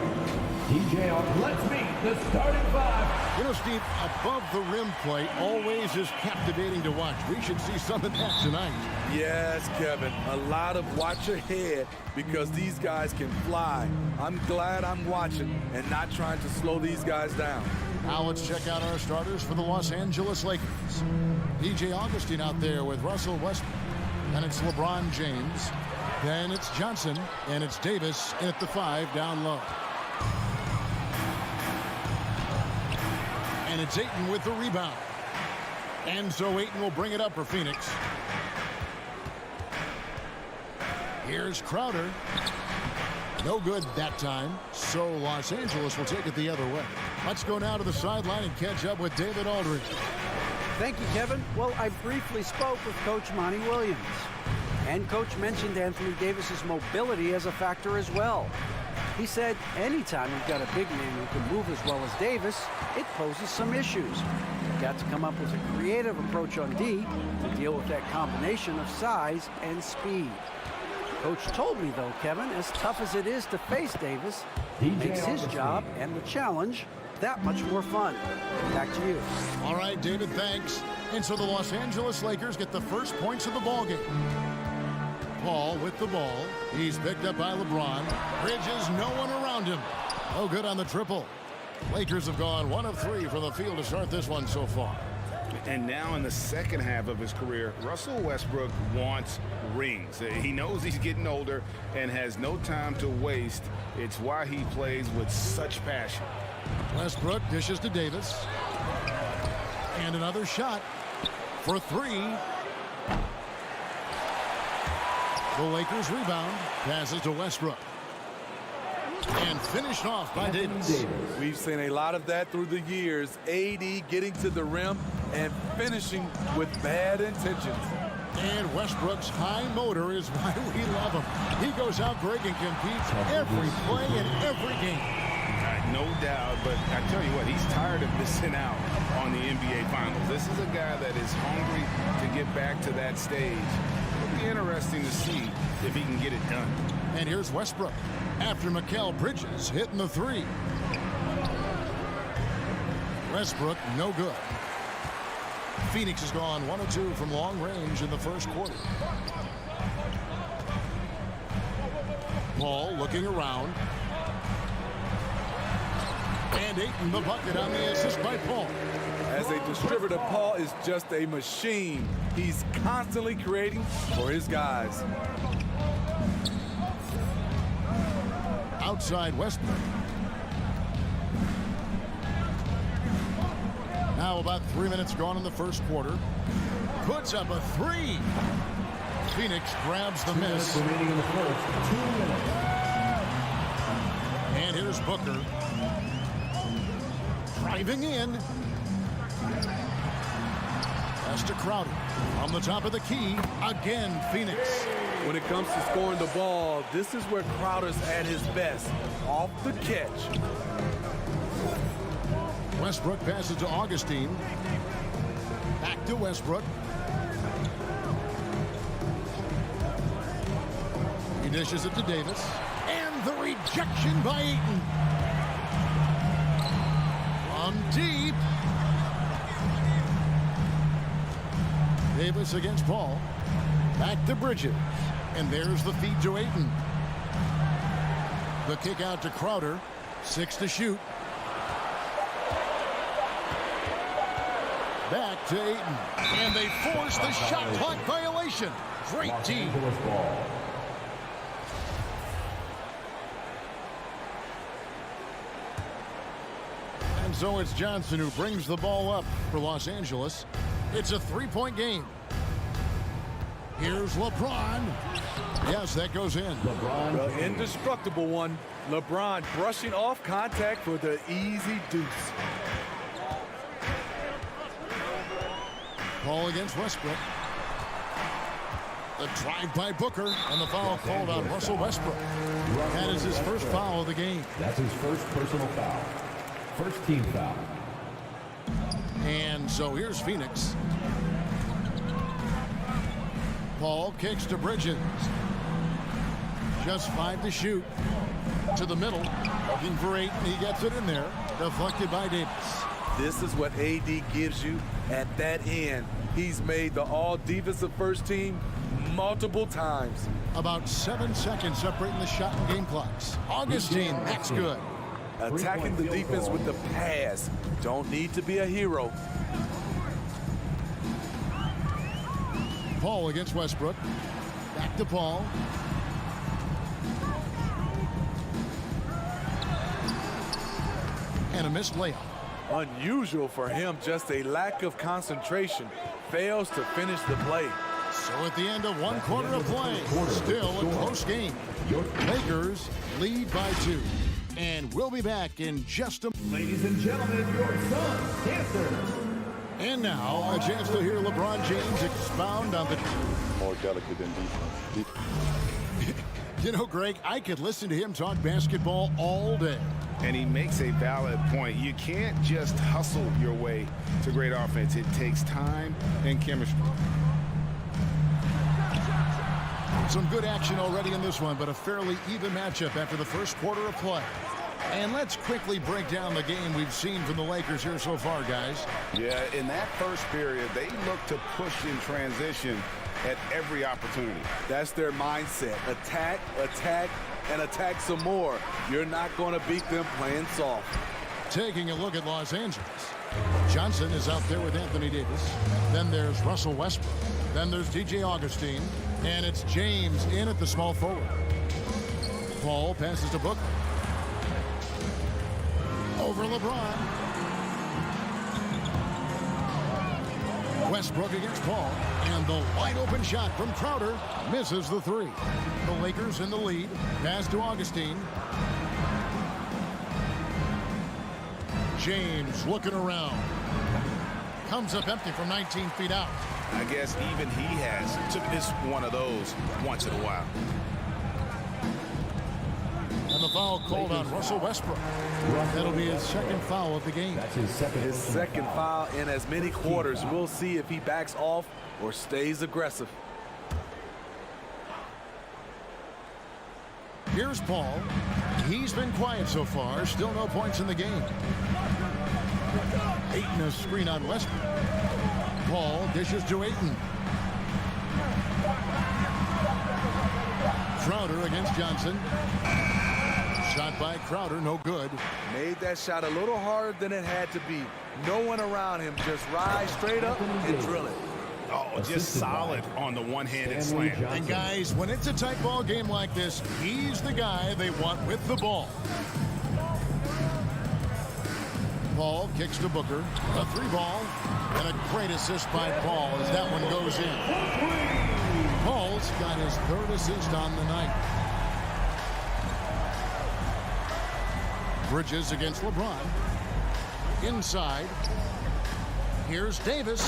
DJ, let's meet the starting five. You know, Steve, above the rim play always is captivating to watch. We should see some of that tonight. Yes, Kevin. A lot of watch ahead because these guys can fly. I'm glad I'm watching and not trying to slow these guys down. Now let's check out our starters for the Los Angeles Lakers. DJ Augustine out there with Russell Westbrook. And it's LeBron James. Then it's Johnson, and it's Davis in at the 5 down low. And it's Ayton with the rebound. And so Ayton will bring it up for Phoenix. Here's Crowder. No good that time, so Los Angeles will take it the other way. Let's go now to the sideline and catch up with David Aldridge. Thank you, Kevin. Well, I briefly spoke with Coach Monty Williams. And Coach mentioned Anthony Davis's mobility as a factor as well. He said anytime you've got a big man who can move as well as Davis, it poses some issues. You've got to come up with a creative approach on D to deal with that combination of size and speed. Coach told me, though, Kevin, as tough as it is to face Davis, it makes his job and the challenge that much more fun. Back to you. All right, David, thanks. And so the Los Angeles Lakers get the first points of the ballgame. Paul with the ball. He's picked up by LeBron. Bridges, no one around him. No good on the triple. Lakers have gone 1 of 3 from the field to start this one so far. And now in the second half of his career, Russell Westbrook wants rings. He knows he's getting older and has no time to waste. It's why he plays with such passion. Westbrook dishes to Davis. And another shot for 3. The Lakers rebound. Passes to Westbrook. And finished off by Davis. We've seen a lot of that through the years. AD getting to the rim and finishing with bad intentions. And Westbrook's high motor is why we love him. He goes out, Greg, and competes every play in every game. No doubt, but I tell you what, he's tired of missing out on the NBA Finals. This is a guy that is hungry to get back to that stage. It'll be interesting to see if he can get it done. And here's Westbrook after Mikal Bridges hitting the 3. Westbrook, no good. Phoenix has gone 1 of 2 from long range in the first quarter. Paul looking around. And Ayton the bucket on the assist by Paul. As a distributor, Paul is just a machine. He's constantly creating for his guys. Outside Westbrook. Now about 3 minutes gone in the first quarter. Puts up a 3. Phoenix grabs the miss. Remaining in the first, 2 minutes. And here's Booker. Driving in. Pass to Crowder. On the top of the key. Again, Phoenix. When it comes to scoring the ball, this is where Crowder's at his best. Off the catch. Westbrook passes to Augustine. Back to Westbrook. He dishes it to Davis. And the rejection by Ayton. From deep. Davis against Paul. Back to Bridges. And there's the feed to Ayton. The kick out to Crowder. 6 to shoot. Back to Ayton. And they force the shot clock violation. Great team. And so it's Johnson who brings the ball up for Los Angeles. It's a 3-point game. Here's LeBron. Yes, that goes in. The indestructible one. LeBron brushing off contact for the easy deuce. Ball against Westbrook. The drive by Booker, and the foul called on Russell Westbrook. That is his first foul of the game. That's his first personal foul. First team foul. And so here's Phoenix. Paul kicks to Bridges. Just 5 to shoot. To the middle. Looking for 8, and he gets it in there. Deflected by Davis. This is what AD gives you at that end. He's made the all-defensive first team multiple times. About 7 seconds separating the shot and game clocks. Augustine, that's good. Attacking the defense with the pass. Don't need to be a hero. Paul against Westbrook. Back to Paul. and a missed layup. Unusual for him, just a lack of concentration. Fails to finish the play. So at the end of one quarter of play, still a close game. Lakers lead by 2. And we'll be back in just a minute. Ladies and gentlemen, your Suns answer. And now, a chance to hear LeBron James expound on the... More delicate than defense. You know, Greg, I could listen to him talk basketball all day. And he makes a valid point. You can't just hustle your way to great offense. It takes time and chemistry. Some good action already in this one, but a fairly even matchup after the first quarter of play. And let's quickly break down the game we've seen from the Lakers here so far, guys. Yeah, in that first period, they look to push in transition at every opportunity. That's their mindset. Attack, attack, and attack some more. You're not going to beat them playing soft. Taking a look at Los Angeles. Johnson is out there with Anthony Davis. Then there's Russell Westbrook. Then there's DJ Augustine. And it's James in at the small forward. Paul passes to Booker. Over LeBron. Westbrook against Paul. And the wide open shot from Crowder misses the 3. The Lakers in the lead. Pass to Augustine. James looking around. Comes up empty from 19 feet out. I guess even he has to miss one of those once in a while. And the foul called on Russell Westbrook. That'll be his second foul of the game. That's his second foul in as many quarters. We'll see if he backs off or stays aggressive. Here's Paul. He's been quiet so far. Still no points in the game. Ayton a screen on Westbrook. Paul dishes to Ayton. Crowder against Johnson. Shot by Crowder, no good. Made that shot a little harder than it had to be. No one around him, just rise straight up and drill it. Oh, just solid on the one-handed slam. And guys, when it's a tight ball game like this, he's the guy they want with the ball. Paul kicks to Booker. A 3 ball. And a great assist by Paul as that one goes in. Paul's got his 3rd assist on the night. Bridges against LeBron. Inside. Here's Davis.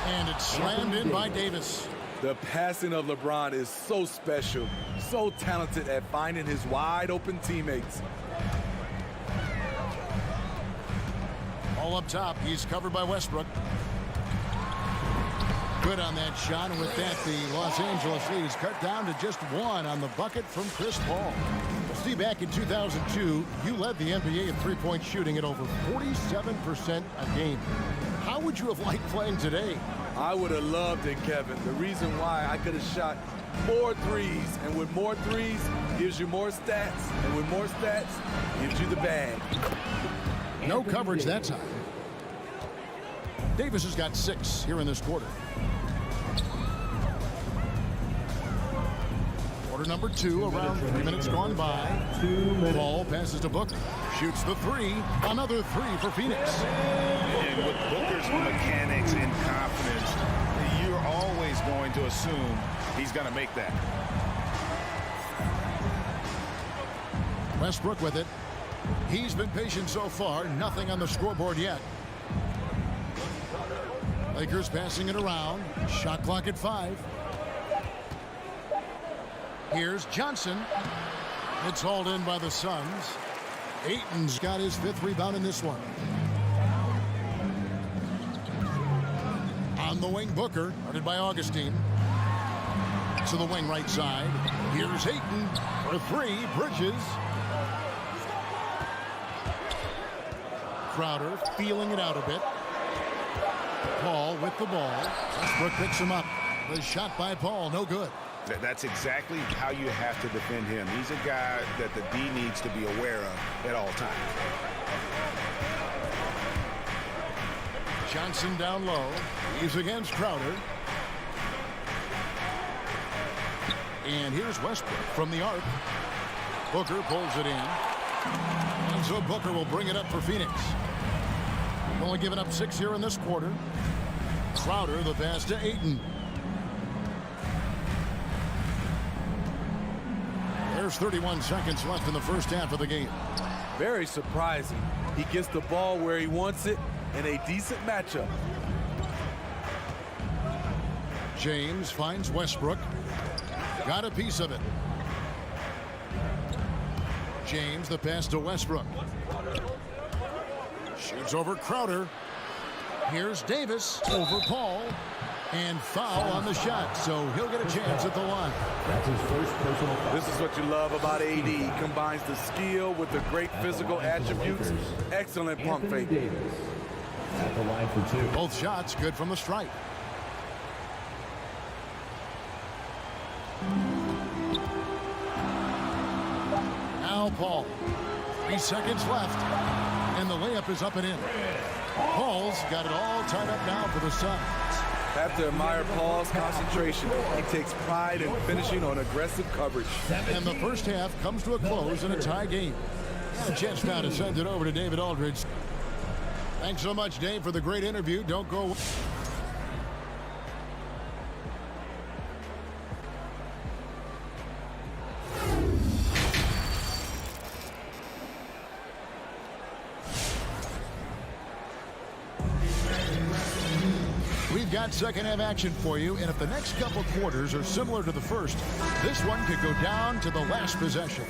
And it's slammed in by Davis. The passing of LeBron is so special. So talented at finding his wide open teammates. All up top, he's covered by Westbrook. Good on that shot, and with that, the Los Angeles leads cut down to just 1 on the bucket from Chris Paul. Steve, back in 2002, you led the NBA in three-point shooting at over 47% a game. How would you have liked playing today? I would have loved it, Kevin. The reason why I could have shot more threes, and with more threes gives you more stats, and with more stats gives you the bag. No coverage that time. Davis has got 6 here in this quarter. Quarter number 2, around 3 minutes gone by. Paul passes to Booker. Shoots the 3. Another 3 for Phoenix. And with Booker's mechanics and confidence, you're always going to assume he's going to make that. Westbrook with it. He's been patient so far. Nothing on the scoreboard yet. Lakers passing it around. Shot clock at 5. Here's Johnson. It's hauled in by the Suns. Ayton's got his 5th rebound in this one. On the wing, Booker, guarded by Augustine. To the wing right side. Here's Ayton for 3. Bridges. Crowder feeling it out a bit. Paul with the ball. Westbrook picks him up. The shot by Paul, no good. That's exactly how you have to defend him. He's a guy that the D needs to be aware of at all times. Johnson down low. He's against Crowder. And here's Westbrook from the arc. Booker pulls it in. And And so Booker will bring it up for Phoenix. Only given up 6 here in this quarter. Crowder the pass to Ayton. There's 31 seconds left in the first half of the game. Very surprising. He gets the ball where he wants it in a decent matchup. James finds Westbrook. Got a piece of it. James the pass to Westbrook. Shoots over Crowder. Here's Davis over Paul. And foul on the shot, so he'll get a chance at the line. That's his first personal foul. This is what you love about AD. He combines the skill with the great physical attributes. Excellent pump fake. At the line for 2. Both shots good from the stripe. Now Paul. 3 seconds left. And the layup is up and in. Paul's got it all tied up now for the Suns. Have to admire Paul's concentration. He takes pride in finishing on aggressive coverage. And the first half comes to a close in a tie game. A chance now to send it over to David Aldridge. Thanks so much, Dave, for the great interview. Don't go away. We've got second half action for you, and if the next couple quarters are similar to the first, this one could go down to the last possession.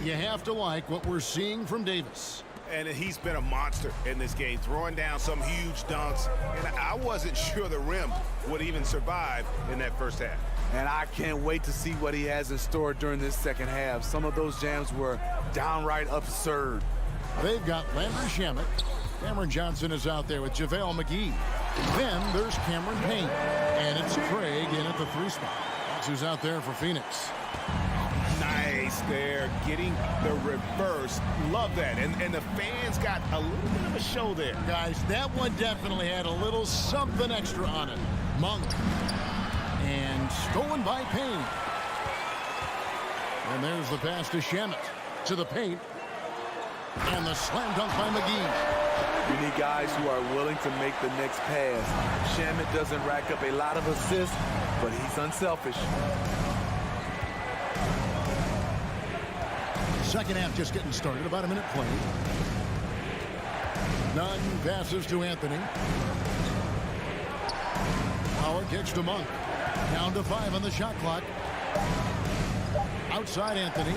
You have to like what we're seeing from Davis. And he's been a monster in this game, throwing down some huge dunks. And I wasn't sure the rim would even survive in that first half. And I can't wait to see what he has in store during this second half. Some of those jams were downright absurd. They've got Landry Shamet. Cameron Johnson is out there with JaVale McGee. Then there's Cameron Payne. And it's Craig in at the 3 spot. That's who's out there for Phoenix. Nice there, getting the reverse. Love that. And the fans got a little bit of a show there. Guys, that one definitely had a little something extra on it. Monk. And stolen by Payne. And there's the pass to Shamet. To the paint. And the slam dunk by McGee. You need guys who are willing to make the next pass. Shamet doesn't rack up a lot of assists, but he's unselfish. Second half just getting started. About a minute played. Nunn passes to Anthony. Howard kicks to Monk. Down to 5 on the shot clock. Outside Anthony.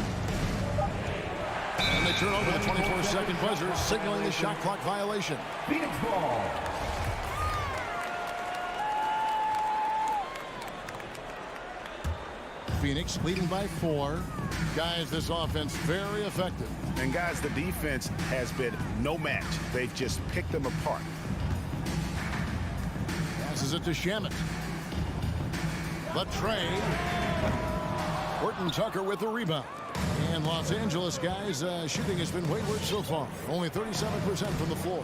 And they turn over the 24-second buzzer, signaling the shot clock violation. Phoenix ball. Phoenix leading by 4. Guys, this offense very effective. And guys, the defense has been no match. They've just picked them apart. Passes it to Shamet. The trade. Horton Tucker with the rebound. And Los Angeles, guys, shooting has been wayward so far. Only 37% from the floor.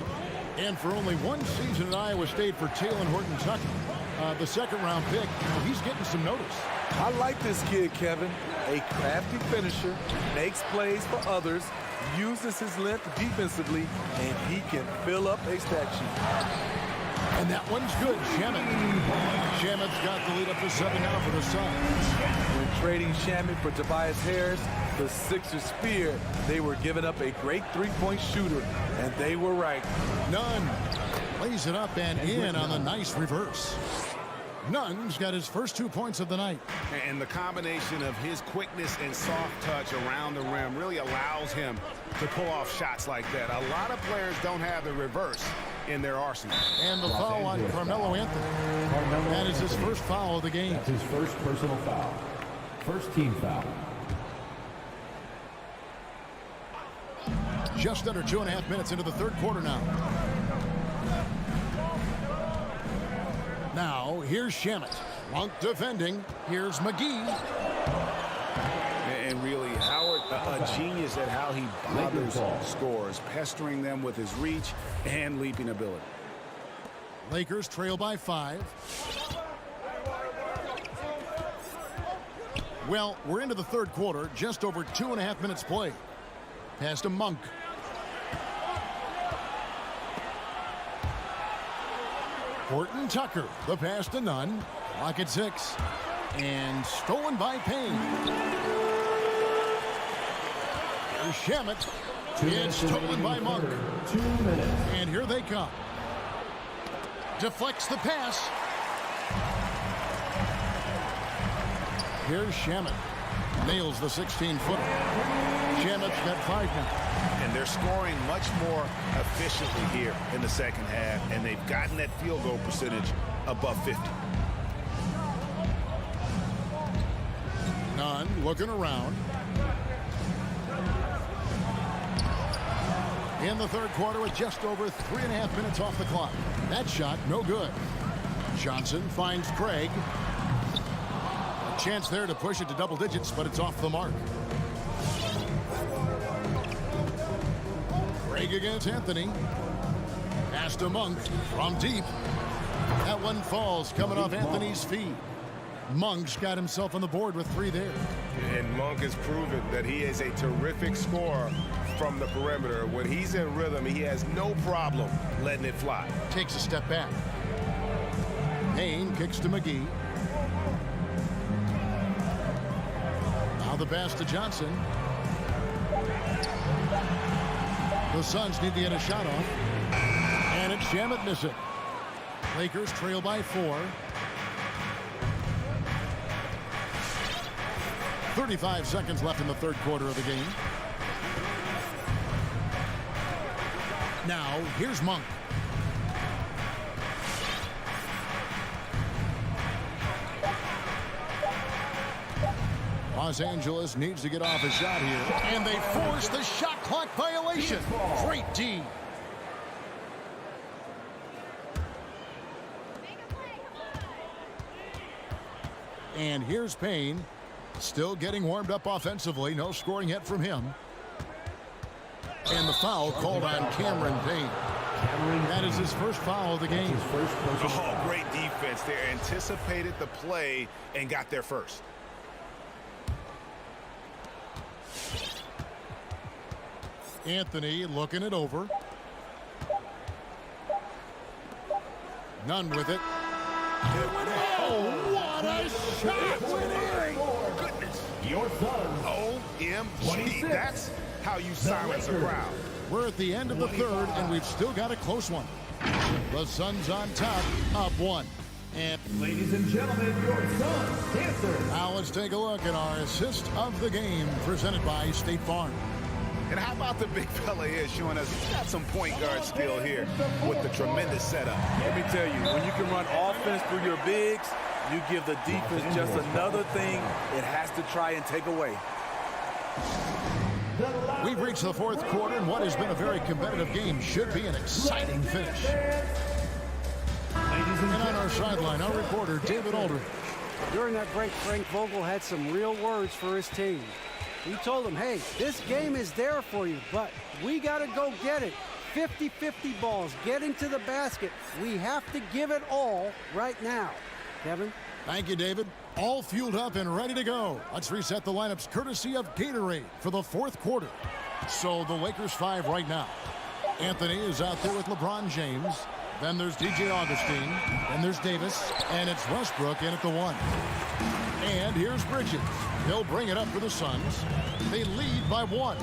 And for only one season at Iowa State for Taylor Horton Tucker, the second-round pick, he's getting some notice. I like this kid, Kevin. A crafty finisher, makes plays for others, uses his length defensively, and he can fill up a stat sheet. And that one's good. Shamet's got the lead up to 7 now for the Suns. When trading Shamet for Tobias Harris, the Sixers feared they were giving up a great three-point shooter, and they were right. Nunn lays it up and in on the nice reverse. Nunn's got his first 2 points of the night. And the combination of his quickness and soft touch around the rim really allows him to pull off shots like that. A lot of players don't have the reverse in their arsenal. And the foul on Carmelo Anthony. That is his first foul of the game. That's his first personal foul. First team foul. Just under 2.5 minutes into the third quarter now. Now, here's Shamet. Monk defending. Here's McGee. And really, Howard, a genius at how he bothers scores, pestering them with his reach and leaping ability. Lakers trail by 5. Well, we're into the third quarter, just over 2.5 minutes played. Pass to Monk. Horton Tucker, the pass to Nunn. Clock at 6. And stolen by Payne. Shamet. It's stolen by Monk. 2 minutes. And here they come. Deflects the pass. Here's Shamet. Nails the 16-footer. Shamet's got 5 now. And they're scoring much more efficiently here in the second half, and they've gotten that field goal percentage above 50. Nunn looking around. In the third quarter with just over 3.5 minutes off the clock. That shot, no good. Johnson finds Craig. A chance there to push it to double digits, but it's off the mark. Craig against Anthony. Pass to Monk from deep. That one falls coming off Anthony's feet. Monk's got himself on the board with 3 there. And Monk has proven that he is a terrific scorer from the perimeter. When he's in rhythm, he has no problem letting it fly. Takes a step back. Payne kicks to McGee. Now the pass to Johnson. The Suns need to get a shot off. And it's Shamet missing. Lakers trail by 4. 35 seconds left in the third quarter of the game. Now, here's Monk. Los Angeles needs to get off a shot here. And they force the shot clock violation. Great D. And here's Payne. Still getting warmed up offensively. No scoring yet from him. And the foul called on Cameron Payne. That is his first foul of the game. Oh, great defense there. Anticipated the play and got there first. Anthony looking it over. Nunn with it. Oh, what a shot! Goodness. Your son. OMG. That's how you silence a crowd. We're at the end of the third, and we've still got a close one. The Suns on top, up 1. And ladies and gentlemen, your Suns answer. Now let's take a look at our assist of the game, presented by State Farm. And how about the big fella here showing us he's got some point guard skill here with the tremendous setup. Let me tell you, when you can run offense through your bigs, you give the defense just another thing it has to try and take away. We've reached the fourth quarter, and what has been a very competitive game should be an exciting finish. And on our sideline, our reporter, David Aldridge. During that break, Frank Vogel had some real words for his team. He told them, hey, this game is there for you, but we got to go get it. 50-50 balls, getting to the basket. We have to give it all right now. Kevin? Thank you, David. All fueled up and ready to go. Let's reset the lineups courtesy of Gatorade for the fourth quarter. So the Lakers 5 right now. Anthony is out there with LeBron James. Then there's DJ Augustine. Then there's Davis. And it's Westbrook in at the 1. And here's Bridges. He'll bring it up for the Suns. They lead by 1.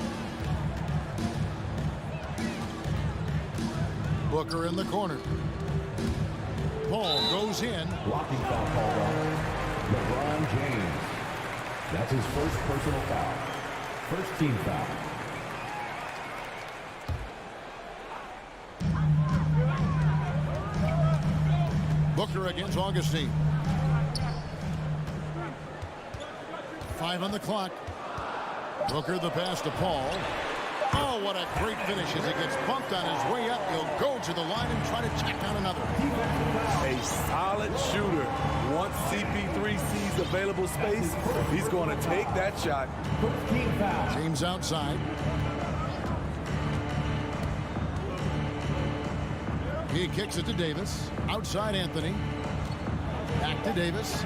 Booker in the corner. Ball goes in. Blocking foul called on LeBron James. That's his first personal foul. First team foul. Booker against Augustine. 5 on the clock. Booker the pass to Paul. Oh, what a great finish as he gets bumped on his way up. He'll go to the line and try to tack on another. A solid shooter. Once CP3 sees available space, he's going to take that shot. James outside. He kicks it to Davis. Outside Anthony. Back to Davis.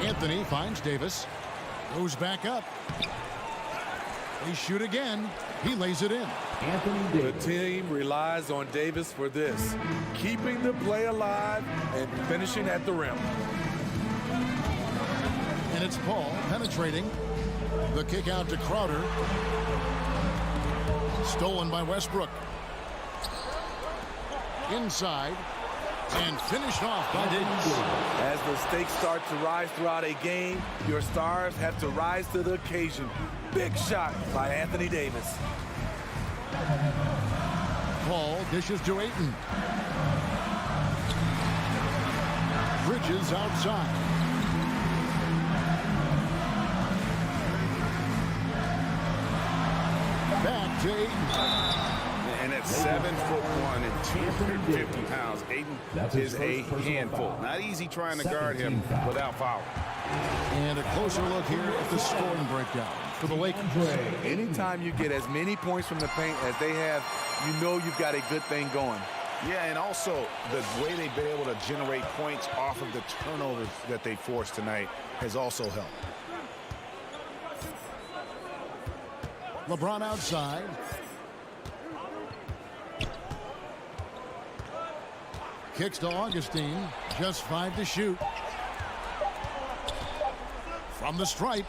Anthony finds Davis. Goes back up. They shoot again. He lays it in. Anthony The Davis. team relies on Davis for this, keeping the play alive and finishing at the rim. And it's Paul penetrating. The kick out to Crowder. Stolen by Westbrook. Inside. And finished off by Davis. As the stakes start to rise throughout a game, your stars have to rise to the occasion. Big shot by Anthony Davis. Paul dishes to Ayton. Bridges outside. Back to Ayton. And at 7'1" and 250 pounds, Ayton is a handful. Not easy trying to guard him without foul. And a closer look here at the scoring breakdown for the Lakers. Anytime you get as many points from the paint as they have, you know you've got a good thing going. Yeah, and also the way they've been able to generate points off of the turnovers that they forced tonight has also helped. LeBron outside. Kicks to Augustine. Just 5 to shoot. From the stripe.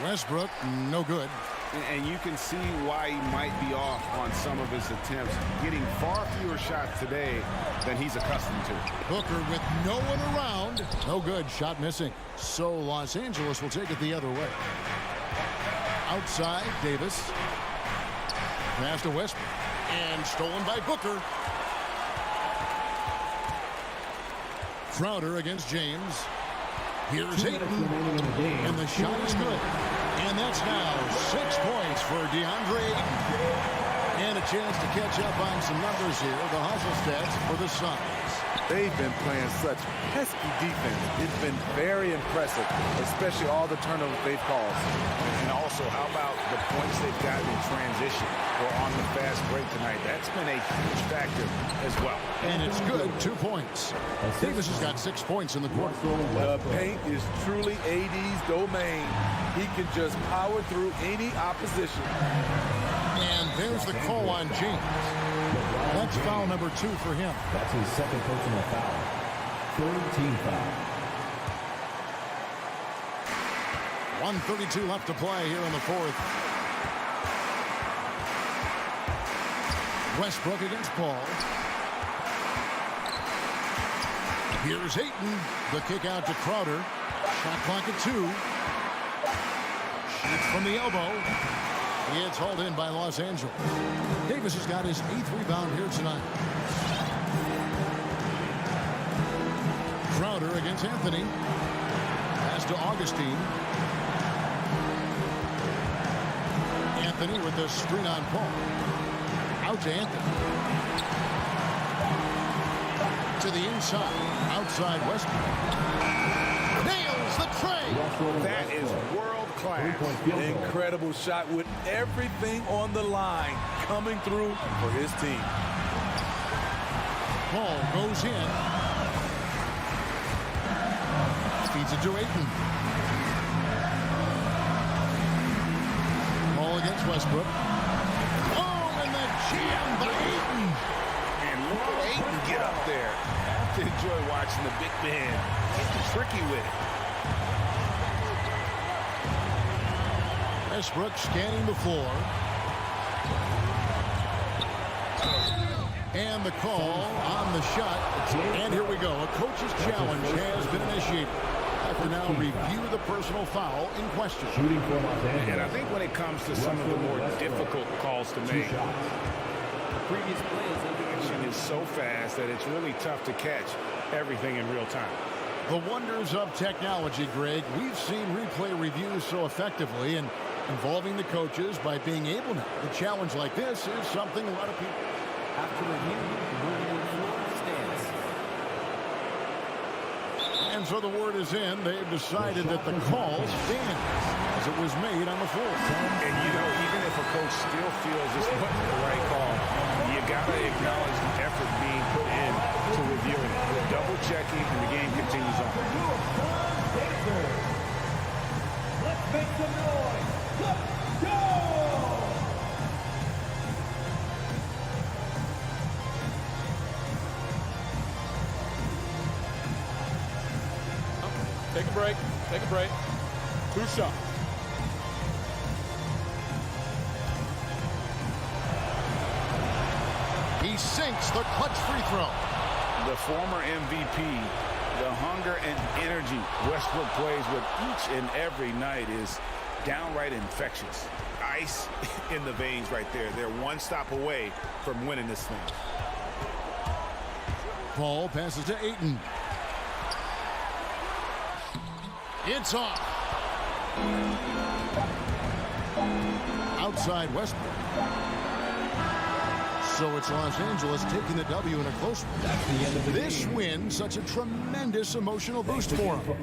Westbrook, no good. And you can see why he might be off on some of his attempts, getting far fewer shots today than he's accustomed to. Booker with no one around. No good. Shot missing. So Los Angeles will take it the other way. Outside, Davis. Pass to Westbrook. And stolen by Booker. Crowder against James. Here's Ayton. And the shot is good. And that's now 6 points for DeAndre Ayton. And a chance to catch up on some numbers here. The hustle stats for the Suns. They've been playing such pesky defense. It's been very impressive, especially all the turnovers they've caused. And also, how about the points they've gotten in transition or on the fast break tonight? That's been a huge factor as well. And it's good. 2 points. Davis has got 6 points in the quarter. The paint is truly AD's domain. He can just power through any opposition. And there's the call on James. That's foul number 2 for him. That's his second personal foul. Third team foul. 1:32 left to play here in the fourth. Westbrook against Paul. Here's Ayton. The kick out to Crowder. Shot clock at 2. Shoots from the elbow. It's hauled in by Los Angeles. Davis has got his 8th rebound here tonight. Crowder against Anthony. Pass to Augustine. Anthony with the screen on Paul. Out to Anthony. To the inside. Outside Westbrook. Nails the tray. That is world class. Incredible shot with everything on the line coming through for his team. Paul goes in. Feeds it to Ayton. Paul against Westbrook. Oh, and the jam by Ayton. And look at Ayton get up there. I have to enjoy watching the big man get tricky with it. Westbrook scanning the floor. And the call on the shot. And here we go. A coach's challenge has been initiated. Have to now review the personal foul in question. Shooting for Los Angeles. And I think when it comes to some of the more difficult calls to make, The previous play is so fast that it's really tough to catch everything in real time. The wonders of technology, Greg. We've seen replay reviews so effectively, and involving the coaches by being able now to challenge like this is something a lot of people. After review, the ruling on the floor stands. And so the word is in. They've decided that the call stands as it was made on the floor. And you know, even if a coach still feels this wasn't the right call, you got to acknowledge the effort being put in to reviewing it, double checking, and the game continues on. Let's make some noise. Take a break. Take a break. 2 shots. He sinks the clutch free throw. The former MVP, the hunger and energy Westbrook plays with each and every night is downright infectious. Ice in the veins right there. They're one stop away from winning this thing. Paul passes to Ayton. It's off. Outside Westbrook. So it's Los Angeles taking the W in a close one. That's the end of the This game. win, such a tremendous emotional boost for him.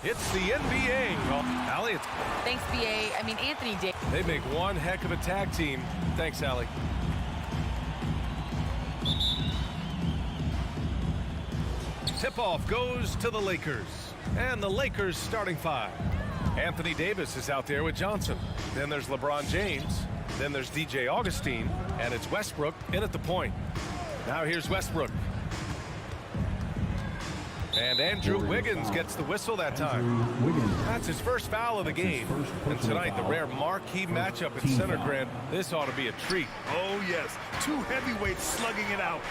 It's the NBA. Well, Allie, Thanks, BA. I mean, Anthony Davis. They make one heck of a tag team. Thanks, Allie. Tip-off goes to the Lakers. And the Lakers starting five. Anthony Davis is out there with Johnson. Then there's LeBron James. Then there's DJ Augustine. And it's Westbrook in at the point. Now here's Westbrook. And Andrew Wiggins gets the whistle that time. That's his first foul of the game. And tonight, the rare marquee matchup at center, Grant. This ought to be a treat. Oh, yes. Two heavyweights slugging it out.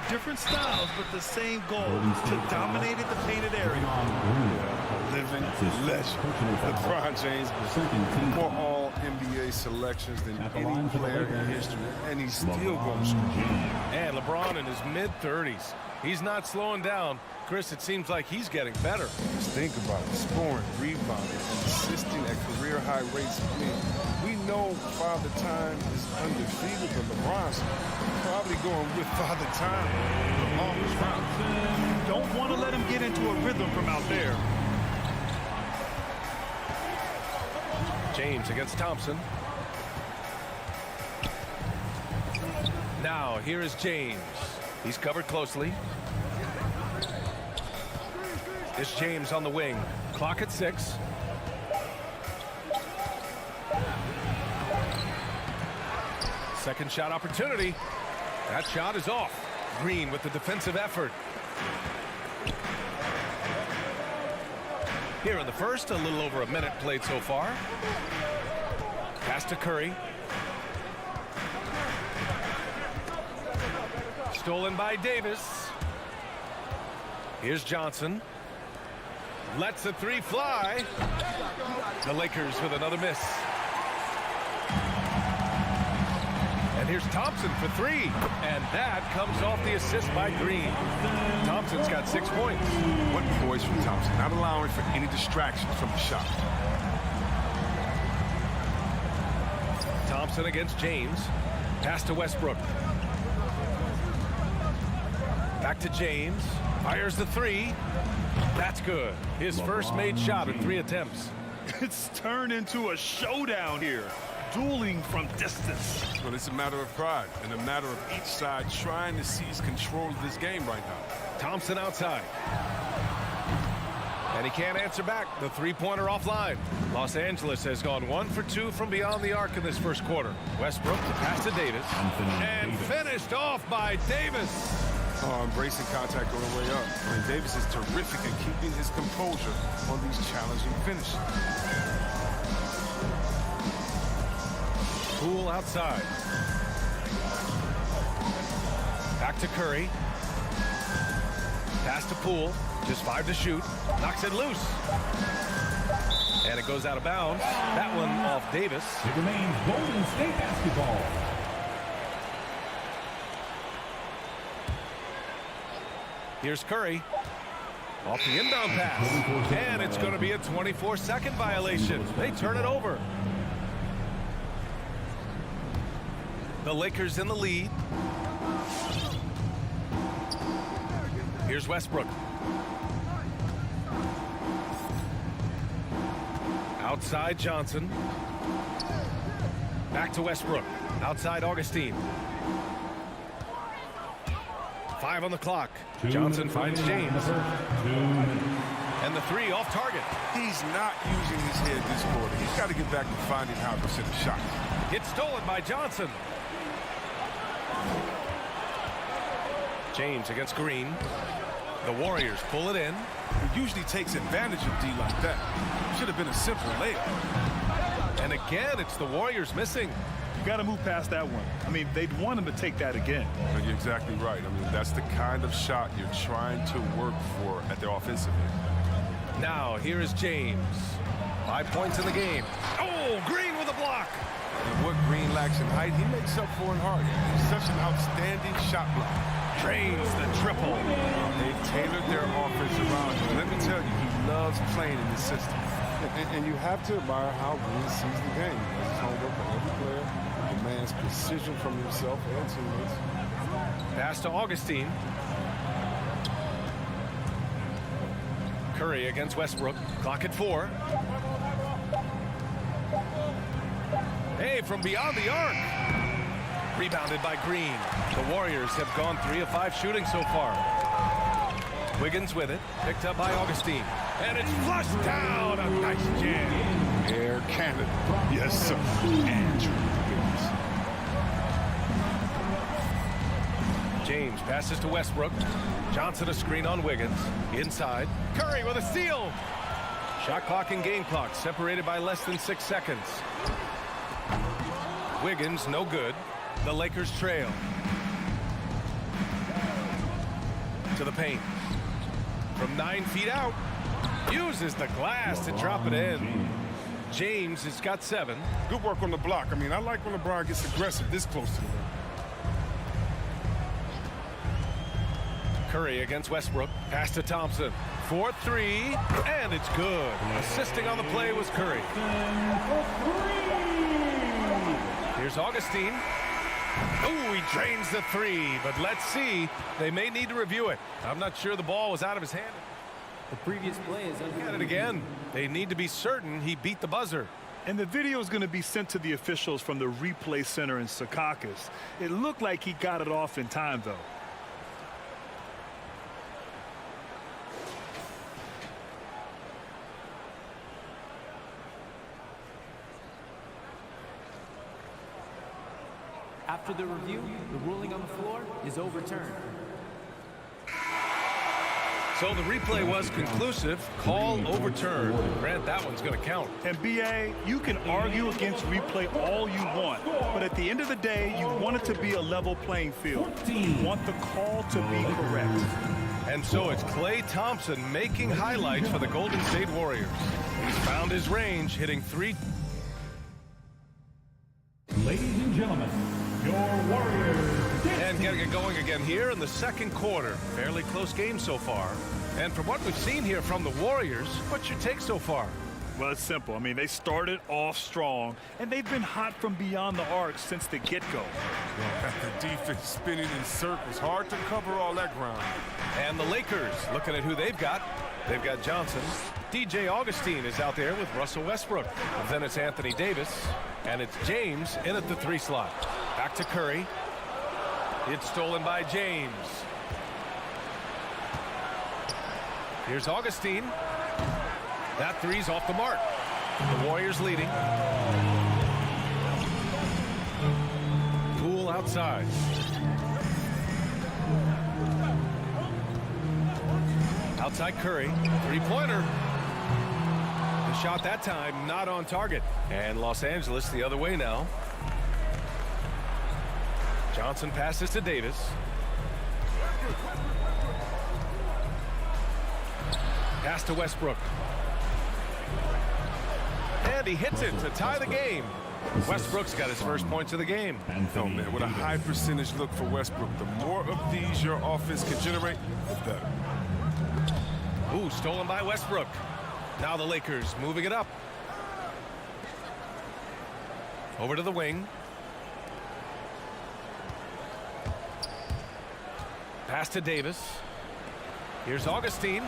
Different styles, but the same goal to dominate the painted area. Living legend. LeBron James more all NBA selections than any player in history, and he's still going strong. And LeBron in his mid-30s. He's not slowing down. Chris, it seems like he's getting better. Just think about it. Scoring, rebounding, and assisting at career high rates. I mean, we know know Father Time is undefeated, but LeBron's probably going with Father Time the longest round. You don't want to let him get into a rhythm from out there. James against Thompson. Now, here is James. He's covered closely. It's James on the wing. Clock at 6. Second shot opportunity. That shot is off. Green with the defensive effort. Here in the first, a little over a minute played so far. Pass to Curry. Stolen by Davis. Here's Johnson. Lets the 3 fly. The Lakers with another miss. And here's Thompson for 3. And that comes off the assist by Green. Thompson's got 6 points. What poise from Thompson, not allowing for any distractions from the shot. Thompson against James. Pass to Westbrook. Back to James. Fires the 3. That's good. His first made shot in 3 attempts. It's turned into a showdown here. Dueling from distance. Well, it's a matter of pride and a matter of each side trying to seize control of this game right now. Thompson outside. And he can't answer back. The 3-pointer offline. Los Angeles has gone 1 for 2 from beyond the arc in this first quarter. Westbrook to pass to Davis. And finished off by Davis. Oh, embracing contact on the way up. I mean, Davis is terrific at keeping his composure on these challenging finishes. Poole outside. Back to Curry. Pass to Poole. Just 5 to shoot. Knocks it loose. And it goes out of bounds. That one off Davis. It remains Golden State basketball. Here's Curry. Off the inbound pass. And it's going to be a 24-second violation. They turn it over. The Lakers in the lead. Here's Westbrook. Outside Johnson. Back to Westbrook. Outside Augustine. 5 on the clock. Johnson finds James. And the 3 off target. He's not using his head this quarter. He's got to get back to finding how to hit a shot. It's stolen by Johnson. James against Green. The Warriors pull it in. He usually takes advantage of D like that. Should have been a simple layup. And again, it's the Warriors missing. You got to move past that one. I mean, they'd want him to take that again. You're exactly right. I mean, that's the kind of shot you're trying to work for at the offensive end. Now, here is James. 5 points in the game. Oh, Green with a block. And what Green lacks in height, he makes up for in height. He's such an outstanding shot block. Drains the triple. They've tailored their offense around him. Let me tell you, he loves playing in this system. And you have to admire how Green sees the game. He does his homework on every player, demands precision from himself and teammates. Pass to Augustine. Curry against Westbrook. Clock at 4. Hey, from beyond the arc. Rebounded by Green. The Warriors have gone 3 of 5 shooting so far. Wiggins with it. Picked up by Augustine. And it's flushed down. A nice jam. Air Canada. Yes, sir. Andrew Wiggins. James passes to Westbrook. Johnson a screen on Wiggins. Inside. Curry with a steal. Shot clock and game clock separated by less than 6 seconds. Wiggins no good. The Lakers trail. To the paint. From 9 feet out. Uses the glass to drop it in. James has got 7. Good work on the block. I mean, I like when LeBron gets aggressive this close to the rim. Curry against Westbrook. Pass to Thompson. 4-3. And it's good. Assisting on the play was Curry. Here's Augustine. Oh, he drains the three, but let's see. They may need to review it. I'm not sure the ball was out of his hand. The previous play is under. Look at it again. They need to be certain he beat the buzzer. And the video is going to be sent to the officials from the replay center in Secaucus. It looked like he got it off in time, though. After the review, the ruling on the floor is overturned. So the replay was conclusive. Call overturned. Grant, that one's going to count. And BA, you can argue against replay all you want, but at the end of the day, you want it to be a level playing field. You want the call to be correct. And so it's Klay Thompson making highlights for the Golden State Warriors. He's found his range, hitting three. Ladies and gentlemen, your Warriors. And getting it going again here in the second quarter. Fairly close game so far. And from what we've seen here from the Warriors, what's your take so far? Well, it's simple. I mean, they started off strong, and they've been hot from beyond the arc since the get-go. The defense spinning in circles. Hard to cover all that ground. And the Lakers, looking at who they've got. They've got Johnson. DJ Augustine is out there with Russell Westbrook. Then it's Anthony Davis. And it's James in at the three slot. Back to Curry. It's stolen by James. Here's Augustine. That three's off the mark. The Warriors leading. Poole outside. Outside Curry. Three-pointer. The shot that time not on target. And Los Angeles the other way now. Johnson passes to Davis. Pass to Westbrook. And he hits it to tie the game. Westbrook's got his first points of the game. Oh, man, with a high percentage look for Westbrook, the more of these your offense can generate, the better. Ooh, stolen by Westbrook. Now the Lakers moving it up. Over to the wing. Pass to Davis. Here's Augustine.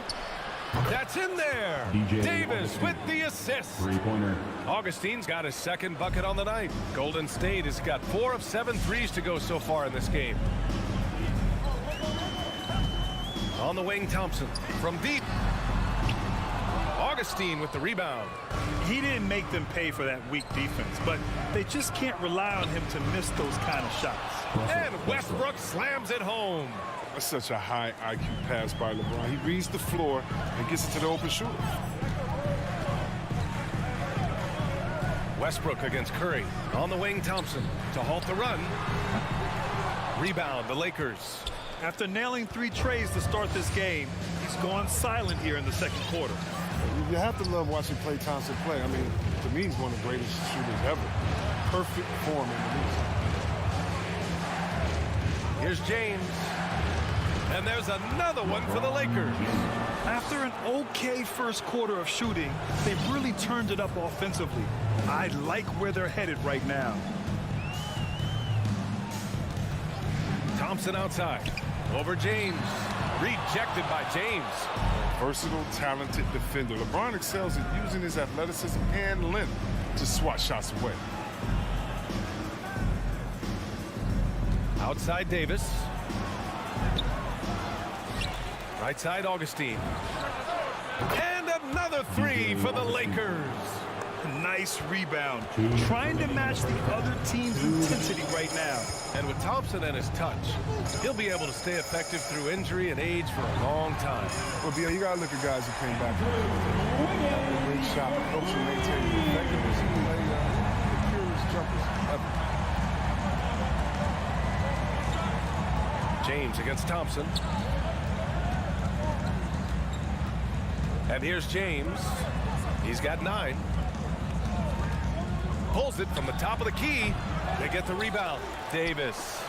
That's in there. Davis with the assist. Three-pointer. Augustine's got his second bucket on the night. Golden State has got 4 of 7 threes to go so far in this game. On the wing, Thompson from deep. Augustine with the rebound. He didn't make them pay for that weak defense, but they just can't rely on him to miss those kind of shots. And Westbrook slams it home. That's such a high IQ pass by LeBron. He reads the floor and gets it to the open shooter. Westbrook against Curry. On the wing, Thompson to halt the run. Rebound, the Lakers. After nailing 3 trays to start this game, he's gone silent here in the second quarter. You have to love watching Klay Thompson play. I mean, to me, he's one of the greatest shooters ever. Perfect form in the league. Here's James. And there's another one for the Lakers. After an okay first quarter of shooting, they've really turned it up offensively. I like where they're headed right now. Thompson outside. Over James. Rejected by James. Versatile, talented defender. LeBron excels at using his athleticism and length to swat shots away. Outside Davis. Right side Augustine. And another 3 for the Lakers. Nice rebound. Trying to match the other team's intensity right now. And with Thompson and his touch, he'll be able to stay effective through injury and age for a long time. Well, Bill, you got to look at guys who came back from a great shot. Coach will maintain the effectiveness and play the purest jumpers ever. James against Thompson. And here's James. He's got 9. Pulls it from the top of the key. They get the rebound. Davis.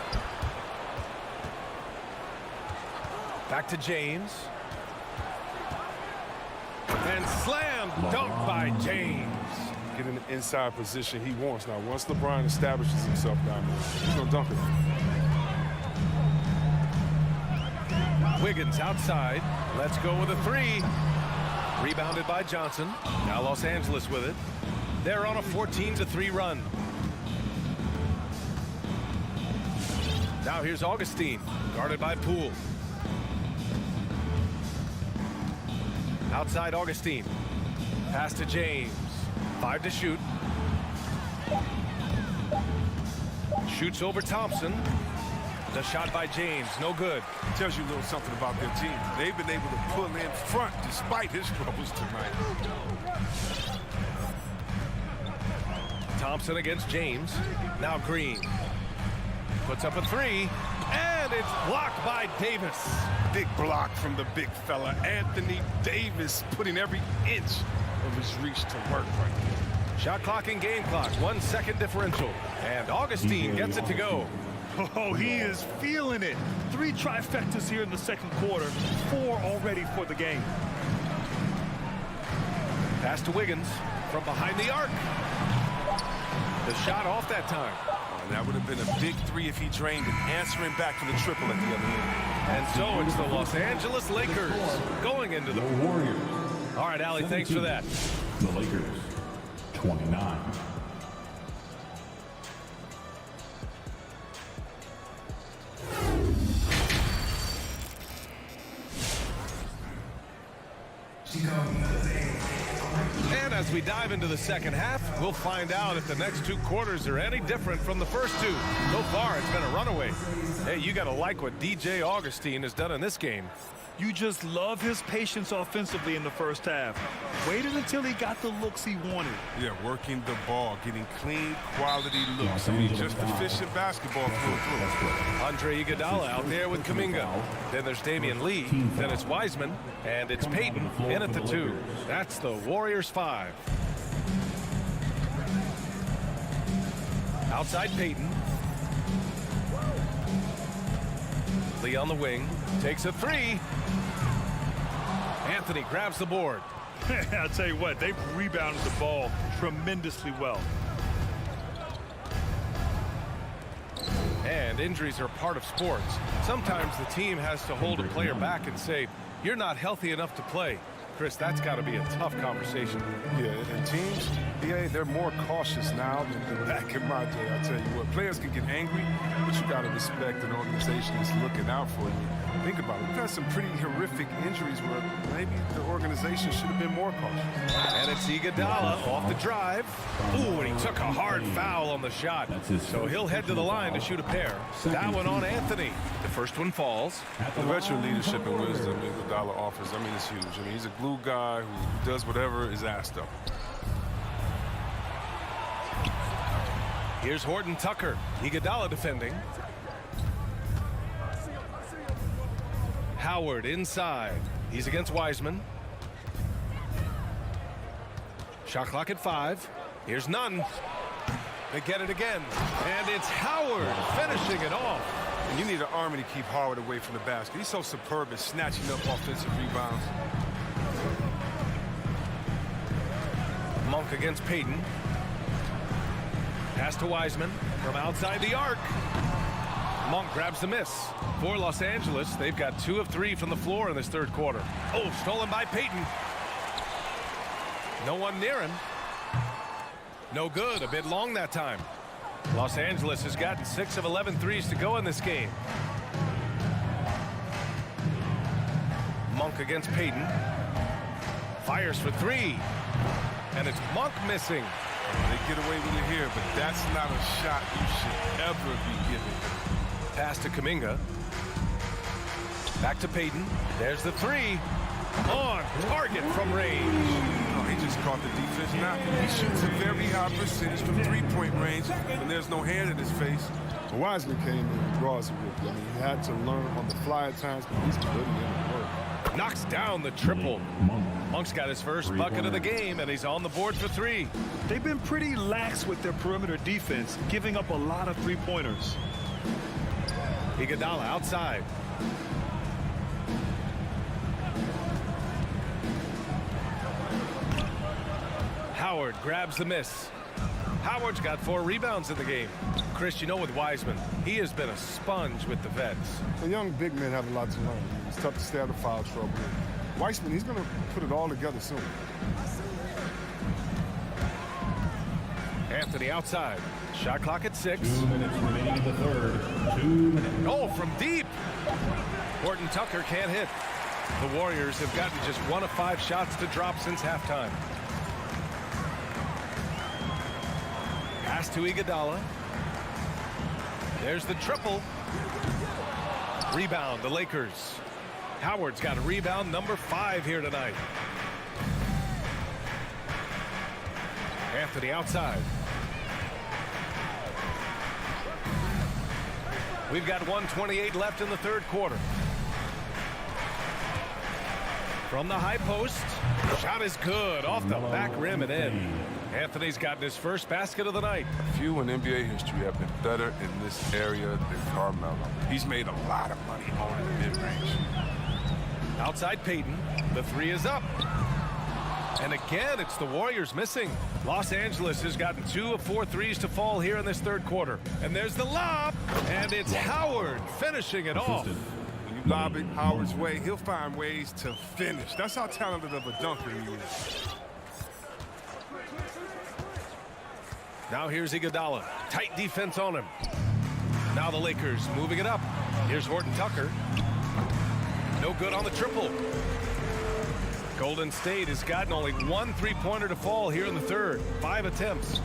Back to James. And slam dunk by James. get in the inside position he wants. Now, once LeBron establishes himself down there, he's going to dunk it. Wiggins outside. Let's go with a three. Rebounded by Johnson. Now Los Angeles with it. They're on a 14-3 run. Now here's Augustine, guarded by Poole. Outside Augustine. Pass to James. 5 to shoot. Shoots over Thompson. The shot by James, no good. Tells you a little something about their team. They've been able to pull in front despite his troubles tonight. Thompson against James. Now Green. Puts up a three, and it's blocked by Davis. Big block from the big fella. Anthony Davis putting every inch of his reach to work right there. Shot clock and game clock, 1 second differential. And Augustine gets it to go. Oh, he is feeling it. 3 trifectas here in the second quarter, 4 already for the game. Pass to Wiggins from behind the arc. The shot off that time. And that would have been a big 3 if he drained it, answering back to the triple at the other end. And so it's the Los Angeles Lakers going into the Warriors. All right, Allie, thanks for that. The Lakers, 29. And as we dive into the second half, we'll find out if the next 2 quarters are any different from the first 2. So far, it's been a runaway. Hey, you got to like what DJ Augustine has done in this game. You just love his patience offensively in the first half. Waited until he got the looks he wanted. Yeah, working the ball, getting clean, quality looks. I mean, just efficient basketball through. Andre Iguodala out there with Kuminga. Then there's Damian Lee. Then it's Wiseman. And it's Payton in at the 2. That's the Warriors 5. Outside Payton. Lee on the wing. Takes a 3. Anthony grabs the board. I'll tell you what, they've rebounded the ball tremendously well. And injuries are part of sports. Sometimes the team has to hold a player back and say, you're not healthy enough to play. Chris, that's got to be a tough conversation. Yeah, and teams, they're more cautious now than back in my day. I tell you what, players can get angry, but you got to respect an organization that's looking out for you. Think about it. We've had some pretty horrific injuries where maybe the organization should have been more cautious. And it's Iguodala off the drive. Ooh, and he took a hard foul on the shot. So he'll head to the line to shoot a pair. That one on Anthony. The first one falls. The veteran leadership and wisdom Iguodala offers, I mean, it's huge. I mean, he's a glue guy who does whatever is asked of him. Here's Horton Tucker. Iguodala defending. Howard inside. He's against Wiseman. Shot clock at 5. Here's none. They get it again. And it's Howard finishing it off. And you need an army to keep Howard away from the basket. He's so superb at snatching up offensive rebounds. Monk against Payton. Pass to Wiseman from outside the arc. Monk grabs the miss. For Los Angeles, they've got 2 of 3 from the floor in this third quarter. Oh, stolen by Payton. No one near him. No good, a bit long that time. Los Angeles has gotten 6 of 11 threes to go in this game. Monk against Payton. Fires for 3. And it's Monk missing. They get away with it here, but that's not a shot you should ever be giving. Pass to Kuminga. Back to Payton. There's the 3. On target from range. Oh, he just caught the defense knocking. He shoots a very high percentage from 3-point range when there's no hand in his face. Wiseman came in and draws it with. I mean, he had to learn on the fly at times, but he's putting in the work. Knocks down the triple. Monk's got his first bucket of the game, and he's on the board for 3. They've been pretty lax with their perimeter defense, giving up a lot of 3-pointers. Iguodala outside. Howard grabs the miss. Howard's got 4 rebounds in the game. Chris, you know with Wiseman, he has been a sponge with the vets. The young big men have a lot to learn. It's tough to stay out of foul trouble. Wiseman, he's going to put it all together soon. Anthony outside. Shot clock at 6. 2 minutes remaining in the third. 2 minutes. Oh, from deep. Horton Tucker can't hit. The Warriors have gotten just 1 of 5 shots to drop since halftime. Pass to Iguodala. There's the triple. Rebound, the Lakers. Howard's got a rebound number 5 here tonight. Anthony outside. We've got 1:28 left in the third quarter. From the high post, shot is good, off the back rim and in. Anthony's gotten his first basket of the night. Few in NBA history have been better in this area than Carmelo. He's made a lot of money on the mid-range. Outside Payton, the 3 is up. And again, it's the Warriors missing. Los Angeles has gotten 2 of 4 threes to fall here in this third quarter. And there's the lob, and it's Howard finishing it off. When you lob it Howard's way, he'll find ways to finish. That's how talented of a dunker he is. Now here's Iguodala. Tight defense on him. Now the Lakers moving it up. Here's Horton Tucker. No good on the triple. Golden State has gotten only 1 3-pointer to fall here in the third. 5 attempts.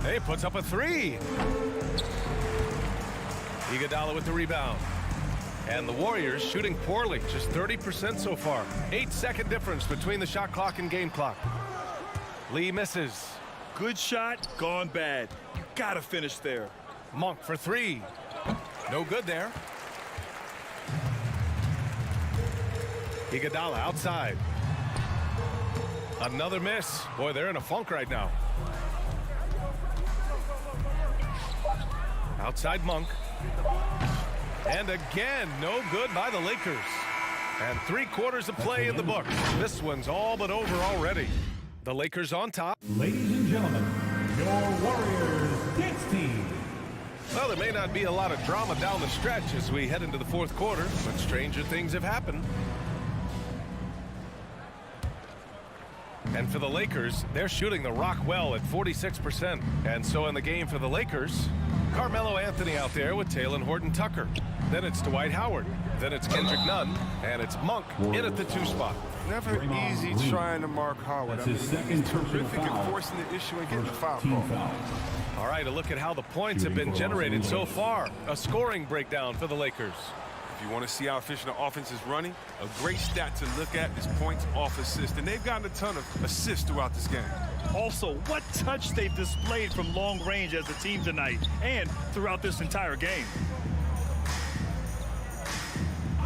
Hey, puts up a 3. Iguodala with the rebound. And the Warriors shooting poorly, just 30% so far. 8-second difference between the shot clock and game clock. Lee misses. Good shot, gone bad. You gotta finish there. Monk for 3. No good there. Iguodala outside. Another miss. Boy, they're in a funk right now. Outside Monk. And again, no good by the Lakers. And 3 quarters of play in the books. This one's all but over already. The Lakers on top. Ladies and gentlemen, your Warriors dance team. Well, there may not be a lot of drama down the stretch as we head into the fourth quarter, but stranger things have happened. And for the Lakers, they're shooting the rock well at 46%. And so in the game for the Lakers, Carmelo Anthony out there with Talen Horton Tucker. Then it's Dwight Howard. Then it's Kendrick Nunn. And it's Monk in at the 2 spot. Never easy trying to mark Howard. That's his second terrific at forcing the issue and getting the foul call. All right, a look at how the points have been generated so far. A scoring breakdown for the Lakers. If you want to see how efficient the offense is running, a great stat to look at is points off assist. And they've gotten a ton of assists throughout this game. Also, what touch they've displayed from long range as a team tonight and throughout this entire game.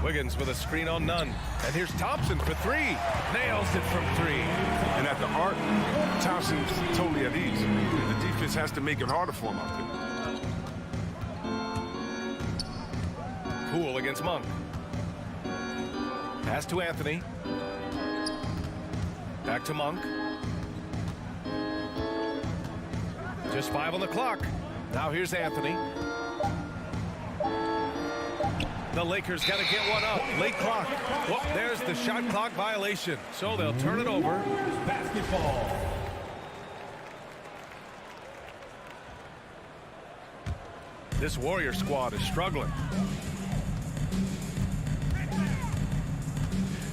Wiggins with a screen on Nunn. And here's Thompson for 3. Nails it from 3. And at the arc, Thompson's totally at ease. The defense has to make it harder for him out there. Poole against Monk. Pass to Anthony. Back to Monk. Just 5 on the clock. Now here's Anthony. The Lakers got to get one up. Late clock. Well, there's the shot clock violation. So they'll turn it over. Basketball. This Warrior squad is struggling.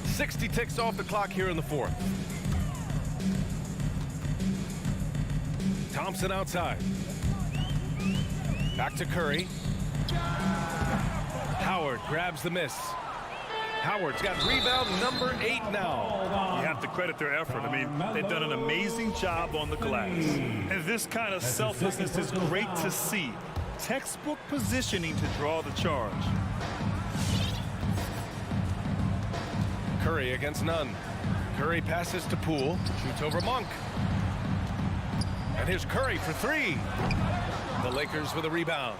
60 ticks off the clock here in the fourth. Thompson outside. Back to Curry. Howard grabs the miss. Howard's got rebound number 8 now. You have to credit their effort. I mean, they've done an amazing job on the glass. And this kind of selflessness is great to see. Textbook positioning to draw the charge. Curry against Nunn. Curry passes to Poole. Shoots over Monk. And here's Curry for 3. The Lakers with a rebound.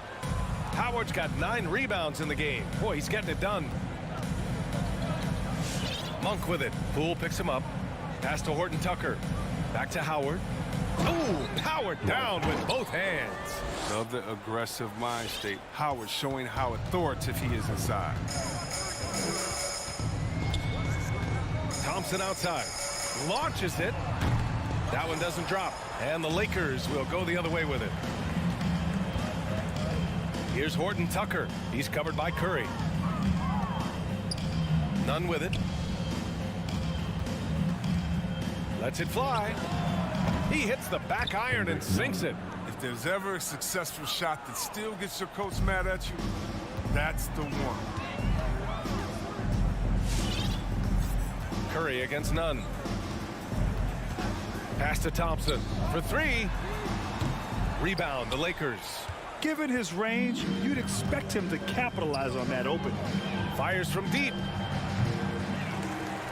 Howard's got 9 rebounds in the game. Boy, he's getting it done. Monk with it. Poole picks him up. Pass to Horton Tucker. Back to Howard. Oh, Howard down with both hands. Love the aggressive mind state. Howard showing how authoritative he is inside. Thompson outside. Launches it. That one doesn't drop. And the Lakers will go the other way with it. Here's Horton Tucker. He's covered by Curry. Nunn with it. Lets it fly. He hits the back iron and sinks it. If there's ever a successful shot that still gets your coach mad at you, that's the one. Curry against Nunn. Pass to Thompson for three. Rebound, the Lakers. Given his range, you'd expect him to capitalize on that opening. Fires from deep.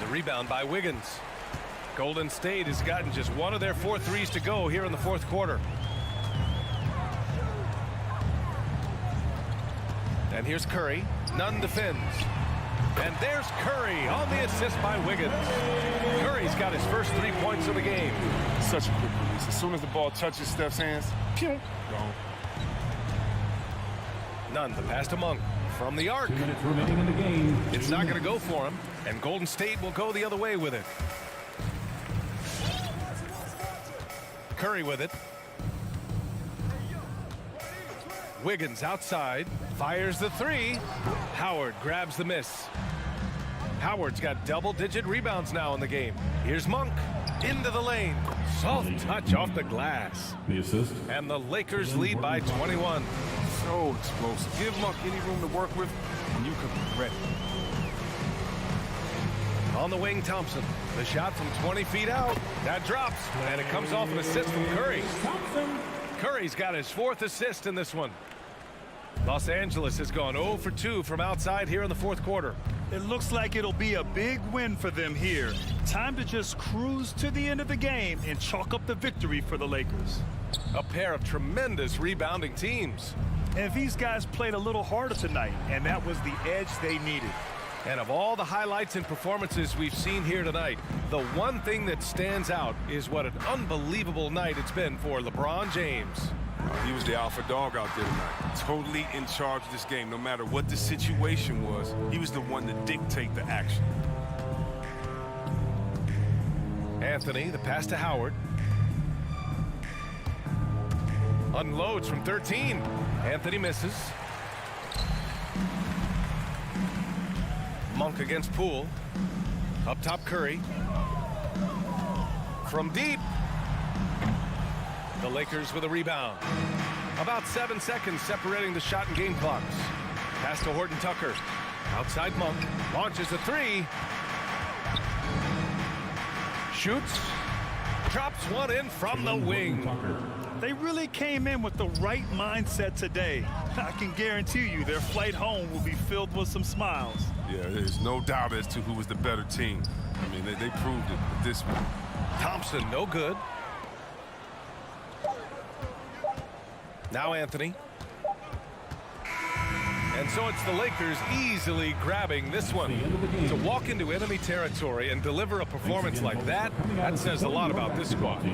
The rebound by Wiggins. Golden State has gotten just one of their 4 threes to go here in the fourth quarter. And here's Curry. Nunn defends. And there's Curry on the assist by Wiggins. Curry's got his first 3 points of the game. Such a quick release. As soon as the ball touches Steph's hands, gone. Nunn, the pass to Monk from the arc. 2 minutes remaining in the game. It's not going to go for him, and Golden State will go the other way with it. Curry with it. Wiggins outside, fires the three. Howard grabs the miss. Howard's got double-digit rebounds now in the game. Here's Monk into the lane. Soft touch off the glass. The assist. And the Lakers lead by 21. So explosive. Give Monk any room to work with, and you could regret it. On the wing, Thompson. The shot from 20 feet out. That drops, and it comes off an assist from Curry. Curry's got his 4th assist in this one. Los Angeles has gone 0 for 2 from outside here in the fourth quarter. It looks like it'll be a big win for them here. Time to just cruise to the end of the game and chalk up the victory for the Lakers. A pair of tremendous rebounding teams. And these guys played a little harder tonight, and that was the edge they needed. And of all the highlights and performances we've seen here tonight, the one thing that stands out is what an unbelievable night it's been for LeBron James. He was the alpha dog out there tonight. Totally in charge of this game. No matter what the situation was, he was the one to dictate the action. Anthony, the pass to Howard. Unloads from 13. Anthony misses. Monk against Poole. Up top, Curry. From deep. The Lakers with a rebound. About 7 seconds separating the shot and game clocks. Pass to Horton Tucker. Outside Monk. Launches a three. Shoots. Drops one in from the wing. They really came in with the right mindset today. I can guarantee you their flight home will be filled with some smiles. Yeah, there's no doubt as to who was the better team. I mean, they proved it this one. Thompson, no good. Now Anthony. And so it's the Lakers easily grabbing this one. To walk into enemy territory and deliver a performance like that, that says a lot about this squad.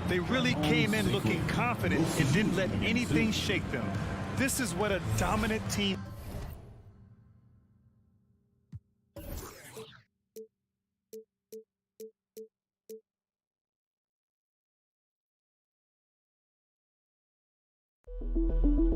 They really came in looking confident and didn't let anything shake them. This is what a dominant team. Thank you.